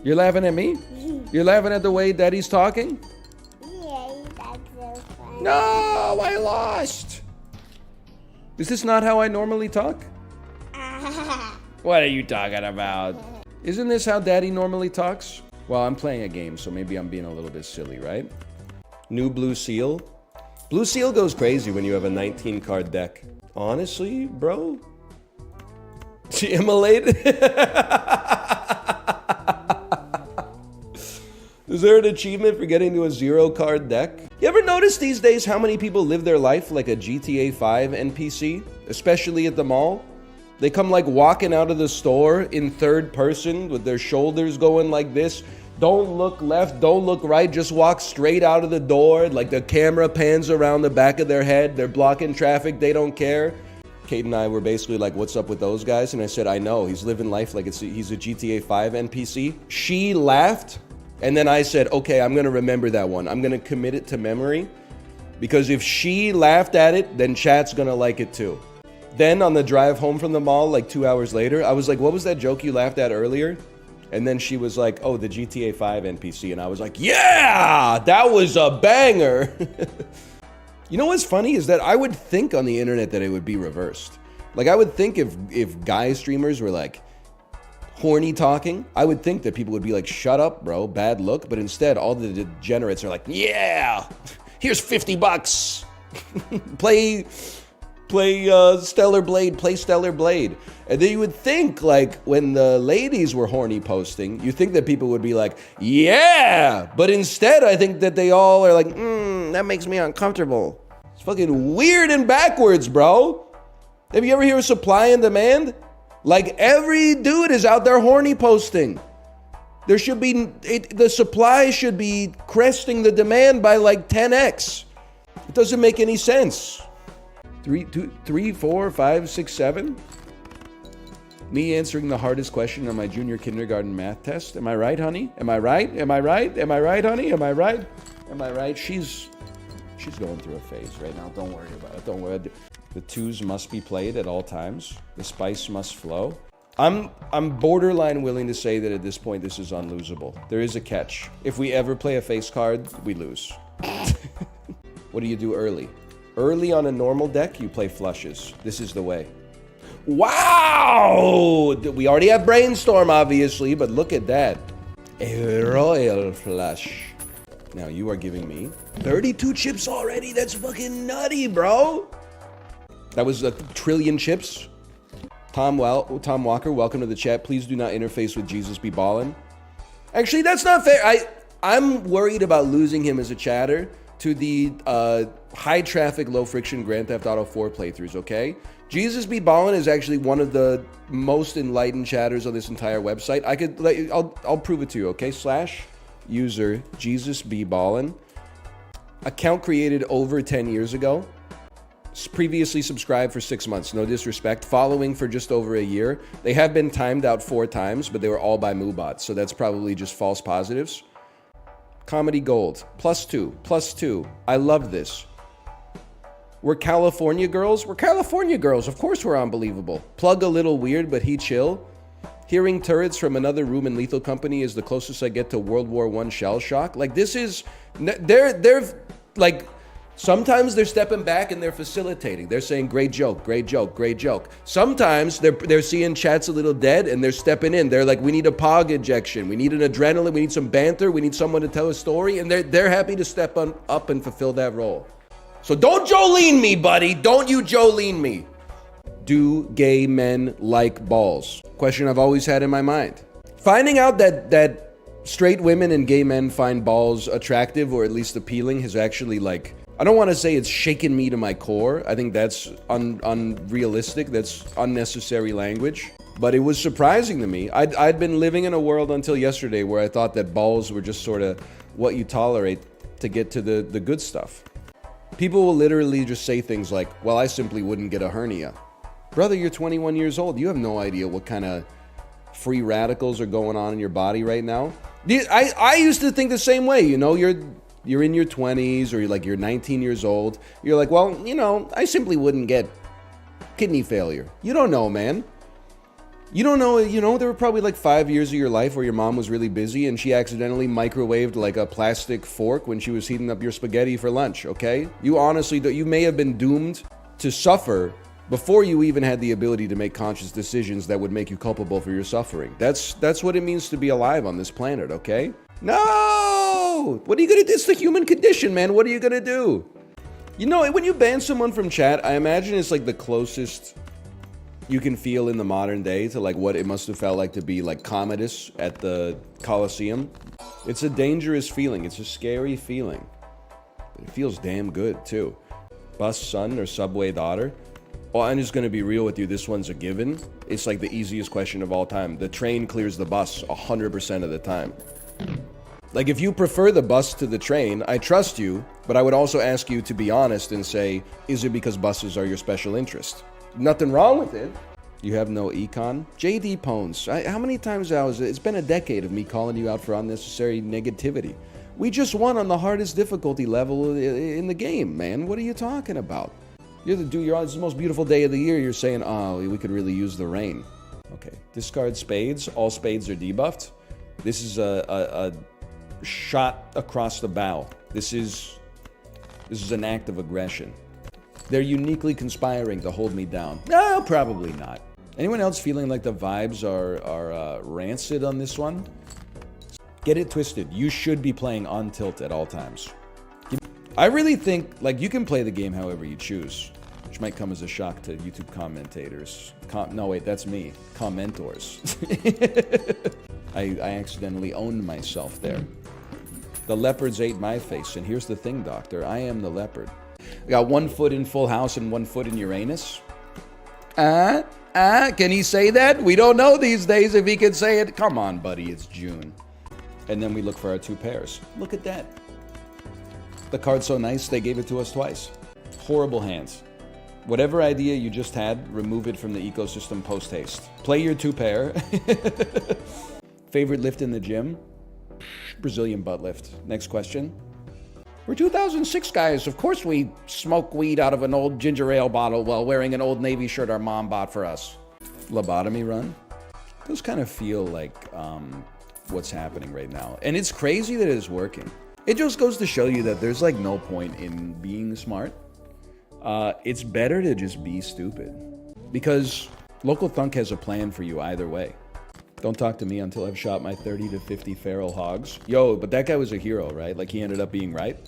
You're laughing at me? You're laughing at the way Daddy's talking? Yeah, that's so funny. No, I lost. Is this not how I normally talk? What are you talking about? Isn't this how Daddy normally talks? Well, I'm playing a game, so maybe I'm being a little bit silly, right? New Blue Seal. Blue Seal goes crazy when you have a 19 card deck. Honestly, bro? Immolated? Is there an achievement for getting to a 0 card deck? You ever notice these days how many people live their life like a GTA 5 NPC? Especially at the mall? They come like walking out of the store in third person with their shoulders going like this. Don't look left, don't look right, just walk straight out of the door. Like the camera pans around the back of their head. They're blocking traffic, they don't care. Kate and I were basically like, what's up with those guys? And I said, I know, he's living life like he's a GTA 5 NPC. She laughed, and then I said, okay, I'm gonna remember that one. I'm gonna commit it to memory. Because if she laughed at it, then chat's gonna like it too. Then on the drive home from the mall, like 2 hours later, I was like, what was that joke you laughed at earlier? And then she was like, oh, the GTA 5 NPC. And I was like, yeah, that was a banger. You know what's funny is that I would think on the internet that it would be reversed. Like, I would think if guy streamers were like horny talking, I would think that people would be like, shut up, bro, bad look. But instead, all the degenerates are like, yeah, here's $50. Play Stellar Blade, play Stellar Blade. And then you would think, like, when the ladies were horny posting, you think that people would be like, yeah! But instead, I think that they all are like, that makes me uncomfortable. It's fucking weird and backwards, bro. Have you ever heard of supply and demand? Like, every dude is out there horny posting. There should be, the supply should be cresting the demand by like 10x. It doesn't make any sense. 3, 4, 5, 6, 7. Me answering the hardest question on my junior kindergarten math test. Am I right, honey? Am I right? Am I right? Am I right, honey? Am I right? Am I right? She's going through a phase right now. Don't worry about it. Don't worry. The twos must be played at all times. The spice must flow. I'm borderline willing to say that at this point this is unlosable. There is a catch. If we ever play a face card, we lose. What do you do early? Early on a normal deck, you play flushes. This is the way. Wow! We already have Brainstorm, obviously, but look at that. A royal flush. Now, you are giving me 32 chips already? That's fucking nutty, bro. That was a trillion chips. Tom Walker, welcome to the chat. Please do not interface with Jesus Be Ballin'. Actually, that's not fair. I'm worried about losing him as a chatter to the high traffic, low friction Grand Theft Auto 4 playthroughs, okay? Jesus Be Ballin' is actually one of the most enlightened chatters on this entire website. I'll prove it to you, okay? / user Jesus Be Ballin'. Account created over 10 years ago. Previously subscribed for 6 months, no disrespect. Following for just over a year. They have been timed out 4 times, but they were all by Moobots, so that's probably just false positives. Comedy Gold, +2. I love this. We're California girls? We're California girls. Of course we're unbelievable. Plug a little weird, but he chill. Hearing turrets from another room in Lethal Company is the closest I get to World War I shell shock. Like, this is... They're like... Sometimes they're stepping back and they're facilitating. They're saying, great joke, great joke, great joke. Sometimes they're seeing chat's a little dead and they're stepping in. They're like, we need a pog injection. We need an adrenaline. We need some banter. We need someone to tell a story. And they're happy to step up and fulfill that role. So don't Jolene me, buddy. Don't you Jolene me. Do gay men like balls? Question I've always had in my mind. Finding out that straight women and gay men find balls attractive or at least appealing has actually, like, I don't want to say it's shaken me to my core. I think that's unrealistic. That's unnecessary language. But it was surprising to me. I'd been living in a world until yesterday where I thought that balls were just sort of what you tolerate to get to the good stuff. People will literally just say things like, well, I simply wouldn't get a hernia. Brother, you're 21 years old. You have no idea what kind of free radicals are going on in your body right now. I used to think the same way. You know, you're in your 20s or you're 19 years old. You're like, well, you know, I simply wouldn't get kidney failure. You don't know, man. You don't know, you know, there were probably like 5 years of your life where your mom was really busy and she accidentally microwaved like a plastic fork when she was heating up your spaghetti for lunch, okay? You honestly, you may have been doomed to suffer before you even had the ability to make conscious decisions that would make you culpable for your suffering. That's what it means to be alive on this planet, okay? No! What are you gonna do? It's the human condition, man. What are you gonna do? You know, when you ban someone from chat, I imagine it's like the closest you can feel in the modern day to like what it must have felt like to be like Commodus at the Colosseum. It's a dangerous feeling. It's a scary feeling. But it feels damn good, too. Bus son or subway daughter? Well, I'm just gonna be real with you. This one's a given. It's like the easiest question of all time. The train clears the bus 100% of the time. Like, if you prefer the bus to the train, I trust you, but I would also ask you to be honest and say, is it because buses are your special interest? Nothing wrong with it. You have no econ? JD Pones, how many times it's been a decade of me calling you out for unnecessary negativity. We just won on the hardest difficulty level in the game, man. What are you talking about? It's the most beautiful day of the year. You're saying, oh, we could really use the rain. Okay, discard spades. All spades are debuffed. This is a shot across the bow. This is an act of aggression. They're uniquely conspiring to hold me down. No, probably not. Anyone else feeling like the vibes are rancid on this one? Get it twisted. You should be playing on tilt at all times. I really think, like, you can play the game however you choose, which might come as a shock to YouTube commentators. No, wait, that's me. Commentors. I accidentally owned myself there. The leopards ate my face, and here's the thing, Doctor. I am the leopard. I got 1 foot in Full House and 1 foot in Uranus. Can he say that? We don't know these days if he can say it. Come on, buddy, it's June. And then we look for our 2 pairs. Look at that. The card's so nice, they gave it to us twice. Horrible hands. Whatever idea you just had, remove it from the ecosystem post-haste. Play your 2 pair. Favorite lift in the gym? Brazilian butt lift. Next question. We're 2006 guys. Of course we smoke weed out of an old ginger ale bottle while wearing an Old Navy shirt our mom bought for us. Lobotomy run? Those kind of feel like what's happening right now. And it's crazy that it's working. It just goes to show you that there's like no point in being smart. It's better to just be stupid. Because Local Thunk has a plan for you either way. Don't talk to me until I've shot my 30 to 50 feral hogs. Yo, but that guy was a hero, right? Like, he ended up being right?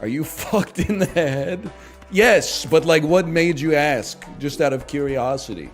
Are you fucked in the head? Yes, but like, what made you ask? Just out of curiosity.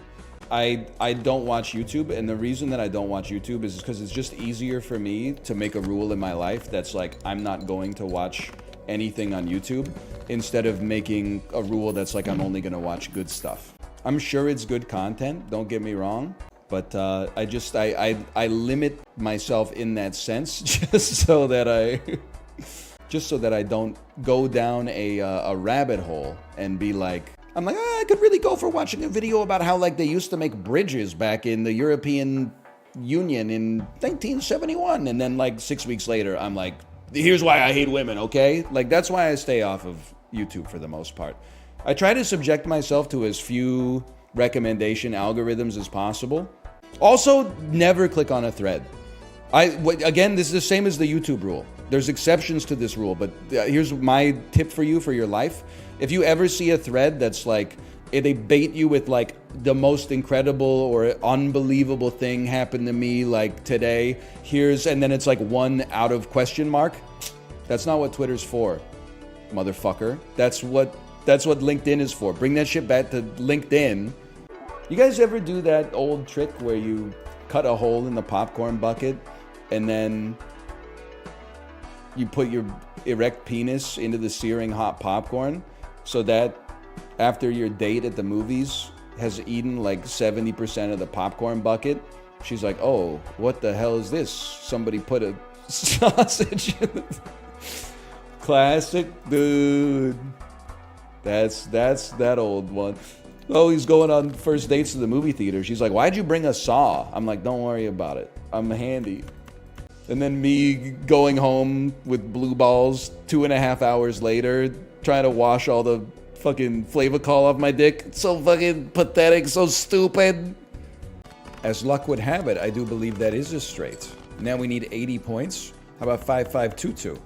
I don't watch YouTube, and the reason that I don't watch YouTube is because it's just easier for me to make a rule in my life that's like, I'm not going to watch anything on YouTube, instead of making a rule that's like, I'm only gonna watch good stuff. I'm sure it's good content, don't get me wrong, but I limit myself in that sense just so that I don't go down a rabbit hole and be like, I'm like, I could really go for watching a video about how like they used to make bridges back in the European Union in 1971, and then like 6 weeks later I'm like, here's why I hate women, okay? Like, that's why I stay off of YouTube for the most part. I try to subject myself to as few recommendation algorithms as possible. Also, never click on a thread. Again, this is the same as the YouTube rule. There's exceptions to this rule, but here's my tip for you for your life. If you ever see a thread that's like, they bait you with like the most incredible or unbelievable thing happened to me like today, and then it's like one out of question mark. That's not what Twitter's for, motherfucker. That's what LinkedIn is for. Bring that shit back to LinkedIn. You guys ever do that old trick where you cut a hole in the popcorn bucket and then you put your erect penis into the searing hot popcorn so that after your date at the movies has eaten like 70% of the popcorn bucket, she's like, oh, what the hell is this? Somebody put a sausage in it. Classic, dude. That's that old one. Oh, he's going on first dates to the movie theater. She's like, why'd you bring a saw? I'm like, don't worry about it. I'm handy. And then me going home with blue balls 2.5 hours later, trying to wash all the fucking flavacol off my dick. It's so fucking pathetic, so stupid. As luck would have it, I do believe that is a straight. Now we need 80 points. How about 5522?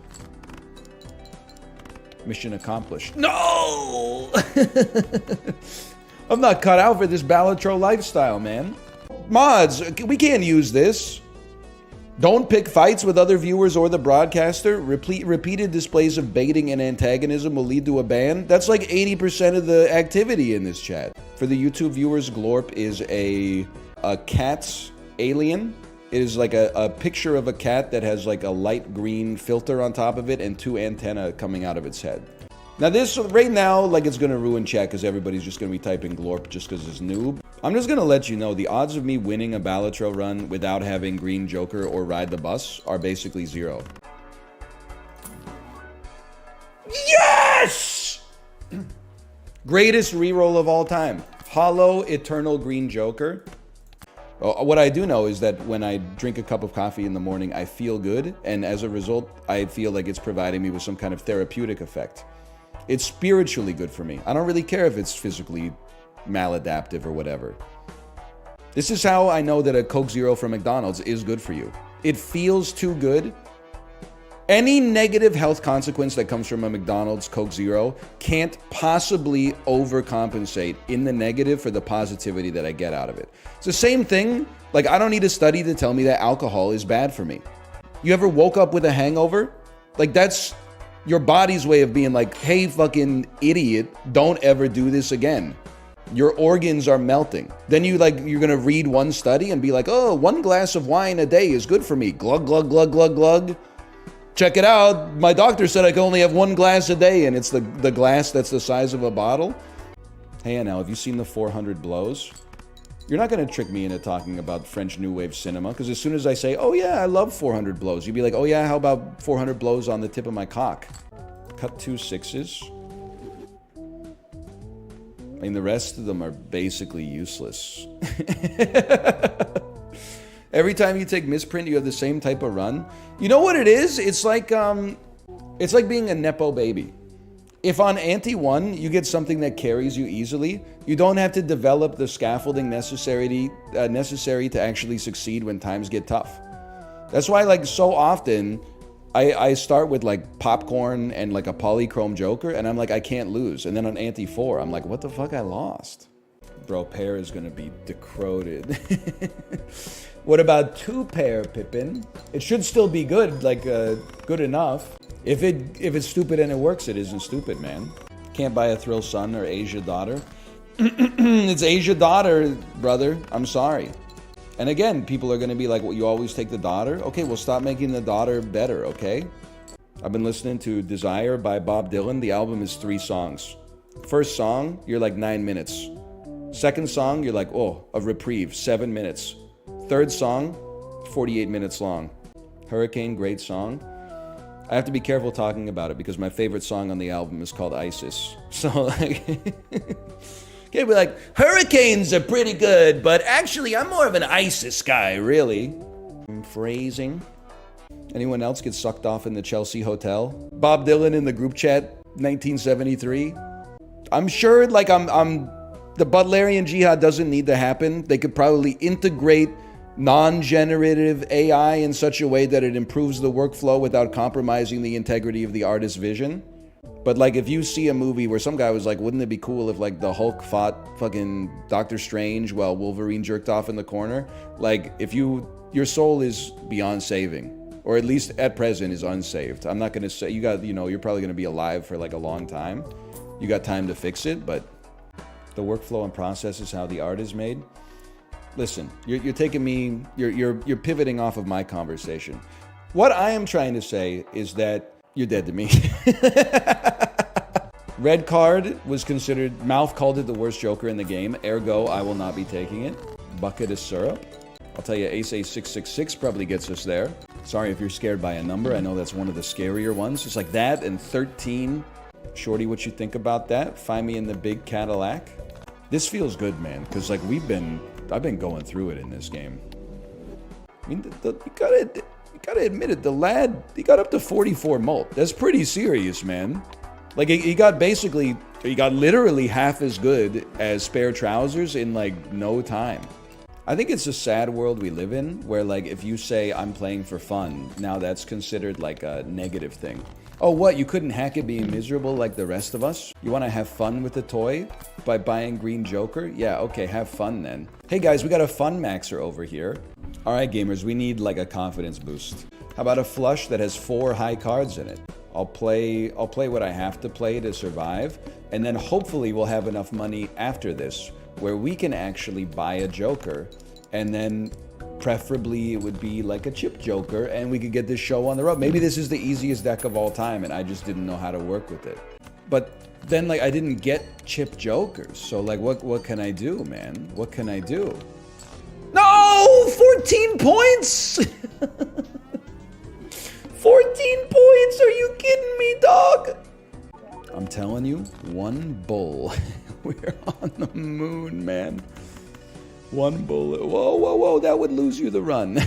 Mission accomplished. No! I'm not cut out for this Balatro lifestyle, man. Mods, we can't use this. Don't pick fights with other viewers or the broadcaster. Repeated displays of baiting and antagonism will lead to a ban. That's like 80% of the activity in this chat. For the YouTube viewers, Glorp is a cat's alien. It is like a picture of a cat that has like a light green filter on top of it and 2 antennae coming out of its head. Now this, right now, like it's gonna ruin chat because everybody's just gonna be typing Glorp just because it's noob. I'm just gonna let you know the odds of me winning a Balatro run without having Green Joker or Ride the Bus are basically 0. Yes! Greatest reroll of all time. Hollow Eternal Green Joker. What I do know is that when I drink a cup of coffee in the morning, I feel good, and as a result, I feel like it's providing me with some kind of therapeutic effect. It's spiritually good for me. I don't really care if it's physically maladaptive or whatever. This is how I know that a Coke Zero from McDonald's is good for you. It feels too good. Any negative health consequence that comes from a McDonald's Coke Zero can't possibly overcompensate in the negative for the positivity that I get out of it. It's the same thing. Like, I don't need a study to tell me that alcohol is bad for me. You ever woke up with a hangover? Like, that's your body's way of being like, hey, fucking idiot, don't ever do this again. Your organs are melting. Then you're gonna read one study and be like, oh, 1 glass of wine a day is good for me. Glug, glug, glug, glug, glug. Check it out. My doctor said I can only have 1 glass a day, and it's the glass that's the size of a bottle. Hey, now, have you seen the 400 Blows? You're not going to trick me into talking about French New Wave cinema, because as soon as I say, oh yeah, I love 400 Blows, you'd be like, oh yeah, how about 400 Blows on the tip of my cock? Cut 2 6s. I mean, the rest of them are basically useless. Every time you take misprint, you have the same type of run. You know what it is? It's like being a Nepo baby. If on ante 1, you get something that carries you easily, you don't have to develop the scaffolding necessary to actually succeed when times get tough. That's why, like, so often, I start with, like, popcorn and, like, a polychrome joker, and I'm like, I can't lose. And then on ante 4, I'm like, what the fuck, I lost? Bro, pair is gonna be decroded. What about 2-pair, Pippin? It should still be good, like, good enough. If it's stupid and it works, it isn't stupid, man. Can't buy a Thrill Son or Asia Daughter. It's Asia Daughter, brother. I'm sorry. And again, people are going to be like, well, you always take the daughter? Okay, well, stop making the daughter better, okay? I've been listening to Desire by Bob Dylan. The album is 3 songs. First song, you're like 9 minutes. Second song, you're like, oh, a reprieve, 7 minutes. Third song, 48 minutes long. Hurricane, great song. I have to be careful talking about it because my favorite song on the album is called Isis. So, like, can't be like, hurricanes are pretty good, but actually I'm more of an Isis guy, really. Phrasing. Anyone else get sucked off in the Chelsea hotel? Bob Dylan in the group chat, 1973. I'm sure, like, the Butlerian Jihad doesn't need to happen. They could probably integrate non-generative AI in such a way that it improves the workflow without compromising the integrity of the artist's vision. But like, if you see a movie where some guy was like, wouldn't it be cool if like the Hulk fought fucking Doctor Strange while Wolverine jerked off in the corner? Like, if your soul is beyond saving, or at least at present is unsaved. I'm not gonna say, you're probably gonna be alive for like a long time. You got time to fix it, but the workflow and process is how the art is made. Listen, you're taking me, you're pivoting off of my conversation. What I am trying to say is that you're dead to me. Red card was considered, Mouth called it the worst Joker in the game, ergo I will not be taking it. Bucket of syrup. I'll tell you, Ace 666 probably gets us there. Sorry if you're scared by a number, I know that's one of the scarier ones. It's like that and 13. Shorty, what you think about that? Find me in the big Cadillac. This feels good, man, because like I've been going through it in this game. I mean, you gotta admit it, the lad, he got up to 44 mult. That's pretty serious, man. Like, he got literally half as good as Spare Trousers in like no time. I think it's a sad world we live in, where like, if you say I'm playing for fun, now that's considered like a negative thing. Oh, what? You couldn't hack it being miserable like the rest of us? You want to have fun with the toy by buying Green Joker? Yeah, okay, have fun then. Hey guys, we got a fun maxer over here. All right, gamers, we need like a confidence boost. How about a flush that has 4 high cards in it? I'll play what I have to play to survive, and then hopefully we'll have enough money after this where we can actually buy a Joker, and then preferably it would be like a chip Joker, and we could get this show on the road. Maybe this is the easiest deck of all time and I just didn't know how to work with it. But then like, I didn't get chip Jokers, so like, what can I do, man? What can I do? No! 14 points! 14 points! Are you kidding me, dog? I'm telling you, one bull. We're on the moon, man. One bullet. Whoa, whoa, whoa. That would lose you the run.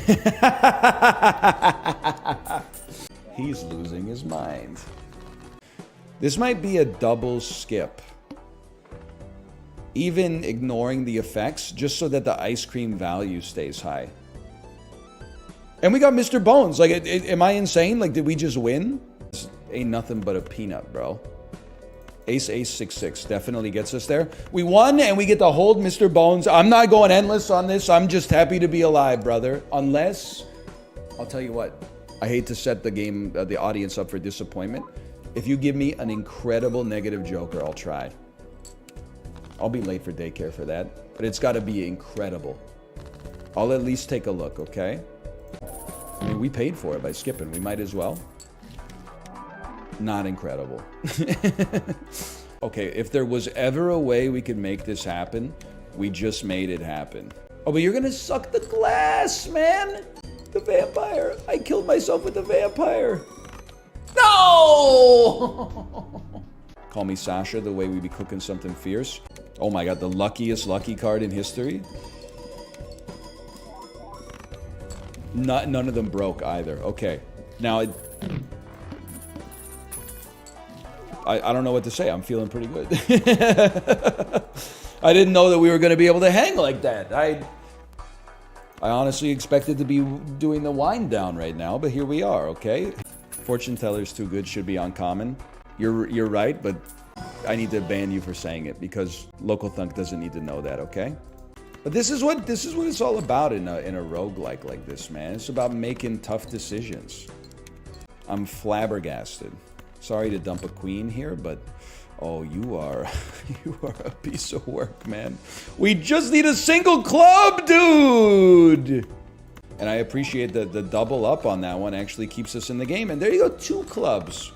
He's losing his mind. This might be a double skip. Even ignoring the effects, just so that the ice cream value stays high. And we got Mr. Bones. Like, am I insane? Like, did we just win? This ain't nothing but a peanut, bro. Ace 666 definitely gets us there. We won, and we get to hold Mr. Bones. I'm not going endless on this. I'm just happy to be alive, brother. Unless, I'll tell you what. I hate to set the game, the audience up for disappointment. If you give me an incredible negative Joker, I'll try. I'll be late for daycare for that, but it's got to be incredible. I'll at least take a look, okay? I mean, we paid for it by skipping. We might as well. Not incredible. Okay, if there was ever a way we could make this happen, we just made it happen. Oh, but you're gonna suck the glass, man! The vampire. I killed myself with the vampire. No! Call me Sasha, the way we be cooking something fierce. Oh my god, the luckiest lucky card in history. None of them broke either. Okay. Now, I don't know what to say. I'm feeling pretty good. I didn't know that we were going to be able to hang like that. I honestly expected to be doing the wind down right now, but here we are, okay? Fortune teller's too good should be uncommon. You're right, but I need to ban you for saying it because Local Thunk doesn't need to know that, okay? But this is what it's all about in a roguelike like this, man. It's about making tough decisions. I'm flabbergasted. Sorry to dump a queen here, but oh, you are a piece of work, man. We just need a single club, dude. And I appreciate that the double up on that one actually keeps us in the game. And there you go, 2 clubs.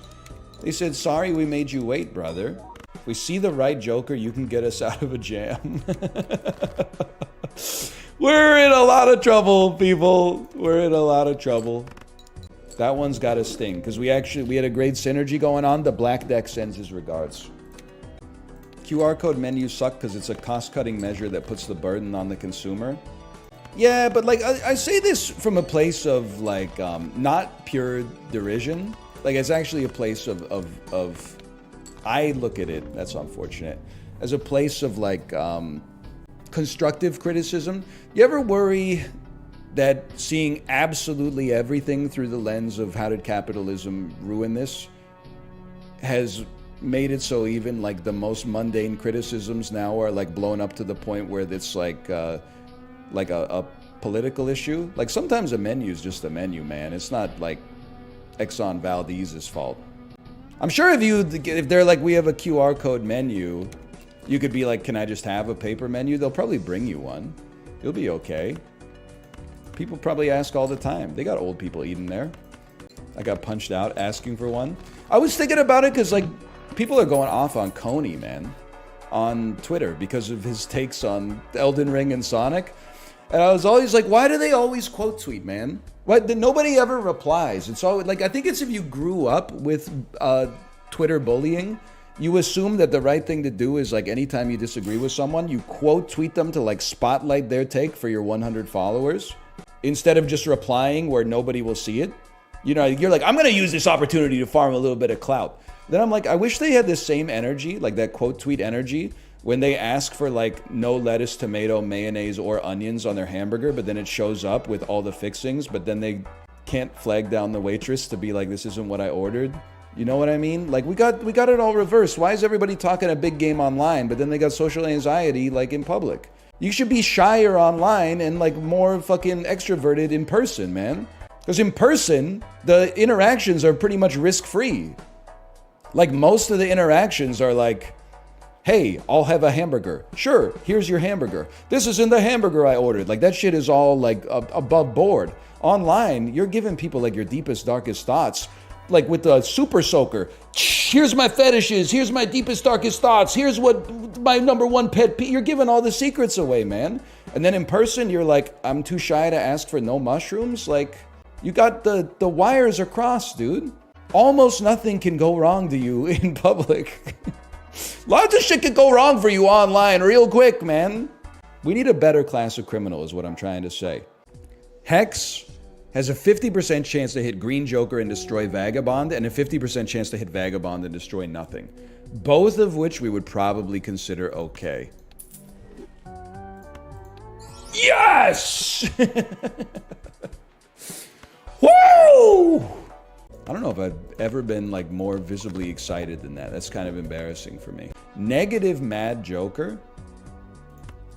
They said, sorry we made you wait, brother. If we see the right Joker, you can get us out of a jam. We're in a lot of trouble, people. We're in a lot of trouble. That one's got a sting, because we had a great synergy going on. The black deck sends his regards. QR code menus suck because it's a cost-cutting measure that puts the burden on the consumer. Yeah, but like, I say this from a place of like, not pure derision. Like, it's actually a place of I look at it, that's unfortunate, as a place of like, constructive criticism. You ever worry that seeing absolutely everything through the lens of how did capitalism ruin this has made it so even like the most mundane criticisms now are like blown up to the point where it's like a political issue. Like sometimes a menu is just a menu, man. It's not like Exxon Valdez's fault. I'm sure if they're like, we have a QR code menu, you could be like, can I just have a paper menu? They'll probably bring you one. You'll be okay. People probably ask all the time. They got old people eating there. I got punched out asking for one. I was thinking about it because like people are going off on Coney, man, on Twitter because of his takes on Elden Ring and Sonic. And I was always like, why do they always quote tweet, man? Why, nobody ever replies. It's all like, I think it's if you grew up with Twitter bullying, you assume that the right thing to do is like anytime you disagree with someone, you quote tweet them to like spotlight their take for your 100 followers instead of just replying where nobody will see it. You know, you're like, I'm going to use this opportunity to farm a little bit of clout. Then I'm like, I wish they had the same energy, like that quote tweet energy, when they ask for like no lettuce, tomato, mayonnaise, or onions on their hamburger, but then it shows up with all the fixings, but then they can't flag down the waitress to be like, this isn't what I ordered. You know what I mean? Like we got it all reversed. Why is everybody talking a big game online, but then they got social anxiety like in public? You should be shyer online and like more fucking extroverted in person, man. Because in person, the interactions are pretty much risk-free. Like most of the interactions are like, hey, I'll have a hamburger. Sure, here's your hamburger. This isn't the hamburger I ordered. Like that shit is all like above board. Online, you're giving people like your deepest, darkest thoughts. Like with the super soaker. Here's my fetishes. Here's my deepest, darkest thoughts. Here's what my number one pet peeve. You're giving all the secrets away, man. And then in person, you're like, I'm too shy to ask for no mushrooms. Like, you got the wires are crossed, dude. Almost nothing can go wrong to you in public. Lots of shit can go wrong for you online real quick, man. We need a better class of criminal is what I'm trying to say. Hex has a 50% chance to hit Green Joker and destroy Vagabond, and a 50% chance to hit Vagabond and destroy nothing. Both of which we would probably consider okay. Yes! Woo! I don't know if I've ever been like more visibly excited than that. That's kind of embarrassing for me. Negative Mad Joker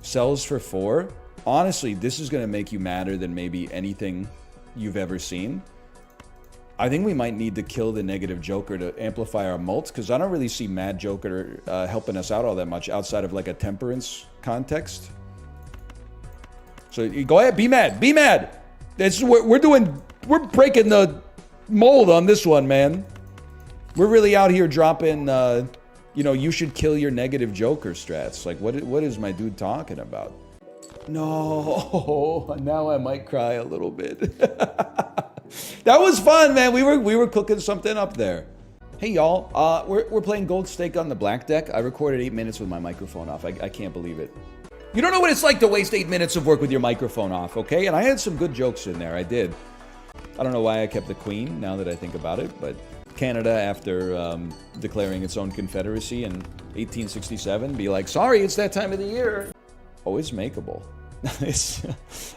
sells for 4. Honestly, this is going to make you madder than maybe anything you've ever seen. I think we might need to kill the negative Joker to amplify our mults, because I don't really see Mad Joker helping us out all that much outside of like a temperance context. So you go ahead, be mad, be mad. We're breaking the mold on this one, man. We're really out here dropping, you should kill your negative Joker strats. Like, what is my dude talking about? No, now I might cry a little bit. That was fun, man. We were cooking something up there. Hey, y'all. We're playing Gold Stake on the Black Deck. I recorded 8 minutes with my microphone off. I can't believe it. You don't know what it's like to waste 8 minutes of work with your microphone off, okay? And I had some good jokes in there. I did. I don't know why I kept the Queen, now that I think about it, but Canada, after declaring its own confederacy in 1867, be like, sorry, it's that time of the year. Oh, it's makeable.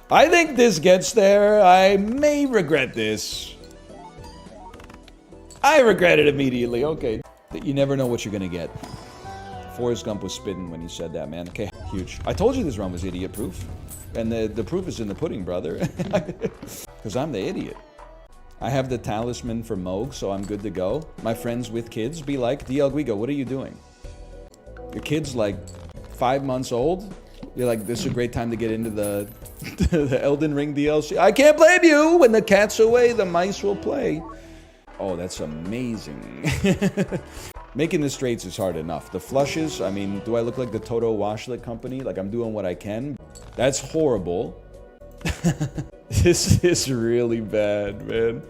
I think this gets there. I may regret this. I regret it immediately. Okay. You never know what you're going to get. Forrest Gump was spitting when he said that, man. Okay, huge. I told you this run was idiot-proof. And the proof is in the pudding, brother. Because I'm the idiot. I have the talisman for Moog, so I'm good to go. My friends with kids be like, DL Guigo, what are you doing? Your kid's like 5 months old? You're like, this is a great time to get into the Elden Ring DLC. I can't blame you! When the cat's away, the mice will play. Oh, that's amazing. Making the straights is hard enough. The flushes, I mean, do I look like the Toto Washlet company? Like, I'm doing what I can? That's horrible. This is really bad, man.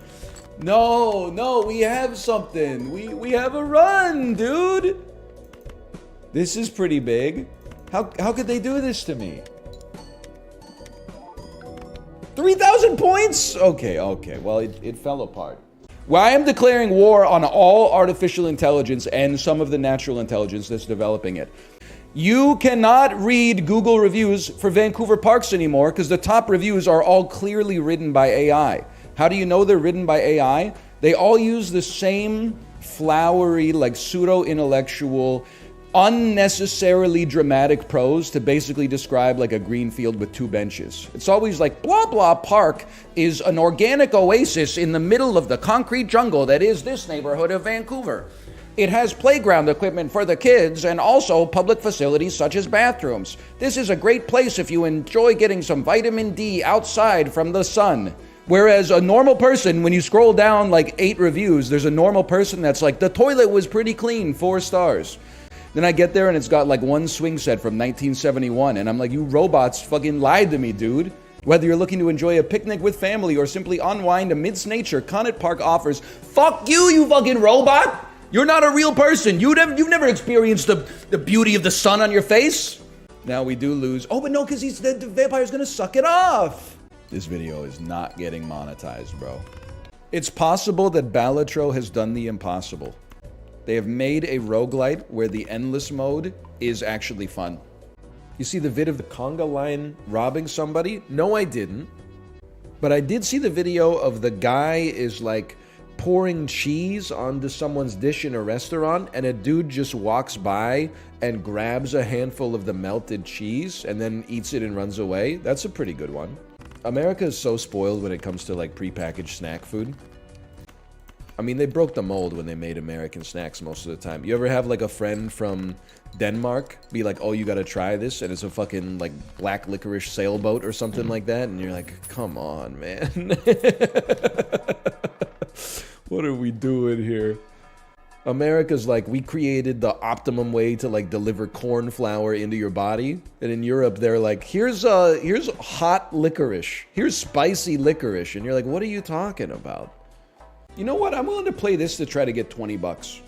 No, we have something. We have a run, dude. This is pretty big. How could they do this to me? 3,000 points? Okay. Well, it fell apart. Well, I am declaring war on all artificial intelligence and some of the natural intelligence that's developing it. You cannot read Google reviews for Vancouver parks anymore because the top reviews are all clearly written by AI. How do you know they're written by AI? They all use the same flowery, like pseudo-intellectual, unnecessarily dramatic prose to basically describe like a green field with 2 benches. It's always like, blah blah park is an organic oasis in the middle of the concrete jungle that is this neighborhood of Vancouver. It has playground equipment for the kids and also public facilities such as bathrooms. This is a great place if you enjoy getting some vitamin D outside from the sun. Whereas a normal person, when you scroll down like 8 reviews, there's a normal person that's like, the toilet was pretty clean, 4 stars. Then I get there and it's got like 1 swing set from 1971. And I'm like, you robots fucking lied to me, dude. Whether you're looking to enjoy a picnic with family or simply unwind amidst nature, Connaught Park offers, fuck you, you fucking robot! You're not a real person. You've never experienced the beauty of the sun on your face. Now we do lose. Oh, but no, because the vampire's gonna suck it off. This video is not getting monetized, bro. It's possible that Balatro has done the impossible. They have made a roguelite where the endless mode is actually fun. You see the vid of the conga line robbing somebody? No, I didn't. But I did see the video of the guy is like pouring cheese onto someone's dish in a restaurant, and a dude just walks by and grabs a handful of the melted cheese and then eats it and runs away. That's a pretty good one. America is so spoiled when it comes to like prepackaged snack food. I mean, they broke the mold when they made American snacks most of the time. You ever have like a friend from Denmark be like, oh, you gotta try this, and it's a fucking like black licorice sailboat or something like that, and you're like, come on, man. What are we doing here? America's like, we created the optimum way to like deliver corn flour into your body. And in Europe, they're like, here's hot licorice. Here's spicy licorice. And you're like, what are you talking about? You know what? I'm willing to play this to try to get 20 bucks.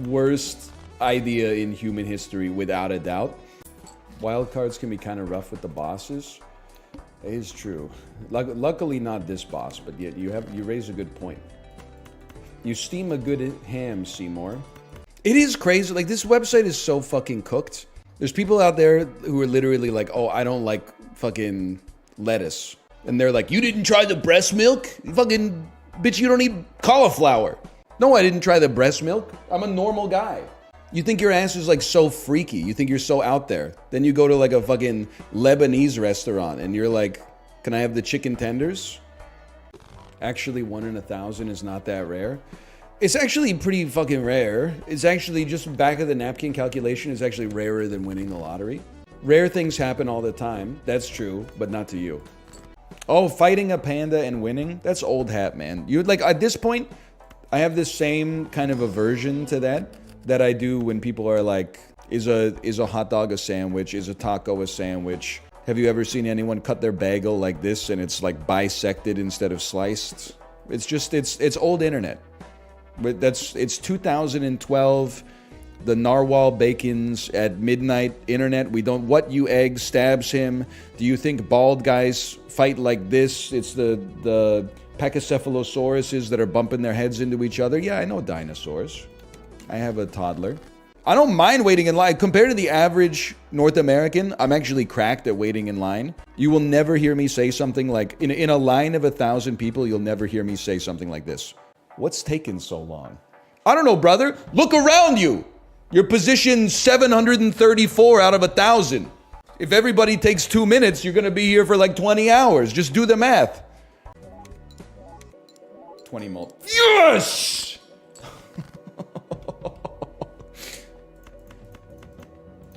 Worst idea in human history, without a doubt. Wildcards can be kind of rough with the bosses. It is true. Luckily not this boss, but yet you raise a good point. You steam a good ham, Seymour. It is crazy. Like, this website is so fucking cooked. There's people out there who are literally like, oh, I don't like fucking lettuce. And they're like, you didn't try the breast milk? You fucking bitch, you don't eat cauliflower. No, I didn't try the breast milk. I'm a normal guy. You think your ass is like so freaky. You think you're so out there. Then you go to like a fucking Lebanese restaurant and you're like, can I have the chicken tenders? Actually, 1 in 1,000 is not that rare. It's actually pretty fucking rare. It's actually just back of the napkin calculation is actually rarer than winning the lottery. Rare things happen all the time. That's true, but not to you. Oh, fighting a panda and winning? That's old hat, man. You would like, at this point, I have this same kind of aversion to that I do when people are like, is a hot dog a sandwich? Is a taco a sandwich? Have you ever seen anyone cut their bagel like this and it's like bisected instead of sliced? It's just, it's old internet. But it's 2012. The narwhal bacons at midnight internet. We don't, what, you egg stabs him? Do you think bald guys fight like this? It's the pachycephalosauruses that are bumping their heads into each other. Yeah, I know dinosaurs. I have a toddler. I don't mind waiting in line. Compared to the average North American, I'm actually cracked at waiting in line. You will never hear me say something like, in a line of 1,000 people, you'll never hear me say something like this. What's taking so long? I don't know, brother. Look around you. You're position 734 out of 1,000. If everybody takes 2 minutes, you're going to be here for like 20 hours. Just do the math. 20 mult. Yes!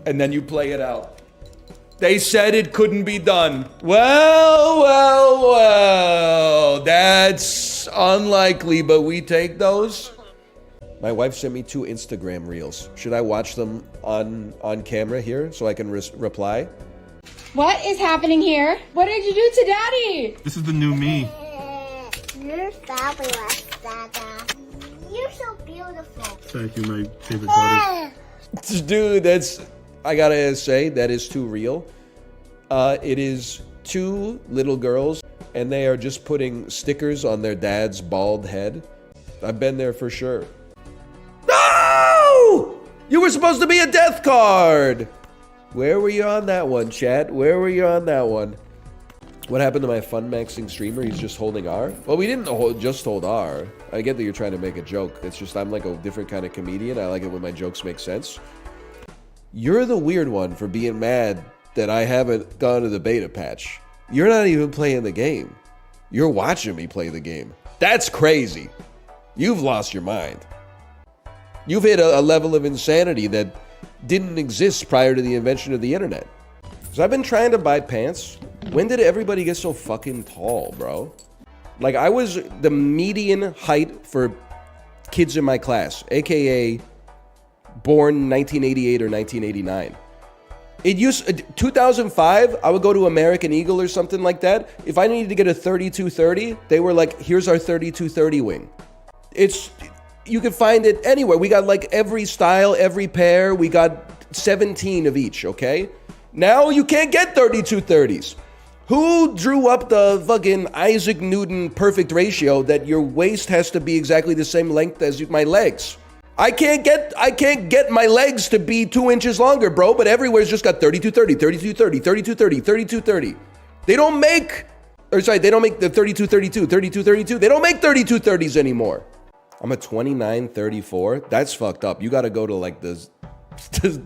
And then you play it out. They said it couldn't be done. Well. That's unlikely, but we take those. My wife sent me 2 Instagram reels. Should I watch them on camera here so I can reply? What is happening here? What did you do to Daddy? This is the new me. You're fabulous, Dada. You're so beautiful. Thank you, my favorite daughter. Dude, I gotta say, that is too real. It is 2 little girls, and they are just putting stickers on their dad's bald head. I've been there for sure. You were supposed to be a death card! Where were you on that one, chat? Where were you on that one? What happened to my fun maxing streamer? He's just holding R? Well, we didn't just hold R. I get that you're trying to make a joke. It's just I'm like a different kind of comedian. I like it when my jokes make sense. You're the weird one for being mad that I haven't gone to the beta patch. You're not even playing the game. You're watching me play the game. That's crazy. You've lost your mind. You've hit a level of insanity that didn't exist prior to the invention of the internet. So I've been trying to buy pants. When did everybody get so fucking tall, bro? Like, I was the median height for kids in my class, aka born 1988 or 1989. It used 2005, I would go to American Eagle or something like that. If I needed to get a 3230, they were like, here's our 3230 wing. You can find it anywhere. We got like every style, every pair. We got 17 of each, okay? Now you can't get 3230s. Who drew up the fucking Isaac Newton perfect ratio that your waist has to be exactly the same length as my legs? I can't get my legs to be 2 inches longer, bro, but everywhere's just got 3230, 3230, 3230, 3230. They don't make the 3232, 3232. They don't make 3230s anymore. I'm a 2934. That's fucked up. You got to go to like the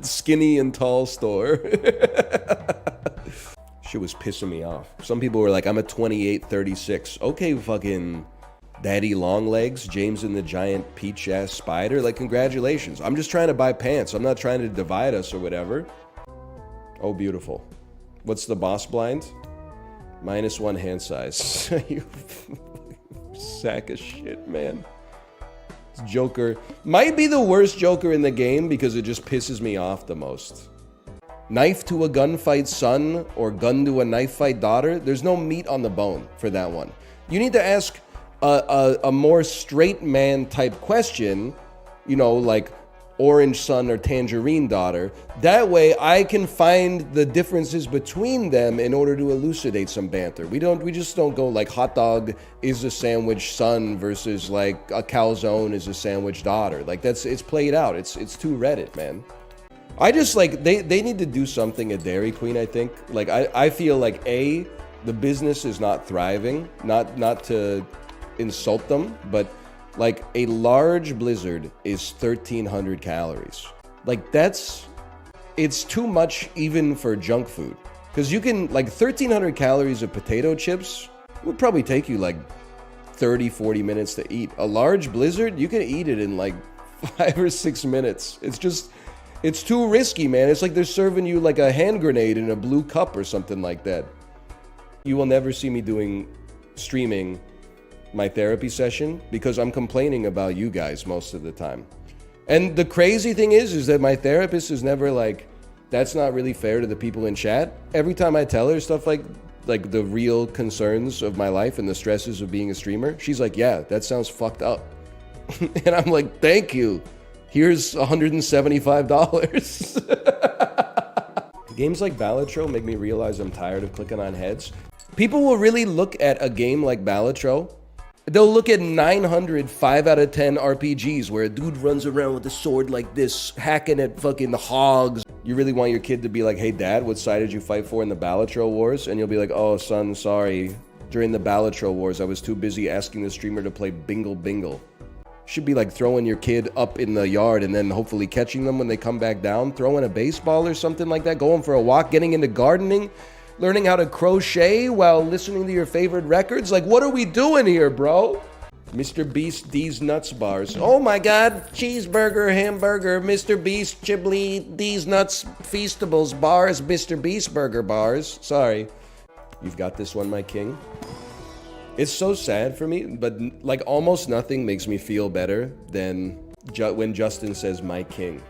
skinny and tall store. Shit was pissing me off. Some people were like, I'm a 2836. Okay, fucking daddy long legs, James and the giant peach ass spider. Like, congratulations. I'm just trying to buy pants. I'm not trying to divide us or whatever. Oh, beautiful. What's the boss blind? -1 hand size. You sack of shit, man. Joker might be the worst Joker in the game because it just pisses me off the most. Knife to a gunfight son or gun to a knife fight daughter. There's no meat on the bone for that one. You need to ask a more straight man type question, you know, like orange son or tangerine daughter. That way I can find the differences between them in order to elucidate some banter. We just don't go like hot dog is a sandwich son versus like a calzone is a sandwich daughter. Like it's played out. It's too Reddit, man. I just like they need to do something at Dairy Queen, I think. Like I feel like the business is not thriving, not to insult them, but like a large blizzard is 1,300 calories. Like it's too much even for junk food. Because you can, like 1,300 calories of potato chips would probably take you like 30, 40 minutes to eat. A large blizzard, you can eat it in like 5 or 6 minutes. It's too risky, man. It's like they're serving you like a hand grenade in a blue cup or something like that. You will never see me streaming my therapy session because I'm complaining about you guys most of the time. And the crazy thing is that my therapist is never like, that's not really fair to the people in chat. Every time I tell her stuff like the real concerns of my life and the stresses of being a streamer, she's like, yeah, that sounds fucked up. And I'm like, thank you. Here's $175. Games like Balatro make me realize I'm tired of clicking on heads. People will really look at a game like Balatro. They'll look at 900 5 out of 10 RPGs where a dude runs around with a sword like this, hacking at fucking hogs. You really want your kid to be like, hey dad, what side did you fight for in the Balatro Wars? And you'll be like, oh son, sorry. During the Balatro Wars, I was too busy asking the streamer to play Bingle Bingle. Should be like throwing your kid up in the yard and then hopefully catching them when they come back down, throwing a baseball or something like that, going for a walk, getting into gardening, learning how to crochet while listening to your favorite records. Like, what are we doing here, bro? Mr. Beast D's Nuts bars. Oh my god, cheeseburger, hamburger, Mr. Beast Chibli D's Nuts Feastables bars, Mr. Beast Burger bars. Sorry. You've got this one, my king. It's so sad for me, but like almost nothing makes me feel better than when Justin says my king.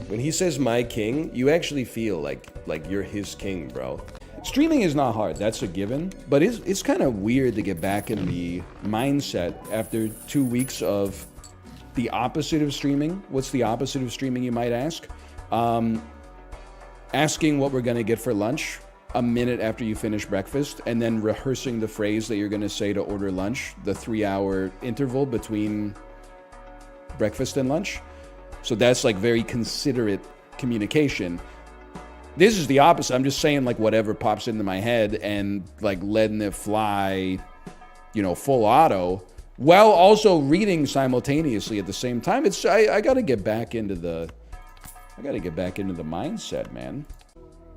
When he says my king, you actually feel like you're his king, bro. Streaming is not hard, that's a given, but it's kind of weird to get back in the mindset after 2 weeks of the opposite of streaming. What's the opposite of streaming, you might ask? Asking what we're gonna get for lunch a minute after you finish breakfast, and then rehearsing the phrase that you're gonna say to order lunch, the 3-hour interval between breakfast and lunch. So that's like very considerate communication. This is the opposite. I'm just saying like whatever pops into my head and like letting it fly, you know, full auto, while also reading simultaneously at the same time. I gotta get back into the mindset, man.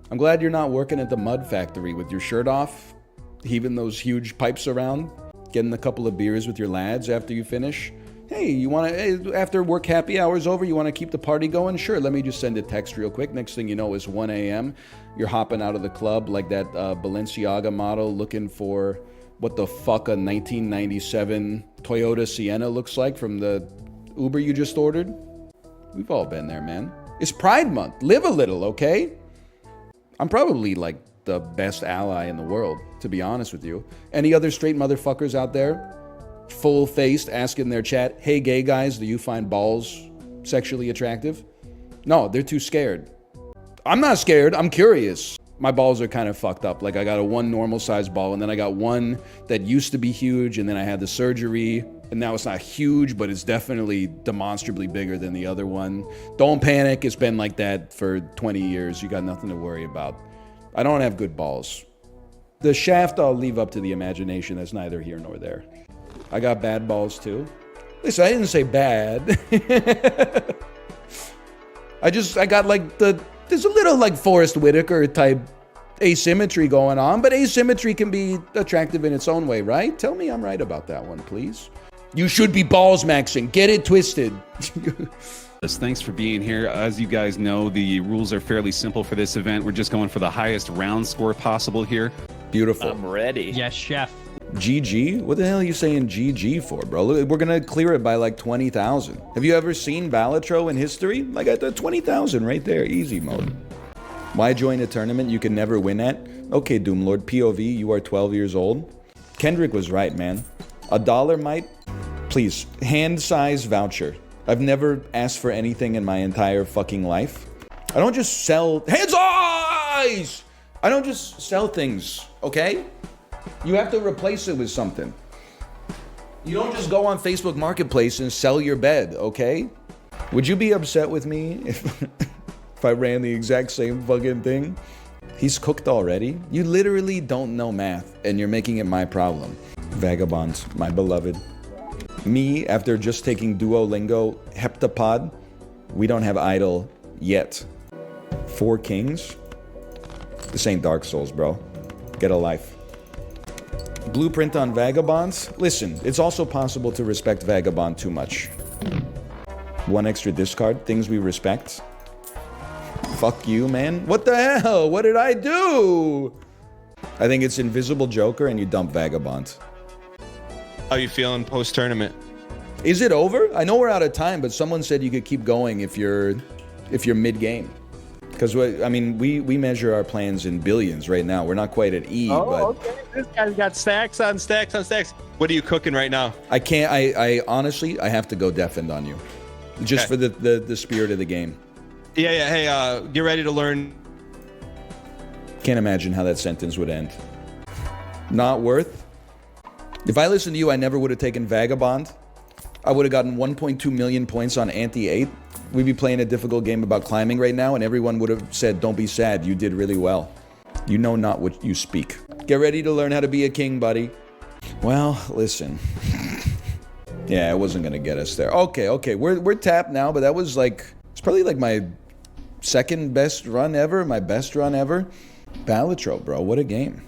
I'm glad you're not working at the mud factory with your shirt off, heaving those huge pipes around, getting a couple of beers with your lads after you finish. Hey, you want to, after work happy hour's over, you want to keep the party going? Sure, let me just send a text real quick. Next thing you know, it's 1 a.m. You're hopping out of the club like that Balenciaga model looking for what the fuck a 1997 Toyota Sienna looks like from the Uber you just ordered. We've all been there, man. It's Pride Month. Live a little, okay? I'm probably like the best ally in the world, to be honest with you. Any other straight motherfuckers out there? Full-faced asking their chat, hey gay guys, do you find balls sexually attractive? No, they're too scared. I'm not scared, I'm curious. My balls are kind of fucked up. Like I got a one normal size ball and then I got one that used to be huge and then I had the surgery and now it's not huge, but it's definitely demonstrably bigger than the other one. Don't panic, it's been like that for 20 years. You got nothing to worry about. I don't have good balls. The shaft I'll leave up to the imagination, that's neither here nor there. I got bad balls too. Listen, I didn't say bad. I got like there's a little like Forrest Whitaker type asymmetry going on, but asymmetry can be attractive in its own way, right? Tell me I'm right about that one, please. You should be balls maxing. Get it twisted. Thanks for being here. As you guys know, the rules are fairly simple for this event. We're just going for the highest round score possible here. Beautiful. I'm ready. Yes, chef. GG? What the hell are you saying GG for, bro? We're gonna clear it by like 20,000. Have you ever seen Balatro in history? Like at the 20,000 right there, easy mode. Why join a tournament you can never win at? Okay, Doomlord, POV, you are 12 years old. Kendrick was right, man. $1 might? Please, hand-size voucher. I've never asked for anything in my entire fucking life. I don't just sell... Hands-eyes! I don't just sell things, okay? You have to replace it with something. You don't just go on Facebook Marketplace and sell your bed, okay? Would you be upset with me if I ran the exact same fucking thing? He's cooked already? You literally don't know math, and you're making it my problem. Vagabonds, my beloved. Me, after just taking Duolingo, Heptapod, we don't have idol yet. 4 kings? This ain't Dark Souls, bro. Get a life. Blueprint on Vagabonds? Listen, it's also possible to respect Vagabond too much. 1 extra discard, things we respect. Fuck you, man. What the hell? What did I do? I think it's Invisible Joker and you dump Vagabond. How you feeling post-tournament? Is it over? I know we're out of time, but someone said you could keep going if you're mid-game. Because, I mean, we measure our plans in billions right now. We're not quite at E, but... Okay. This guy's got stacks on stacks on stacks. What are you cooking right now? I can't... I honestly, I have to go deafened on you. Just for the spirit of the game. Yeah. Hey, get ready to learn. Can't imagine how that sentence would end. Not worth? If I listened to you, I never would have taken Vagabond. I would have gotten 1.2 million points on Ante 8. We'd be playing a difficult game about climbing right now, and everyone would have said, don't be sad, you did really well. You know not what you speak. Get ready to learn how to be a king, buddy. Well, listen. Yeah, it wasn't gonna get us there. Okay, we're tapped now, but that was like, it's probably like my second best run ever, my best run ever. Balatro, bro, what a game.